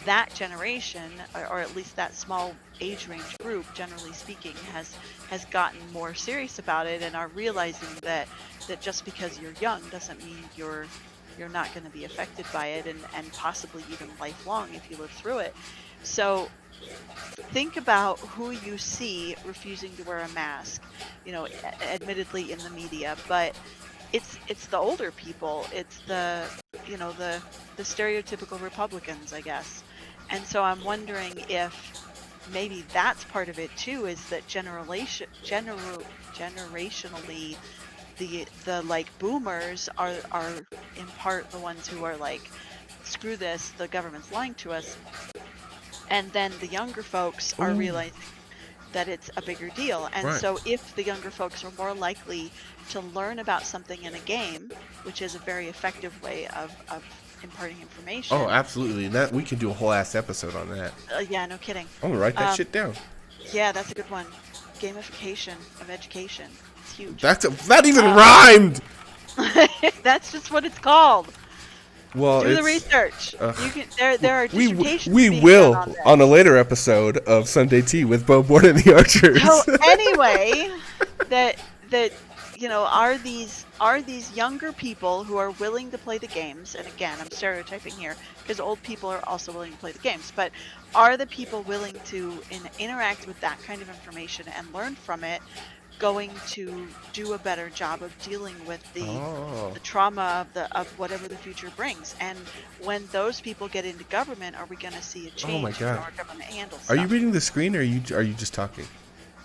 [SPEAKER 2] that generation, or at least that small age range group, generally speaking, has gotten more serious about it and are realizing that just because you're young doesn't mean you're not going to be affected by it, and possibly even lifelong if you live through it. So think about who you see refusing to wear a mask, admittedly in the media, but it's the older people, it's the stereotypical Republicans, I guess. And so I'm wondering if maybe that's part of it too, is that generationally the like boomers are in part the ones who are like screw this, the government's lying to us. And then the younger folks are realizing that it's a bigger deal. And
[SPEAKER 1] Right.
[SPEAKER 2] so if the younger folks are more likely to learn about something in a game, which is a very effective way of imparting information.
[SPEAKER 1] Oh, absolutely. And that we could do a whole ass episode on that.
[SPEAKER 2] Yeah, no kidding.
[SPEAKER 1] I'm gonna write that shit down.
[SPEAKER 2] Yeah, that's a good one. Gamification of education. It's huge.
[SPEAKER 1] That even rhymed.
[SPEAKER 2] That's just what it's called.
[SPEAKER 1] Well,
[SPEAKER 2] Do the research. You can. There are dissertations.
[SPEAKER 1] We
[SPEAKER 2] being
[SPEAKER 1] will
[SPEAKER 2] done
[SPEAKER 1] on a later episode of Sunday Tea with Bowborne and the Archers.
[SPEAKER 2] So anyway, that are these younger people who are willing to play the games, and again I'm stereotyping here because old people are also willing to play the games, but are the people willing to interact with that kind of information and learn from it going to do a better job of dealing with the trauma of whatever the future brings? And when those people get into government, are we going to see a change in how our government handles stuff?
[SPEAKER 1] Are you reading the screen, or are you just talking?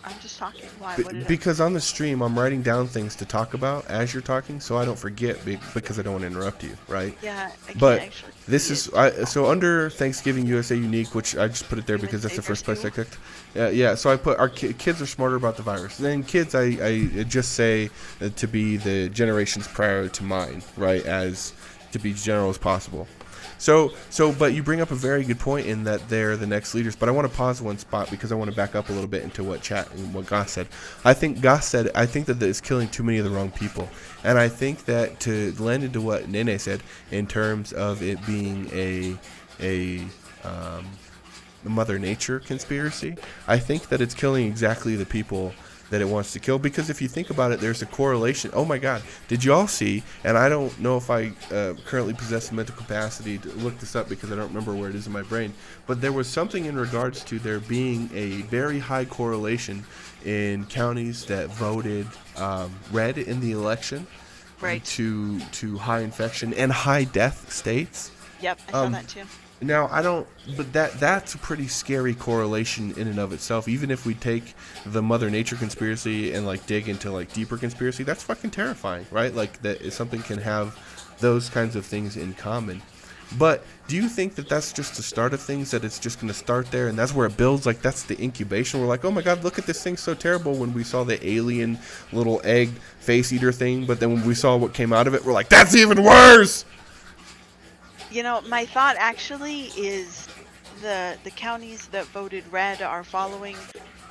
[SPEAKER 2] I'm just talking. Why?
[SPEAKER 1] Because on the stream, I'm writing down things to talk about as you're talking, so I don't forget because I don't want to interrupt you, right?
[SPEAKER 2] Yeah, I can't
[SPEAKER 1] but
[SPEAKER 2] actually.
[SPEAKER 1] This is so under Thanksgiving USA Unique, which I just put it there because that's the first place I clicked. Yeah, so I put our kids are smarter about the virus. Then kids, I just say to be the generations prior to mine, right? As to be general as possible. So, but you bring up a very good point in that they're the next leaders. But I want to pause one spot because I want to back up a little bit into what Goss said. I think that it's killing too many of the wrong people, and I think that to lend into what Nene said in terms of it being a Mother Nature conspiracy, I think that it's killing exactly the people that it wants to kill. Because if you think about it, there's a correlation. Oh my God, did you all see, and I don't know if I currently possess the mental capacity to look this up because I don't remember where it is in my brain, but there was something in regards to there being a very high correlation in counties that voted red in the election,
[SPEAKER 2] right,
[SPEAKER 1] to high infection and high death states.
[SPEAKER 2] Yep, I saw that too.
[SPEAKER 1] Now, but that's a pretty scary correlation in and of itself. Even if we take the Mother Nature conspiracy and dig into deeper conspiracy, that's fucking terrifying, right? That something can have those kinds of things in common. But do you think that that's just the start of things, that it's just going to start there and that's where it builds? That's the incubation. We're like, oh my God, look at this thing so terrible when we saw the alien little egg face eater thing. But then when we saw what came out of it, we're like, that's even worse.
[SPEAKER 2] My thought actually is the counties that voted red are following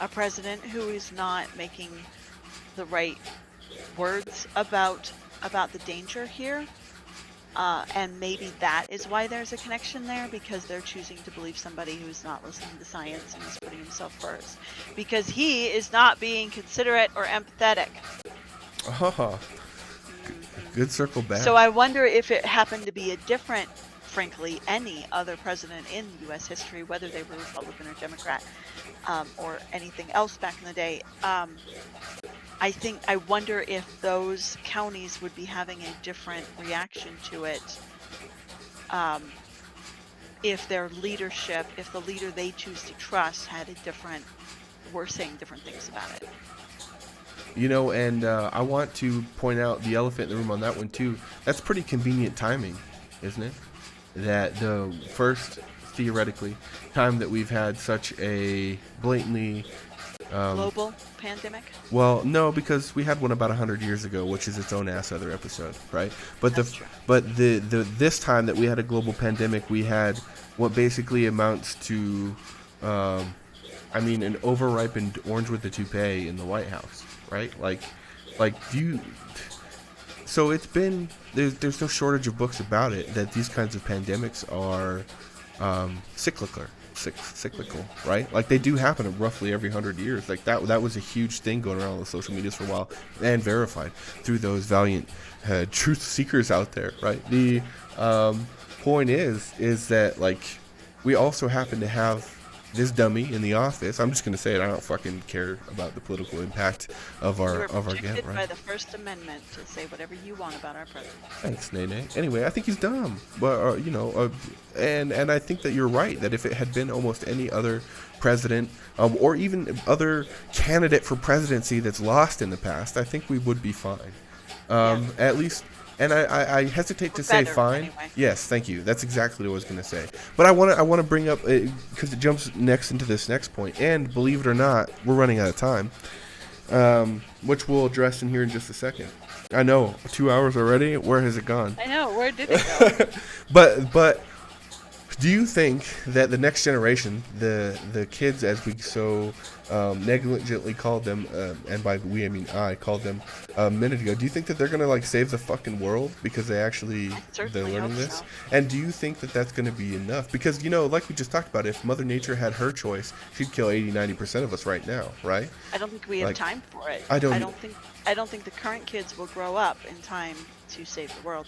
[SPEAKER 2] a president who is not making the right words about the danger here. And maybe that is why there's a connection there, because they're choosing to believe somebody who's not listening to science and is putting himself first. Because he is not being considerate or empathetic.
[SPEAKER 1] Good circle back.
[SPEAKER 2] So I wonder if it happened to be a different, frankly, any other president in U.S. history, whether they were Republican or Democrat, or anything else back in the day. I wonder if those counties would be having a different reaction to it, if their leadership, if the leader they choose to trust were saying different things about it.
[SPEAKER 1] And I want to point out the elephant in the room on that one too. That's pretty convenient timing, isn't it? That the first, theoretically, time that we've had such a blatantly
[SPEAKER 2] global pandemic?
[SPEAKER 1] Well, no, because we had one about 100 years ago, which is its own other episode, right? But this time that we had a global pandemic, we had what basically amounts to, an overripened orange with a toupee in the White House, right? So it's been there's no shortage of books about it, that these kinds of pandemics are cyclical, right? They do happen roughly every 100 years. That was a huge thing going around on the social medias for a while, and verified through those valiant truth seekers out there, right? The point is that we also happen to have this dummy in the office. I'm just going to say it. I don't fucking care about the political impact of our game, right?
[SPEAKER 2] By the First Amendment to say whatever you want about our president.
[SPEAKER 1] Thanks, Nene. Anyway, I think he's dumb, but and I think that you're right, that if it had been almost any other president, or even other candidate for presidency that's lost in the past, I think we would be fine. At least, and I hesitate
[SPEAKER 2] Or
[SPEAKER 1] to say
[SPEAKER 2] better,
[SPEAKER 1] fine.
[SPEAKER 2] anyway.
[SPEAKER 1] Yes, thank you. That's exactly what I was going to say. But I want to bring up, because it jumps next into this next point, and believe it or not, we're running out of time, which we'll address in here in just a second. I know, 2 hours already. Where has it gone?
[SPEAKER 2] I know. Where did it go?
[SPEAKER 1] But do you think that the next generation, the kids, as we so negligently called them, and by we I mean I called them a minute ago, do you think that they're gonna like save the fucking world because they're
[SPEAKER 2] certainly
[SPEAKER 1] learning
[SPEAKER 2] hope
[SPEAKER 1] this?
[SPEAKER 2] so.
[SPEAKER 1] And do you think that that's gonna be enough? Because like we just talked about, if Mother Nature had her choice, she'd kill 80-90% of us right now, right?
[SPEAKER 2] I don't think we have
[SPEAKER 1] Like,
[SPEAKER 2] time for it.
[SPEAKER 1] I don't-
[SPEAKER 2] I don't think the current kids will grow up in time to save the world.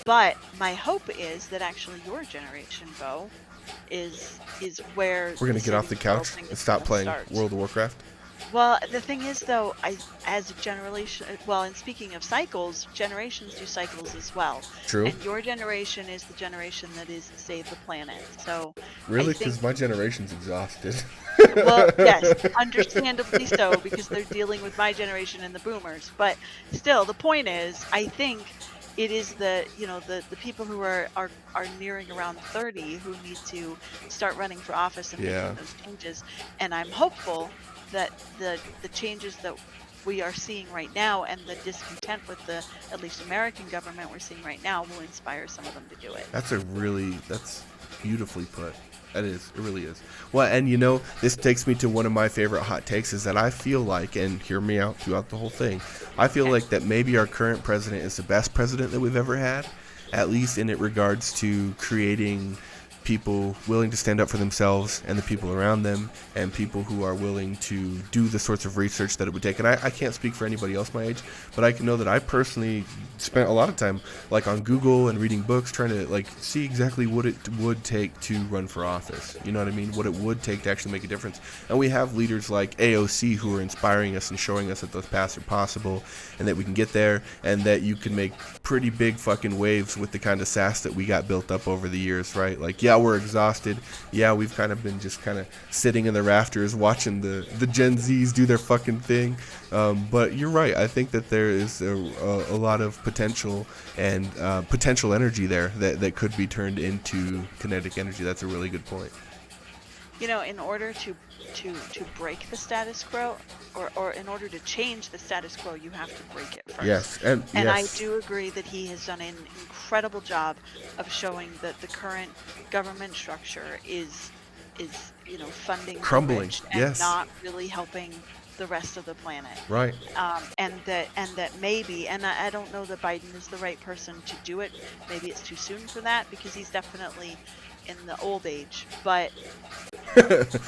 [SPEAKER 2] But my hope is that actually your generation, Bo, is where
[SPEAKER 1] We're gonna
[SPEAKER 2] the
[SPEAKER 1] get off the
[SPEAKER 2] saving the world
[SPEAKER 1] couch
[SPEAKER 2] thing
[SPEAKER 1] and
[SPEAKER 2] is
[SPEAKER 1] stop
[SPEAKER 2] gonna
[SPEAKER 1] playing
[SPEAKER 2] start.
[SPEAKER 1] World of Warcraft.
[SPEAKER 2] Well, the thing is, though, as a generation, well, and speaking of cycles, generations do cycles as well.
[SPEAKER 1] True.
[SPEAKER 2] And your generation is the generation that is save the planet. So,
[SPEAKER 1] Really?
[SPEAKER 2] I think,
[SPEAKER 1] Because my generation's exhausted.
[SPEAKER 2] well, yes, understandably so, because they're dealing with my generation and the boomers. But still, the point is, I think it is the people who are nearing around 30 who need to start running for office and
[SPEAKER 1] Yeah.
[SPEAKER 2] making those changes. And I'm hopeful that the changes that we are seeing right now and the discontent with the at least American government we're seeing right now will inspire some of them to do it.
[SPEAKER 1] That's beautifully put. That is, it really is. Well, and this takes me to one of my favorite hot takes, is that I feel like, and hear me out throughout the whole thing, I feel
[SPEAKER 2] Okay.
[SPEAKER 1] like that maybe our current president is the best president that we've ever had, at least in it regards to creating people willing to stand up for themselves and the people around them, and people who are willing to do the sorts of research that it would take. And I can't speak for anybody else my age, but I can know that I personally spent a lot of time like on Google and reading books, trying to like see exactly what it would take to run for office. You know what I mean? What it would take to actually make a difference. And we have leaders like AOC who are inspiring us and showing us that those paths are possible and that we can get there, and that you can make pretty big fucking waves with the kind of sass that we got built up over the years, right? Like, yeah, we're exhausted. Yeah, we've kind of been just kind of sitting in the rafters watching the Gen Zs do their fucking thing. But you're right. I think that there is a lot of potential and potential energy there that could be turned into kinetic energy. That's a really good point.
[SPEAKER 2] In order to break the status quo, or in order to change the status quo, you have to break it first.
[SPEAKER 1] Yes,
[SPEAKER 2] And
[SPEAKER 1] yes.
[SPEAKER 2] I do agree that he has done an incredible job of showing that the current government structure is funding the
[SPEAKER 1] Crumbling,
[SPEAKER 2] rich and
[SPEAKER 1] yes.
[SPEAKER 2] not really helping the rest of the planet.
[SPEAKER 1] Right.
[SPEAKER 2] And that maybe, and I don't know that Biden is the right person to do it. Maybe it's too soon for that, because he's definitely in the old age, but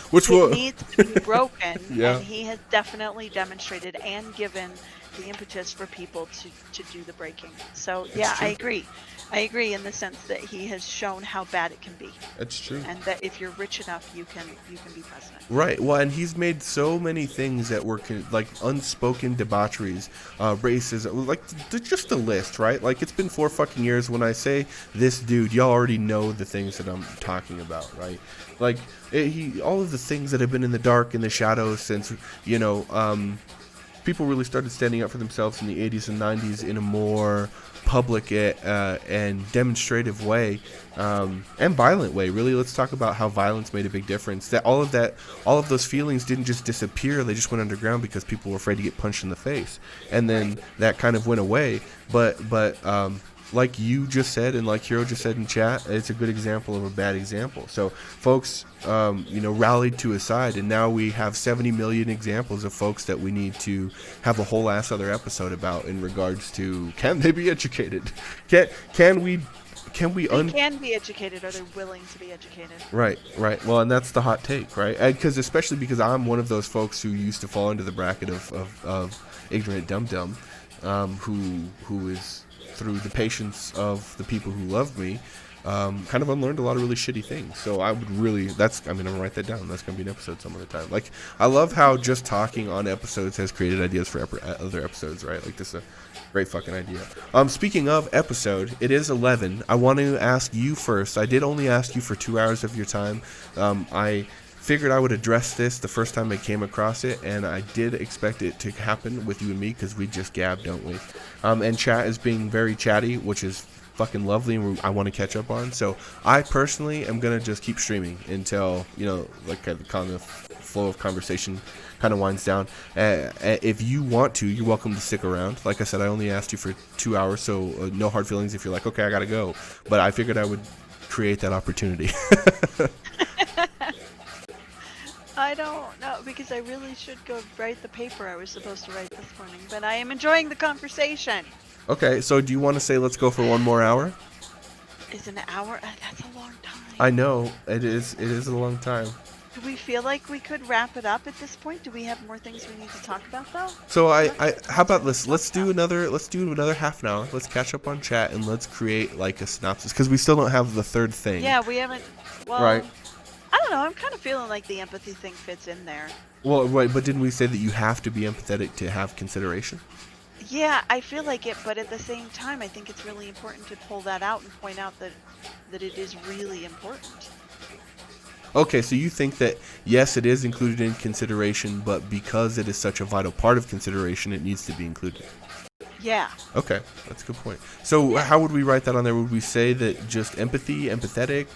[SPEAKER 1] Which
[SPEAKER 2] it
[SPEAKER 1] will
[SPEAKER 2] needs to be broken.
[SPEAKER 1] Yeah.
[SPEAKER 2] And he has definitely demonstrated and given the impetus for people to do the breaking. So yeah,
[SPEAKER 1] true.
[SPEAKER 2] I agree in the sense that he has shown how bad it can be,
[SPEAKER 1] That's true.
[SPEAKER 2] and that if you're rich enough, you can be president.
[SPEAKER 1] Right. Well, and he's made so many things that were like unspoken debaucheries, racism, like just the list, right? Like, it's been 4 fucking years. When I say this dude, y'all already know the things that I'm talking about, right? Like, all of the things that have been in the dark, in the shadows since, people really started standing up for themselves in the 80s and 90s in a more public and demonstrative way, and violent way. Really, let's talk about how violence made a big difference. That all of those feelings didn't just disappear; they just went underground because people were afraid to get punched in the face, and then that kind of went away. But like you just said, and like Hero just said in chat, it's a good example of a bad example. So folks, rallied to his side, and now we have 70 million examples of folks that we need to have a whole ass other episode about in regards to, can they be educated? Can we
[SPEAKER 2] They can be educated, or they're willing to be educated.
[SPEAKER 1] Right. Well, and that's the hot take, right? Especially because I'm one of those folks who used to fall into the bracket of ignorant dum-dum, who is, through the patience of the people who love me, kind of unlearned a lot of really shitty things. So I'm gonna write that down. That's gonna be an episode some other time. Like, I love how just talking on episodes has created ideas for other episodes, right? Like, this is a great fucking idea. Speaking of episode, it is 11. I want to ask you first. I did only ask you for 2 hours of your time. I figured I would address this the first time I came across it, and I did expect it to happen with you and me, because we just gab, don't we? And chat is being very chatty, which is fucking lovely, and I want to catch up on. So I personally am gonna just keep streaming until like the kind of flow of conversation kind of winds down. If you want to, you're welcome to stick around. Like I said, I only asked you for 2 hours, so no hard feelings if you're like, okay, I gotta go. But I figured I would create that opportunity.
[SPEAKER 2] I don't know, because I really should go write the paper I was supposed to write this morning, but I am enjoying the conversation.
[SPEAKER 1] Okay, so do you want to say let's go for 1 more hour?
[SPEAKER 2] Is an hour? That's a long time.
[SPEAKER 1] I know, it is a long time.
[SPEAKER 2] Do we feel like we could wrap it up at this point? Do we have more things we need to talk about, though?
[SPEAKER 1] So how about this? Let's do another half an hour. Let's catch up on chat and let's create like a synopsis, because we still don't have the third thing.
[SPEAKER 2] Yeah, we haven't. Well,
[SPEAKER 1] right.
[SPEAKER 2] I don't know. I'm kind of feeling like the empathy thing fits in there.
[SPEAKER 1] Well, right, but didn't we say that you have to be empathetic to have consideration?
[SPEAKER 2] Yeah, I feel like it, but at the same time, I think it's really important to pull that out and point out that it is really important.
[SPEAKER 1] Okay, so you think that, yes, it is included in consideration, but because it is such a vital part of consideration, it needs to be included.
[SPEAKER 2] Yeah.
[SPEAKER 1] Okay, that's a good point. So how would we write that on there? Would we say that just empathy, empathetic?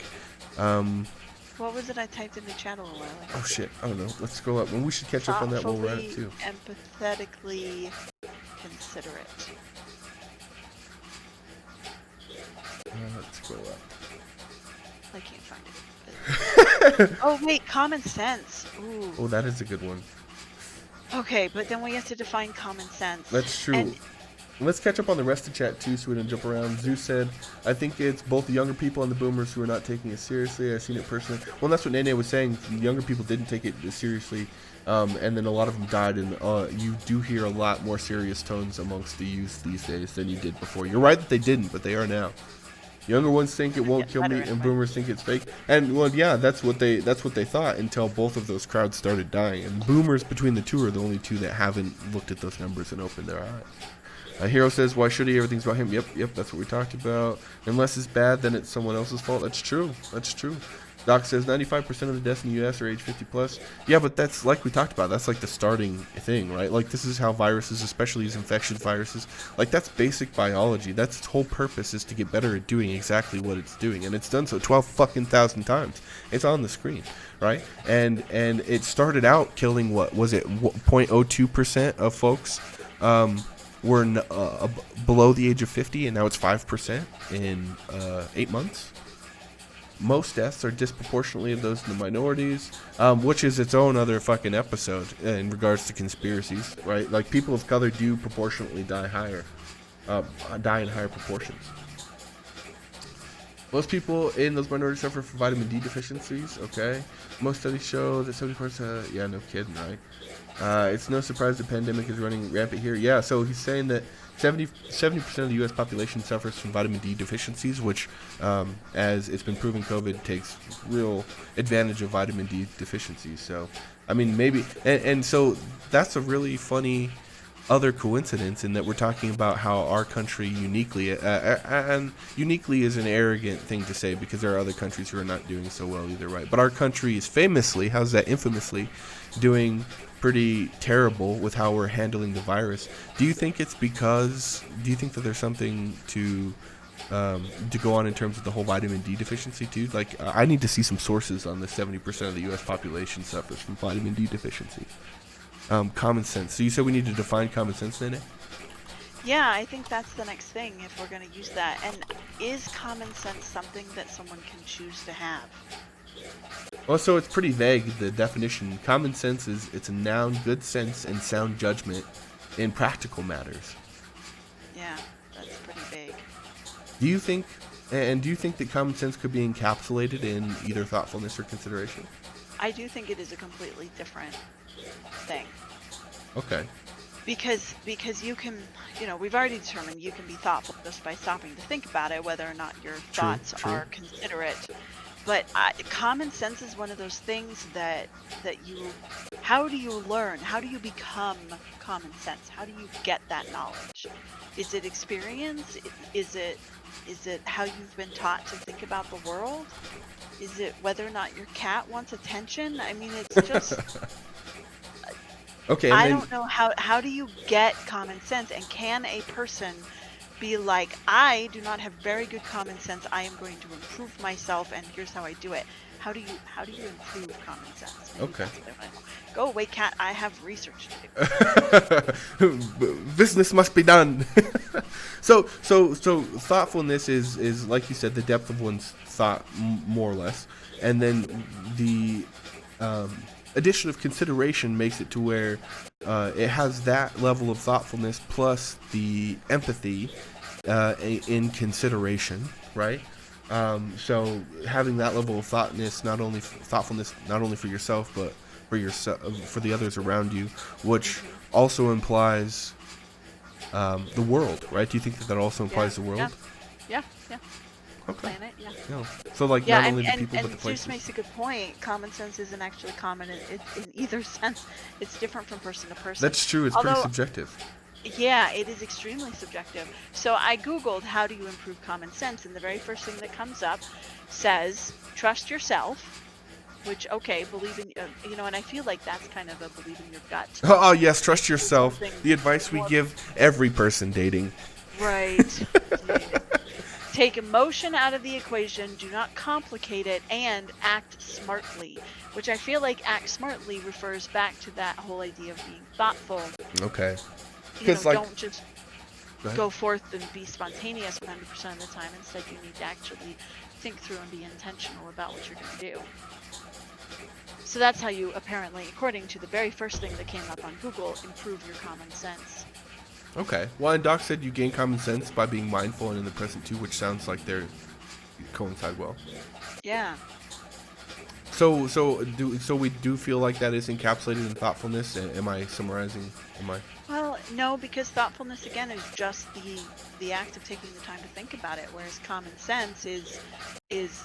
[SPEAKER 2] What was it I typed in the chat a little while ago?
[SPEAKER 1] Oh, shit. I don't know. Let's scroll up. When we should catch up on that, we'll write it too.
[SPEAKER 2] Empathetically considerate.
[SPEAKER 1] Let's scroll up.
[SPEAKER 2] I can't find it. But... oh, wait. Common sense. Ooh.
[SPEAKER 1] Oh, that is a good one.
[SPEAKER 2] Okay, but then we have to define common sense.
[SPEAKER 1] That's true.
[SPEAKER 2] And
[SPEAKER 1] let's catch up on the rest of chat too, so we don't jump around. Zeus said, I think it's both the younger people and the boomers who are not taking it seriously. I've seen it personally. Well, that's what Nene was saying. The younger people didn't take it seriously, and then a lot of them died. And you do hear a lot more serious tones amongst the youth these days than you did before. You're right that they didn't, but they are now. Younger ones think it won't kill me, and boomers think it's fake. And well, yeah, that's what they thought until both of those crowds started dying. And boomers between the two are the only two that haven't looked at those numbers and opened their eyes. Hero says, why should he? Everything's about him. Yep, that's what we talked about. Unless it's bad, then it's someone else's fault. That's true. Doc says 95% of the deaths in the U.S. are age 50 plus. Yeah, but that's like we talked about. That's like the starting thing, right? Like this is how viruses, especially these infectious viruses, like that's basic biology. That's its whole purpose, is to get better at doing exactly what it's doing, and it's done so 12,000 times. It's on the screen, right? And it started out killing, what was it, 0.02% of folks were below the age of 50, and now it's 5% in 8 months. Most deaths are disproportionately of those in the minorities, which is its own other fucking episode in regards to conspiracies, right? Like people of color do proportionately die in higher proportions. Most people in those minorities suffer from vitamin D deficiencies, okay? Most studies show that 70%, yeah, no kidding, right? It's no surprise the pandemic is running rampant here. Yeah, so he's saying that 70% of the U.S. population suffers from vitamin D deficiencies, which, as it's been proven, COVID takes real advantage of vitamin D deficiencies. So, I mean, maybe, and so that's a really funny other coincidence in that we're talking about how our country uniquely, and uniquely is an arrogant thing to say because there are other countries who are not doing so well either, right? But our country is famously, how's that, infamously, doing pretty terrible with how we're handling the virus. Do you think that there's something to go on in terms of the whole vitamin D deficiency too? Like, I need to see some sources on the 70% of the U.S. population suffers from vitamin D deficiency. Common sense. So you said we need to define common sense, Nene?
[SPEAKER 2] Yeah, I think that's the next thing if we're going to use that. And is common sense something that someone can choose to have?
[SPEAKER 1] Well, so it's pretty vague, the definition. Common sense is, it's a noun, good sense, and sound judgment in practical matters.
[SPEAKER 2] Yeah, that's pretty vague.
[SPEAKER 1] Do you think that common sense could be encapsulated in either thoughtfulness or consideration?
[SPEAKER 2] I do think it is a completely different thing.
[SPEAKER 1] Okay.
[SPEAKER 2] Because you can, we've already determined you can be thoughtful just by stopping to think about it, whether or not your thoughts are considerate. But common sense is one of those things that how do you learn? How do you become common sense? How do you get that knowledge? Is it experience? Is it how you've been taught to think about the world? Is it whether or not your cat wants attention? I mean, it's just
[SPEAKER 1] Okay, and
[SPEAKER 2] I
[SPEAKER 1] then
[SPEAKER 2] don't know how do you get common sense, and can a person be like, I do not have very good common sense. I am going to improve myself, and here's how I do it. How do you improve common sense? Maybe
[SPEAKER 1] okay.
[SPEAKER 2] that's what I want to know. Go away, cat. I have research to do.
[SPEAKER 1] Business must be done. So thoughtfulness is like you said, the depth of one's thought, more or less, and then the addition of consideration makes it to where it has that level of thoughtfulness plus the empathy in consideration, right? So having that level of thoughtfulness, not only for yourself but for yourself, for the others around you, which also implies the world, right? Do you think that also implies the world?
[SPEAKER 2] Yeah.
[SPEAKER 1] Okay.
[SPEAKER 2] Planet, yeah.
[SPEAKER 1] Yeah. So like
[SPEAKER 2] Yeah,
[SPEAKER 1] not
[SPEAKER 2] and,
[SPEAKER 1] only the
[SPEAKER 2] and,
[SPEAKER 1] people
[SPEAKER 2] and
[SPEAKER 1] but the
[SPEAKER 2] Zeus
[SPEAKER 1] places.
[SPEAKER 2] makes a good point. Common sense isn't actually common in either sense. It's different from person to person.
[SPEAKER 1] That's true. It's pretty
[SPEAKER 2] Although,
[SPEAKER 1] subjective.
[SPEAKER 2] yeah, it is extremely subjective. So I Googled how do you improve common sense, and the very first thing that comes up says trust yourself, which, okay, believe in, and I feel like that's kind of a believe in your gut.
[SPEAKER 1] Oh yes, trust
[SPEAKER 2] Or
[SPEAKER 1] yourself.
[SPEAKER 2] something
[SPEAKER 1] The advice we
[SPEAKER 2] more.
[SPEAKER 1] give every person dating.
[SPEAKER 2] Right. Take emotion out of the equation, do not complicate it, and act smartly. Which I feel like act smartly refers back to that whole idea of being thoughtful.
[SPEAKER 1] Okay.
[SPEAKER 2] You know,
[SPEAKER 1] 'Cause, like,
[SPEAKER 2] don't just
[SPEAKER 1] go ahead.
[SPEAKER 2] go forth and be spontaneous 100% of the time. Instead, you need to actually think through and be intentional about what you're going to do. So that's how you, apparently, according to the very first thing that came up on Google, improve your common sense.
[SPEAKER 1] Okay. Well, and Doc said you gain common sense by being mindful and in the present too, which sounds like they're coincide well.
[SPEAKER 2] Yeah.
[SPEAKER 1] So we do feel like that is encapsulated in thoughtfulness. Am I summarizing? Am I?
[SPEAKER 2] Well, no, because thoughtfulness again is just the act of taking the time to think about it, whereas common sense is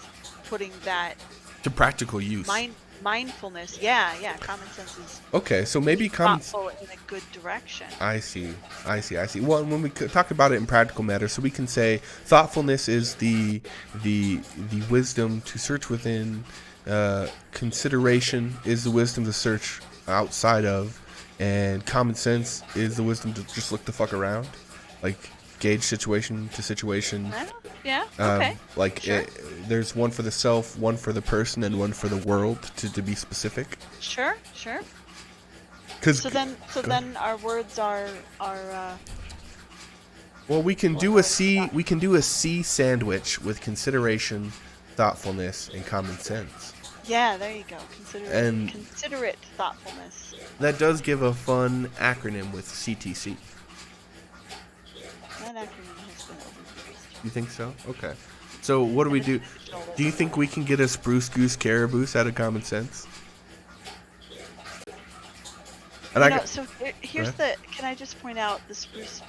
[SPEAKER 2] putting that
[SPEAKER 1] To practical use.
[SPEAKER 2] mindfulness. Yeah, common sense is
[SPEAKER 1] Okay, so maybe common.
[SPEAKER 2] thoughtful in a good direction.
[SPEAKER 1] I see. Well, when we talk about it in practical matters, so we can say thoughtfulness is the wisdom to search within. Consideration is the wisdom to search outside of, and common sense is the wisdom to just look the fuck around, like gauge situation to situation.
[SPEAKER 2] Yeah. Okay.
[SPEAKER 1] Like
[SPEAKER 2] Sure.
[SPEAKER 1] there's one for the self, one for the person, and one for the world to be specific.
[SPEAKER 2] Sure.
[SPEAKER 1] Cause
[SPEAKER 2] So then our words are
[SPEAKER 1] well, we can do a C sandwich with consideration, thoughtfulness, and common sense.
[SPEAKER 2] yeah, there you go. Considerate thoughtfulness.
[SPEAKER 1] That does give a fun acronym with CTC.
[SPEAKER 2] That acronym has been overused.
[SPEAKER 1] You think so? Okay. So what do we do? Do you think we can get a spruce goose caraboose out of common sense? And
[SPEAKER 2] So here's can I just point out the spruce,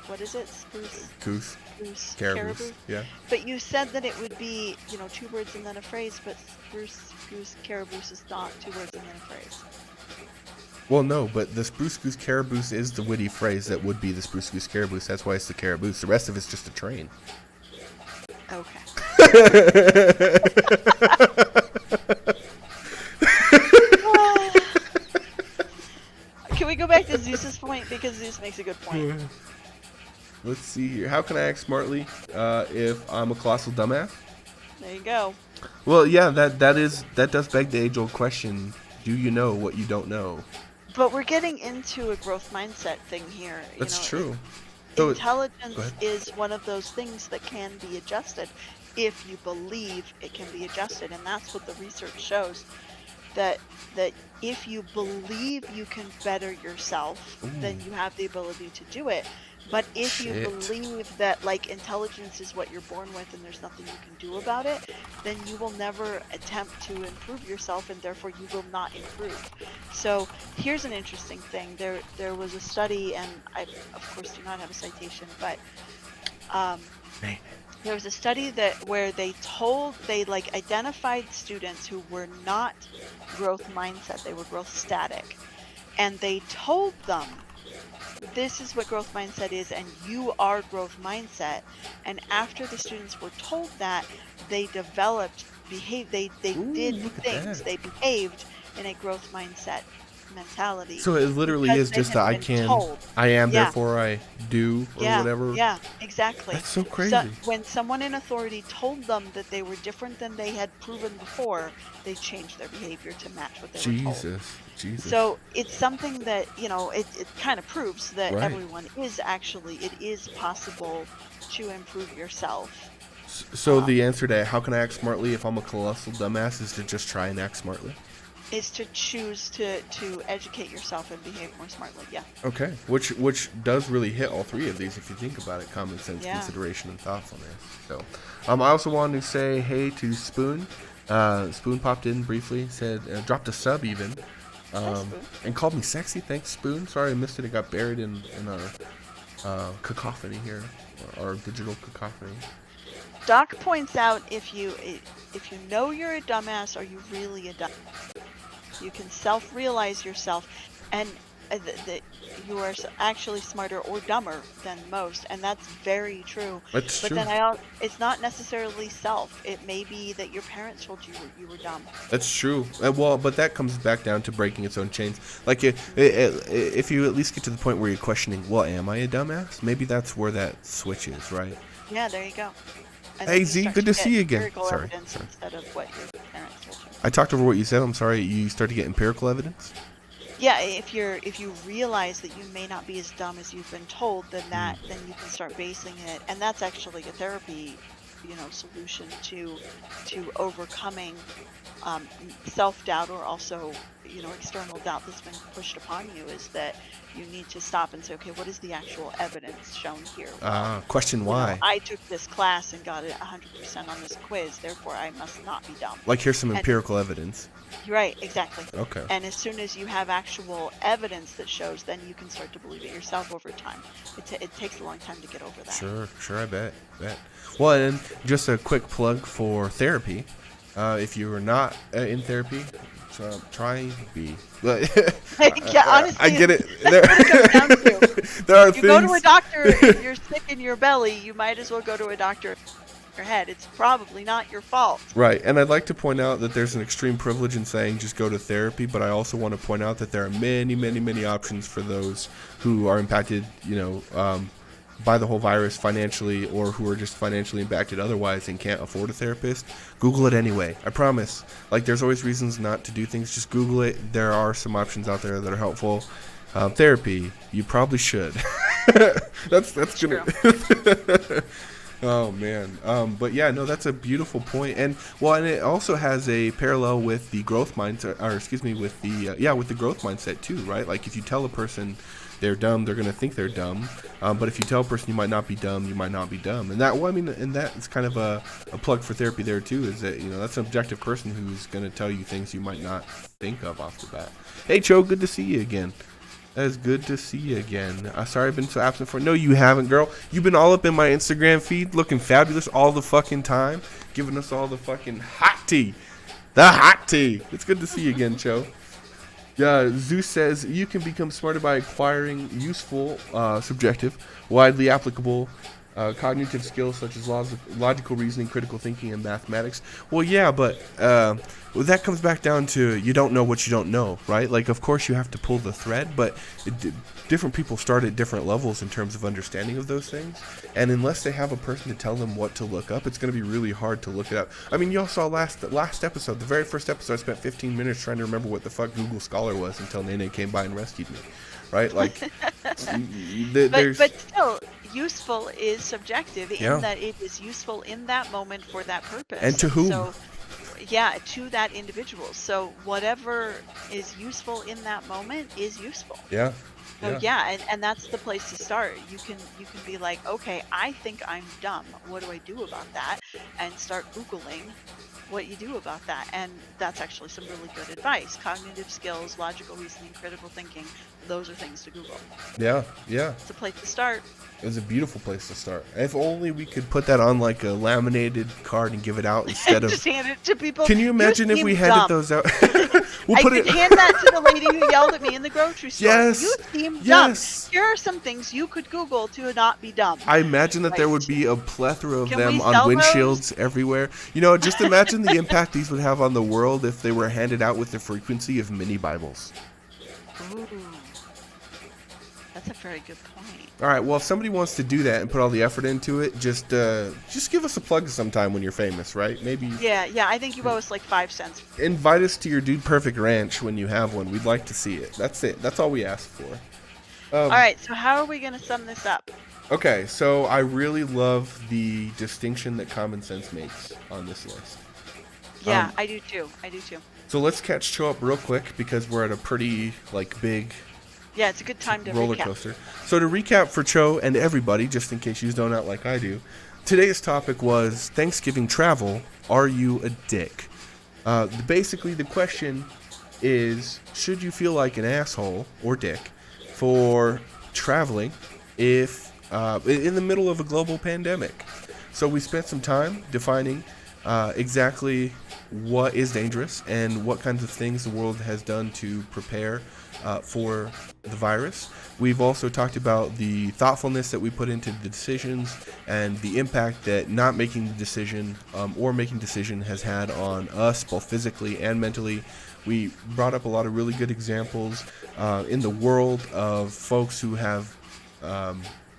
[SPEAKER 2] what is it? Spruce
[SPEAKER 1] goose
[SPEAKER 2] caribou?
[SPEAKER 1] Yeah.
[SPEAKER 2] But you said that it would be, 2 words and then a phrase, but spruce goose caraboose is not 2 words and then a phrase.
[SPEAKER 1] Well, no, but the spruce goose caraboose is the witty phrase that would be the spruce goose caraboose. That's why it's the caraboose. The rest of it's just a train.
[SPEAKER 2] Okay. Can we go back to Zeus's point, because Zeus makes a good point?
[SPEAKER 1] Let's see here. How can I act smartly if I'm a colossal dumbass?
[SPEAKER 2] There you go.
[SPEAKER 1] Well, yeah, that does beg the age-old question: do you know what you don't know?
[SPEAKER 2] But we're getting into a growth mindset thing here.
[SPEAKER 1] That's true.
[SPEAKER 2] Intelligence is one of those things that can be adjusted if you believe it can be adjusted, and that's what the research shows. That if you believe you can better yourself, then you have the ability to do it. But if you believe that intelligence is what you're born with and there's nothing you can do about it, then you will never attempt to improve yourself, and therefore you will not improve. So here's an interesting thing. There was a study, and I of course do not have a citation, but there was a study where they identified students who were not growth mindset, they were growth static, and they told them, this is what growth mindset is, and you are growth mindset. And after the students were told that, they developed they did things, they behaved in a growth mindset mentality.
[SPEAKER 1] So it literally
[SPEAKER 2] because
[SPEAKER 1] is
[SPEAKER 2] they
[SPEAKER 1] just
[SPEAKER 2] have
[SPEAKER 1] a
[SPEAKER 2] been told.
[SPEAKER 1] I am,
[SPEAKER 2] Yeah.
[SPEAKER 1] therefore I do, or
[SPEAKER 2] Yeah,
[SPEAKER 1] whatever.
[SPEAKER 2] yeah, exactly.
[SPEAKER 1] That's so crazy.
[SPEAKER 2] So when someone in authority told them that they were different than they had proven before, they changed their behavior to match what they were told.
[SPEAKER 1] Jesus.
[SPEAKER 2] So it's something that, it kind of proves that
[SPEAKER 1] Right.
[SPEAKER 2] everyone is actually, it is possible to improve yourself.
[SPEAKER 1] So the answer to how can I act smartly if I'm a colossal dumbass is to just try and act smartly?
[SPEAKER 2] Is to choose to educate yourself and behave more smartly. Yeah.
[SPEAKER 1] Okay, which does really hit all three of these if you think about it: common sense,
[SPEAKER 2] Yeah.
[SPEAKER 1] consideration, and thoughtfulness. So, I also wanted to say hey to Spoon. Spoon popped in briefly, said dropped a sub even,
[SPEAKER 2] Hi, Spoon.
[SPEAKER 1] and called me sexy. Thanks, Spoon. Sorry I missed it. It got buried in our cacophony here, our digital cacophony.
[SPEAKER 2] Doc points out if you know you're a dumbass, are you really a dumbass? You can self-realize yourself, and that you are actually smarter or dumber than most, and that's very true.
[SPEAKER 1] That's
[SPEAKER 2] But
[SPEAKER 1] true.
[SPEAKER 2] then it's not necessarily self. It may be that your parents told you were dumb.
[SPEAKER 1] That's true. Well, but that comes back down to breaking its own chains. Like, if you at least get to the point where you're questioning, well, am I a dumbass? Maybe that's where that switch is, right?
[SPEAKER 2] Yeah, there you go. And
[SPEAKER 1] Hey,
[SPEAKER 2] then
[SPEAKER 1] Z,
[SPEAKER 2] start
[SPEAKER 1] good to
[SPEAKER 2] get
[SPEAKER 1] see you again.
[SPEAKER 2] empirical
[SPEAKER 1] Sorry.
[SPEAKER 2] evidence instead of what your parents told you.
[SPEAKER 1] I talked over what you said. I'm sorry. You start to get empirical evidence?
[SPEAKER 2] Yeah, if you realize that you may not be as dumb as you've been told, then you can start basing it, and that's actually a therapy, solution to overcoming self-doubt, or also external doubt that's been pushed upon you, is that you need to stop and say, okay, what is the actual evidence shown here?
[SPEAKER 1] Question why?
[SPEAKER 2] I took this class and got it 100% on this quiz, therefore I must not be dumb.
[SPEAKER 1] Like, here's some
[SPEAKER 2] And-
[SPEAKER 1] empirical evidence.
[SPEAKER 2] Right, exactly.
[SPEAKER 1] Okay.
[SPEAKER 2] And as soon as you have actual evidence that shows, then you can start to believe it yourself over time. It takes a long time to get over that.
[SPEAKER 1] Sure, I bet. Well, and just a quick plug for therapy. If you are not in therapy, try be.
[SPEAKER 2] Yeah, honestly,
[SPEAKER 1] I get it.
[SPEAKER 2] That's what it comes down to.
[SPEAKER 1] There are
[SPEAKER 2] You go to a
[SPEAKER 1] things.
[SPEAKER 2] doctor and you're sick in your belly, you might as well go to a doctor in your head. It's probably not your fault.
[SPEAKER 1] Right, and I'd like to point out that there's an extreme privilege in saying just go to therapy, but I also want to point out that there are many options for those who are impacted, by the whole virus financially, or who are just financially impacted otherwise and can't afford a therapist. Google it anyway. I promise. Like, there's always reasons not to do things. Just Google it. There are some options out there that are helpful. Therapy, you probably should. that's
[SPEAKER 2] True.
[SPEAKER 1] gonna. Oh man, but yeah, no, that's a beautiful point, and it also has a parallel with the growth mindset, or excuse me, with the growth mindset too, right? Like, if you tell a person they're dumb, they're gonna think they're dumb, but if you tell a person you might not be dumb, you might not be dumb, and that is kind of a plug for therapy there too, is that that's an objective person who's gonna tell you things you might not think of off the bat. Hey Cho, good to see you again. That is good to see you again. Sorry I've been so absent for. No, you haven't, girl. You've been all up in my Instagram feed, looking fabulous all the fucking time, giving us all the fucking hot tea. The hot tea. It's good to see you again, Cho. Yeah, Zeus says you can become smarter by acquiring useful, subjective, widely applicable cognitive skills such as logical reasoning, critical thinking, and mathematics. Well, yeah, but that comes back down to you don't know what you don't know, right? Like, of course you have to pull the thread, but different people start at different levels in terms of understanding of those things. And unless they have a person to tell them what to look up, it's going to be really hard to look it up. I mean, y'all saw last episode, the very first episode, I spent 15 minutes trying to remember what the fuck Google Scholar was until Nene came by and rescued me, right? Like,
[SPEAKER 2] but still, useful is subjective in
[SPEAKER 1] Yeah.
[SPEAKER 2] that it is useful in that moment for that purpose.
[SPEAKER 1] And to whom?
[SPEAKER 2] So, yeah, to that individual. So whatever is useful in that moment is useful.
[SPEAKER 1] Yeah.
[SPEAKER 2] So yeah, and that's the place to start. You can be like, okay, I think I'm dumb. What do I do about that? And start Googling what you do about that. And that's actually some really good advice. Cognitive skills, logical reasoning, critical thinking, those are things to Google.
[SPEAKER 1] Yeah.
[SPEAKER 2] It's a place to start.
[SPEAKER 1] It was a beautiful place to start. If only we could put that on like a laminated card and give it out instead of.
[SPEAKER 2] Just hand it to people.
[SPEAKER 1] Can you imagine if we handed those out? We'll
[SPEAKER 2] I
[SPEAKER 1] put
[SPEAKER 2] could
[SPEAKER 1] it.
[SPEAKER 2] hand that to the lady who yelled at me in the grocery store.
[SPEAKER 1] Yes,
[SPEAKER 2] You seem dumb.
[SPEAKER 1] yes.
[SPEAKER 2] Here are some things you could Google to not be dumb.
[SPEAKER 1] I imagine that there
[SPEAKER 2] Right.
[SPEAKER 1] would be a plethora of
[SPEAKER 2] Can
[SPEAKER 1] them
[SPEAKER 2] we
[SPEAKER 1] on
[SPEAKER 2] sell
[SPEAKER 1] windshields everywhere. Just imagine the impact these would have on the world if they were handed out with the frequency of mini Bibles.
[SPEAKER 2] Ooh, that's a very good point.
[SPEAKER 1] All right. Well, if somebody wants to do that and put all the effort into it, just give us a plug sometime when you're famous, right? Maybe
[SPEAKER 2] Yeah, I think you owe us like 5 cents.
[SPEAKER 1] invite us to your Dude Perfect Ranch when you have one. We'd like to see it. That's it. That's all we ask for.
[SPEAKER 2] All right, so how are we going to sum this up?
[SPEAKER 1] Okay, so I really love the distinction that common sense makes on this list.
[SPEAKER 2] Yeah, I do too.
[SPEAKER 1] So let's catch Cho up real quick because we're at a pretty big
[SPEAKER 2] Yeah, it's a good time to
[SPEAKER 1] roller
[SPEAKER 2] recap.
[SPEAKER 1] coaster. So to recap for Cho and everybody, just in case you zone out like I do, today's topic was Thanksgiving travel. Are you a dick? Basically, the question is, should you feel like an asshole or dick for traveling if in the middle of a global pandemic? So we spent some time defining exactly what is dangerous and what kinds of things the world has done to prepare for the virus. We've also talked about the thoughtfulness that we put into the decisions and the impact that not making the decision or making decision has had on us, both physically and mentally. We brought up a lot of really good examples in the world of folks who have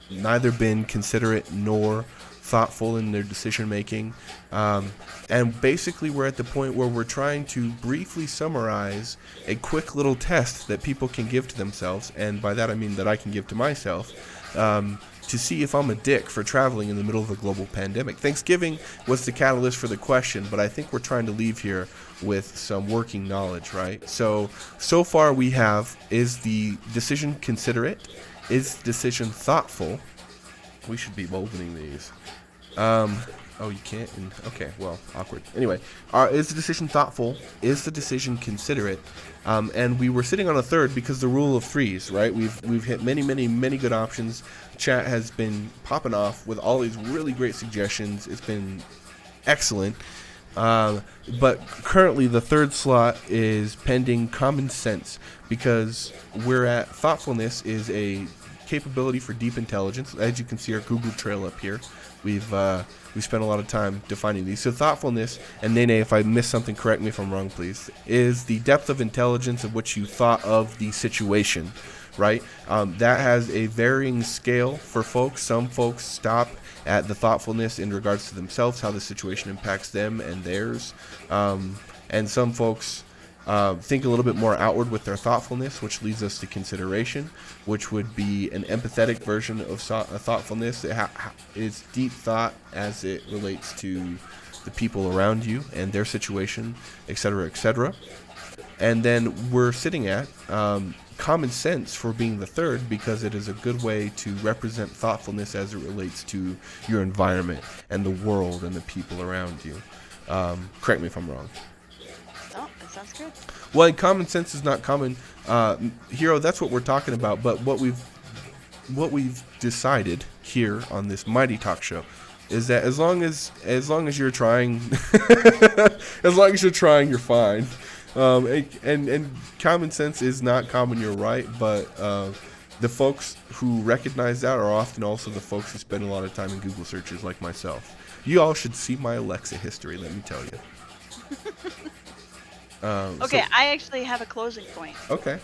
[SPEAKER 1] neither been considerate nor thoughtful in their decision making. And basically we're at the point where we're trying to briefly summarize a quick little test that people can give to themselves, and by that I mean that I can give to myself, to see if I'm a dick for traveling in the middle of a global pandemic. Thanksgiving was the catalyst for the question, but I think we're trying to leave here with some working knowledge, right? So far we have, is the decision considerate? Is the decision thoughtful? We should be boldening these. Oh, you can't? Okay, well, awkward. Anyway, is the decision thoughtful? Is the decision considerate? And we were sitting on a third because the rule of threes, right? We've hit many good options. Chat has been popping off with all these really great suggestions. It's been excellent. But currently the third slot is pending common sense, because we're at thoughtfulness is a capability for deep intelligence. As you can see, our Google Trail up here, we've spent a lot of time defining these. So thoughtfulness, and Nene, if I missed something, correct me if I'm wrong, please, is the depth of intelligence of which you thought of the situation, right? That has a varying scale for folks. Some folks stop at the thoughtfulness in regards to themselves, how the situation impacts them and theirs, and some folks think a little bit more outward with their thoughtfulness, which leads us to consideration, which would be an empathetic version of thoughtfulness. It's deep thought as it relates to the people around you and their situation, etc., etc. And then we're sitting at common sense for being the third, because it is a good way to represent thoughtfulness as it relates to your environment and the world and the people around you. Correct me if I'm wrong.
[SPEAKER 2] Oh, that sounds good.
[SPEAKER 1] Well, and common sense is not common, Hero. That's what we're talking about. But what we've decided here on this mighty talk show is that as long as you're trying, as long as you're trying, you're fine. And common sense is not common. You're right, but the folks who recognize that are often also the folks who spend a lot of time in Google searches, like myself. You all should see my Alexa history. Let me tell you.
[SPEAKER 2] Okay, I actually have a closing point.
[SPEAKER 1] Okay.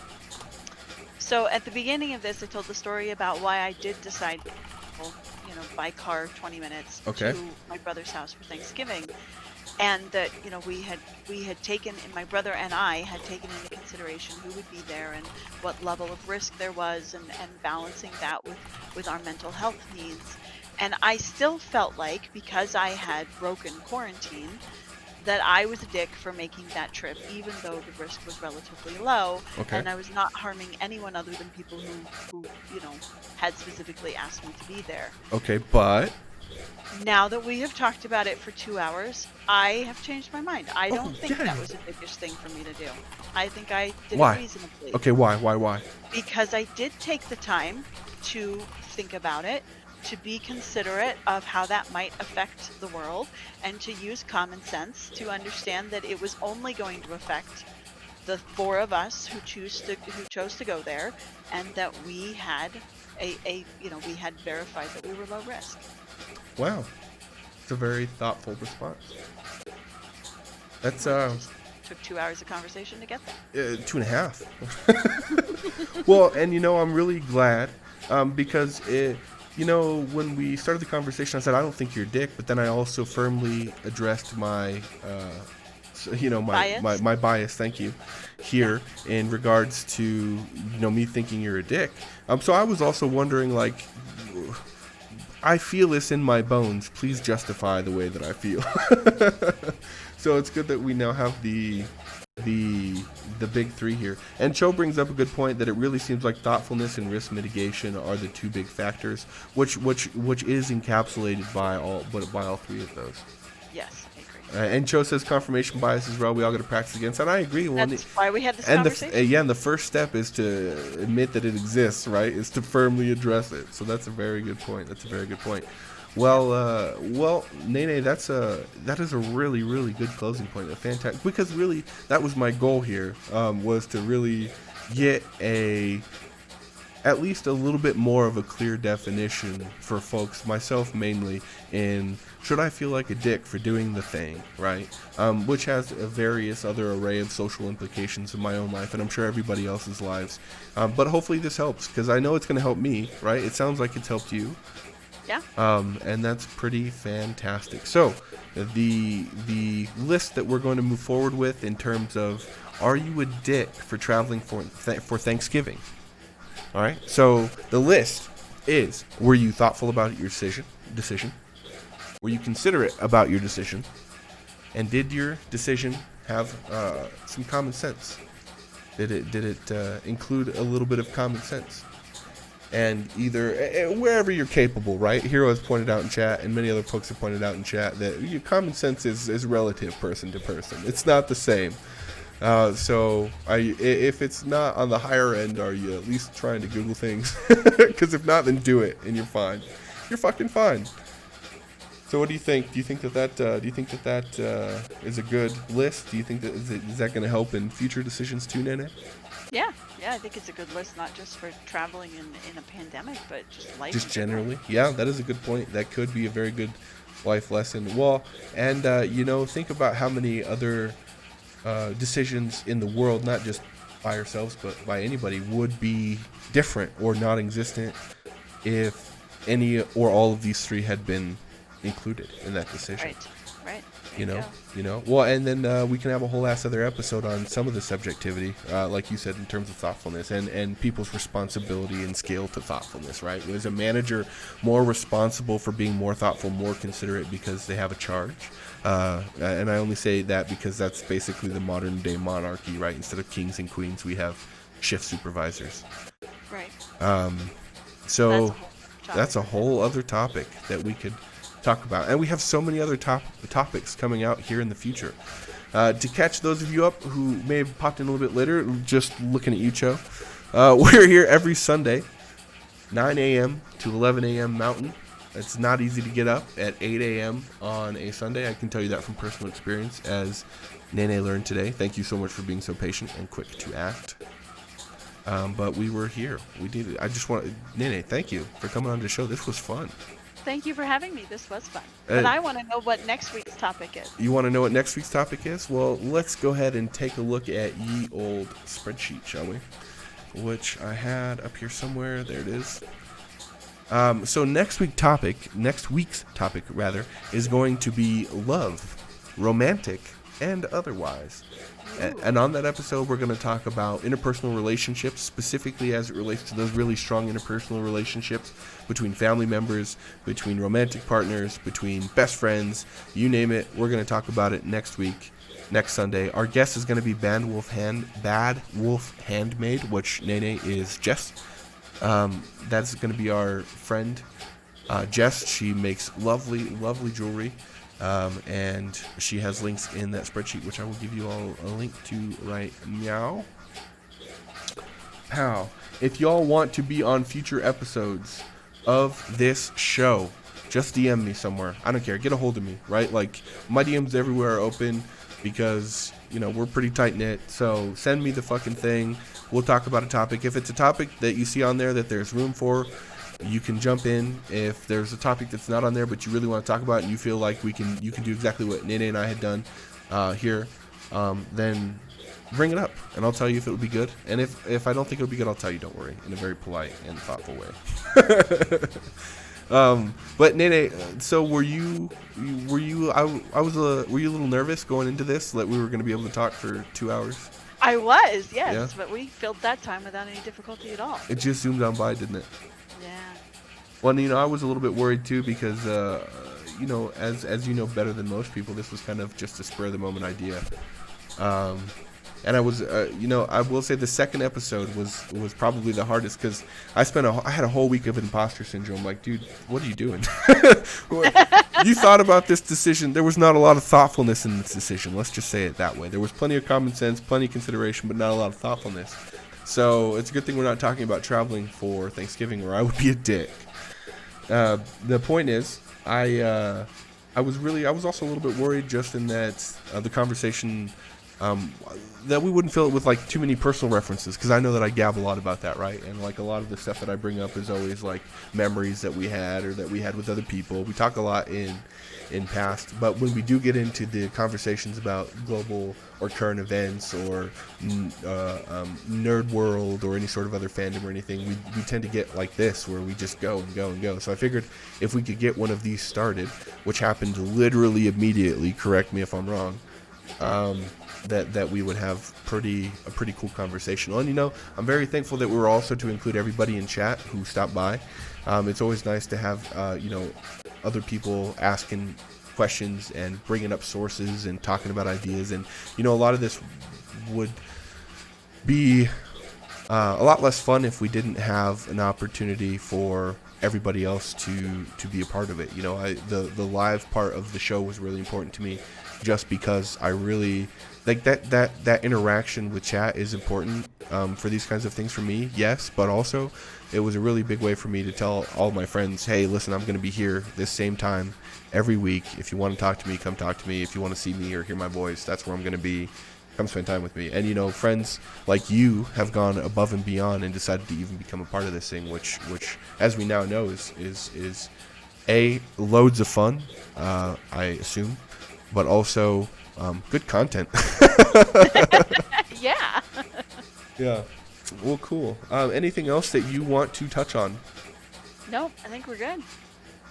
[SPEAKER 2] So at the beginning of this, I told the story about why I did decide, by car 20 minutes
[SPEAKER 1] Okay.
[SPEAKER 2] to my brother's house for Thanksgiving, and that we had taken, and my brother and I had taken into consideration who would be there and what level of risk there was, and balancing that with our mental health needs. And I still felt like, because I had broken quarantine, that I was a dick for making that trip, even though the risk was relatively low.
[SPEAKER 1] Okay.
[SPEAKER 2] And I was not harming anyone other than people who had specifically asked me to be there.
[SPEAKER 1] Okay, but
[SPEAKER 2] Now that we have talked about it for 2 hours, I have changed my mind. I don't think
[SPEAKER 1] yeah.
[SPEAKER 2] that was a dickish thing for me to do. I think I did
[SPEAKER 1] Why?
[SPEAKER 2] it reasonably.
[SPEAKER 1] Okay, why?
[SPEAKER 2] Because I did take the time to think about it, to be considerate of how that might affect the world, and to use common sense to understand that it was only going to affect the 4 of us who chose to go there, and that we had we had verified that we were low risk.
[SPEAKER 1] Wow, it's a very thoughtful response. That's
[SPEAKER 2] took 2 hours of conversation to get there.
[SPEAKER 1] 2.5. Well, and I'm really glad because when we started the conversation, I said I don't think you're a dick, but then I also firmly addressed my
[SPEAKER 2] Bias?
[SPEAKER 1] my bias. Thank you. Here in regards to me thinking you're a dick. So I was also wondering, like, I feel this in my bones. Please justify the way that I feel. So it's good that we now have the big three here. And Cho brings up a good point that it really seems like thoughtfulness and risk mitigation are the two big factors, which is encapsulated by all three of those.
[SPEAKER 2] Yes, I agree.
[SPEAKER 1] And Cho says confirmation bias is real. We all got to practice against that. I agree.
[SPEAKER 2] That's why we had this conversation.
[SPEAKER 1] And the first step is to admit that it exists, right? Is to firmly address it. So that's a very good point. Well, Nene, that is a really, really good closing point. A fantastic, because really that was my goal here, was to really get at least a little bit more of a clear definition for folks, myself mainly, in should I feel like a dick for doing the thing, right? Which has a various other array of social implications in my own life, and I'm sure everybody else's lives. But hopefully this helps, because I know it's going to help me, right? It sounds like it's helped you.
[SPEAKER 2] Yeah.
[SPEAKER 1] And that's pretty fantastic. So the list that we're going to move forward with in terms of, are you a dick for traveling for Thanksgiving? All right. So the list is: were you thoughtful about your decision? Were you considerate about your decision? And did your decision have some common sense? Did it include a little bit of common sense? And either wherever you're capable, right? Hero has pointed out in chat, and many other folks have pointed out in chat, that your common sense is relative, person to person. It's not the same. So if it's not on the higher end, are you at least trying to Google things? Because if not, then do it, and you're fine. You're fucking fine. So what do you think? Do you think that is a good list? Do you think that is that going to help in future decisions too, Nene?
[SPEAKER 2] Yeah, I think it's a good list, not just for traveling in a pandemic, but just life.
[SPEAKER 1] Just generally. Yeah, that is a good point. That could be a very good life lesson. Well, and think about how many other decisions in the world, not just by ourselves, but by anybody, would be different or non-existent if any or all of these three had been included in that decision.
[SPEAKER 2] Right.
[SPEAKER 1] Well, and then we can have a whole ass other episode on some of the subjectivity, like you said, in terms of thoughtfulness and people's responsibility and scale to thoughtfulness, right? Is a manager more responsible for being more thoughtful, more considerate because they have a charge? And I only say that because that's basically the modern day monarchy, right? Instead of kings and queens, we have shift supervisors.
[SPEAKER 2] Right.
[SPEAKER 1] So that's a whole other topic that we could talk about, and we have so many other topics coming out here in the future. To catch those of you up who may have popped in a little bit later, just looking at you, Cho, we're here every Sunday, 9 a.m. to 11 a.m. Mountain. It's not easy to get up at 8 a.m. on a Sunday. I can tell you that from personal experience, as Nene learned today. Thank you so much for being so patient and quick to act. But we were here. We did it. I just want Nene, thank you for coming on the show. This was fun.
[SPEAKER 2] Thank you for having me. This was fun. But I want to know what next week's topic is.
[SPEAKER 1] You want to know what next week's topic is? Well, let's go ahead and take a look at ye old spreadsheet, shall we? Which I had up here somewhere. There it is. So next week's topic, is going to be love, romantic and otherwise. And on that episode, we're going to talk about interpersonal relationships, specifically as it relates to those really strong interpersonal relationships between family members, between romantic partners, between best friends, you name it. We're going to talk about it next week, next Sunday. Our guest is going to be Bad Wolf Handmaid, which Nene is Jess. That's going to be our friend, Jess. She makes lovely, lovely jewelry. And she has links in that spreadsheet, which I will give you all a link to right now. Pow. If y'all want to be on future episodes of this show, just DM me somewhere. I don't care. Get a hold of me, right? Like, my DMs everywhere are open because, we're pretty tight-knit. So send me the fucking thing. We'll talk about a topic. If it's a topic that you see on there that there's room for, you can jump in. If there's a topic that's not on there but you really want to talk about it and you feel like you can do exactly what Nene and I had done here, then bring it up, and I'll tell you if it would be good. And if I don't think it would be good, I'll tell you. Don't worry, in a very polite and thoughtful way. But Nene, so were you were you a little nervous going into this that we were going to be able to talk for 2 hours?
[SPEAKER 2] I was, yes,
[SPEAKER 1] Yeah.
[SPEAKER 2] but we filled that time without any difficulty at all.
[SPEAKER 1] It just zoomed on by, didn't it?
[SPEAKER 2] Yeah.
[SPEAKER 1] Well, I was a little bit worried too because as you know better than most people, this was kind of just a spur of the moment idea. And I was, I will say the second episode was probably the hardest because I had a whole week of imposter syndrome. Like, dude, what are you doing? You thought about this decision. There was not a lot of thoughtfulness in this decision. Let's just say it that way. There was plenty of common sense, plenty of consideration, but not a lot of thoughtfulness. So it's a good thing we're not talking about traveling for Thanksgiving, or I would be a dick. The point is, I was also a little bit worried just in that the conversation. That we wouldn't fill it with like too many personal references, because I know that I gab a lot about that, right? And like a lot of the stuff that I bring up is always like memories that we had or that we had with other people. We talk a lot in past, but when we do get into the conversations about global or current events or nerd world or any sort of other fandom or anything, we tend to get like this where we just go and go and go. So I figured if we could get one of these started, which happened literally immediately, correct me if I'm wrong, that we would have a pretty cool conversation. And I'm very thankful that we were also to include everybody in chat who stopped by. It's always nice to have other people asking questions and bringing up sources and talking about ideas. And a lot of this would be a lot less fun if we didn't have an opportunity for everybody else to be a part of it. The live part of the show was really important to me, just because I really like that interaction with chat is important for these kinds of things for me, yes, but also it was a really big way for me to tell all my friends, hey, listen, I'm going to be here this same time every week. If you want to talk to me, come talk to me. If you want to see me or hear my voice, that's where I'm going to be. Come spend time with me. And friends like you have gone above and beyond and decided to even become a part of this thing, which as we now know is a loads of fun, I assume, but also good content.
[SPEAKER 2] Yeah.
[SPEAKER 1] Yeah. Well, cool. Anything else that you want to touch on?
[SPEAKER 2] Nope, I think we're good.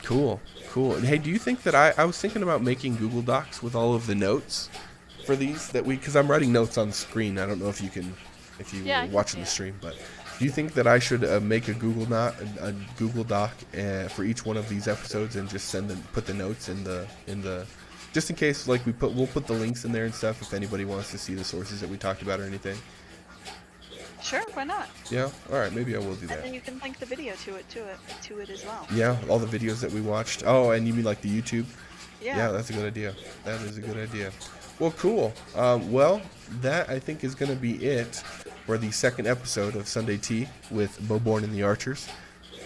[SPEAKER 1] Cool. And hey, do you think that I was thinking about making Google Docs with all of the notes for these because I'm writing notes on the screen. I don't know if you were watching the stream, but do you think that I should make a Google Doc for each one of these episodes and just put the notes in the just in case, like we'll put the links in there and stuff if anybody wants to see the sources that we talked about or anything.
[SPEAKER 2] Sure, why not?
[SPEAKER 1] Yeah, all right, maybe I will do that.
[SPEAKER 2] And then you can link the video to it as well.
[SPEAKER 1] Yeah, all the videos that we watched. Oh, and you mean like the YouTube?
[SPEAKER 2] Yeah,
[SPEAKER 1] that's a good idea. That is a good idea. Well, cool. Well, that I think is going to be it for the second episode of Sunday Tea with Bowborne and the Archers.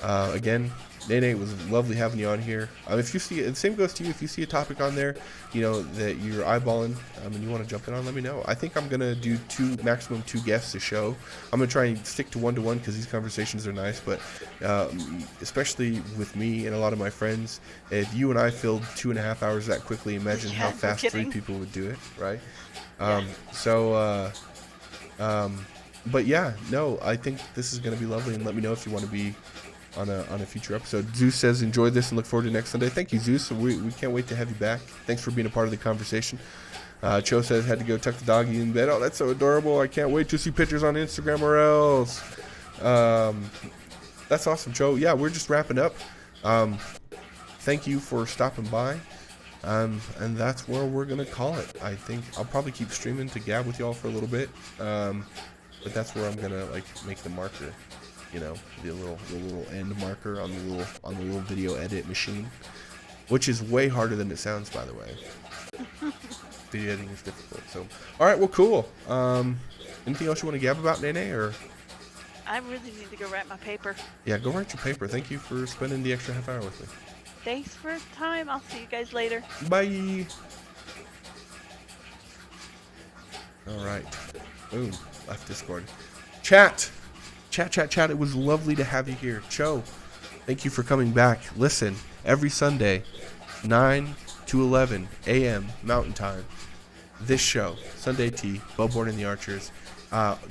[SPEAKER 1] Again, Nene, it was lovely having you on here. If you see, the same goes to you. If you see a topic on there, that you're eyeballing, and you want to jump in on, let me know. I think I'm gonna do maximum two guests a show. I'm gonna try and stick to 1-to-1 because these conversations are nice. But especially with me and a lot of my friends, if you and I filled 2.5 hours that quickly, imagine how fast 3 people would do it, right? But yeah, no, I think this is gonna be lovely. And let me know if you want to be on a future episode. Zeus says, enjoy this and look forward to next Sunday. Thank you, Zeus. We can't wait to have you back. Thanks for being a part of the conversation. Cho says, had to go tuck the doggy in bed. Oh, that's so adorable. I can't wait to see pictures on Instagram or else. That's awesome, Cho. Yeah, we're just wrapping up. Thank you for stopping by. And that's where we're going to call it. I think I'll probably keep streaming to gab with y'all for a little bit. But that's where I'm going to make the marker. The little end marker on the little video edit machine, which is way harder than it sounds, by the way. Video editing is difficult. So, all right, well, cool. Anything else you want to gab about, Nene, or?
[SPEAKER 2] I really need to go write my paper.
[SPEAKER 1] Yeah, go write your paper. Thank you for spending the extra half hour with me.
[SPEAKER 2] Thanks for the time. I'll see you guys later.
[SPEAKER 1] Bye. All right. Boom. Left Discord. Chat. It was lovely to have you here. Cho, thank you for coming back. Listen, every Sunday, 9 to 11 a.m. Mountain Time, this show, Sunday Tea, Bowborne and the Archers.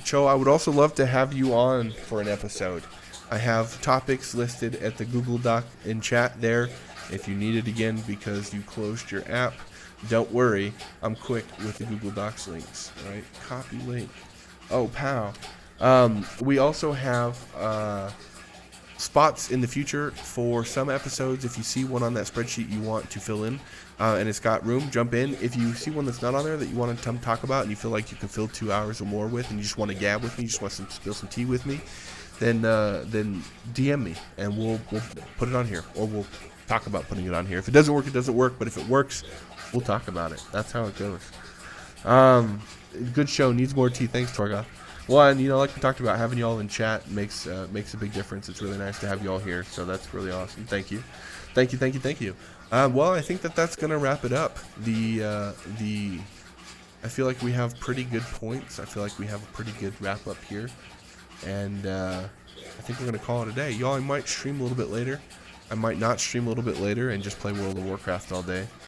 [SPEAKER 1] Cho, I would also love to have you on for an episode. I have topics listed at the Google Doc in chat there. If you need it again because you closed your app, don't worry. I'm quick with the Google Docs links. All right, copy link. Oh, pow. We also have spots in the future for some episodes. If you see one on that spreadsheet you want to fill in, and it's got room, jump in. If you see one that's not on there that you want to talk about and you feel like you can fill 2 hours or more with, and you just want to gab with me, you just want to spill some tea with me, then DM me and we'll put it on here, or we'll talk about putting it on here. If it doesn't work, it doesn't work. But if it works, we'll talk about it. That's how it goes. Good show. Needs more tea. Thanks, Torgoth. Well, and like we talked about, having you all in chat makes a big difference. It's really nice to have you all here. So that's really awesome. Thank you. Well, I think that's gonna wrap it up. I feel like we have pretty good points. I feel like we have a pretty good wrap up here, and I think we're gonna call it a day. Y'all, I might stream a little bit later. I might not stream a little bit later and just play World of Warcraft all day.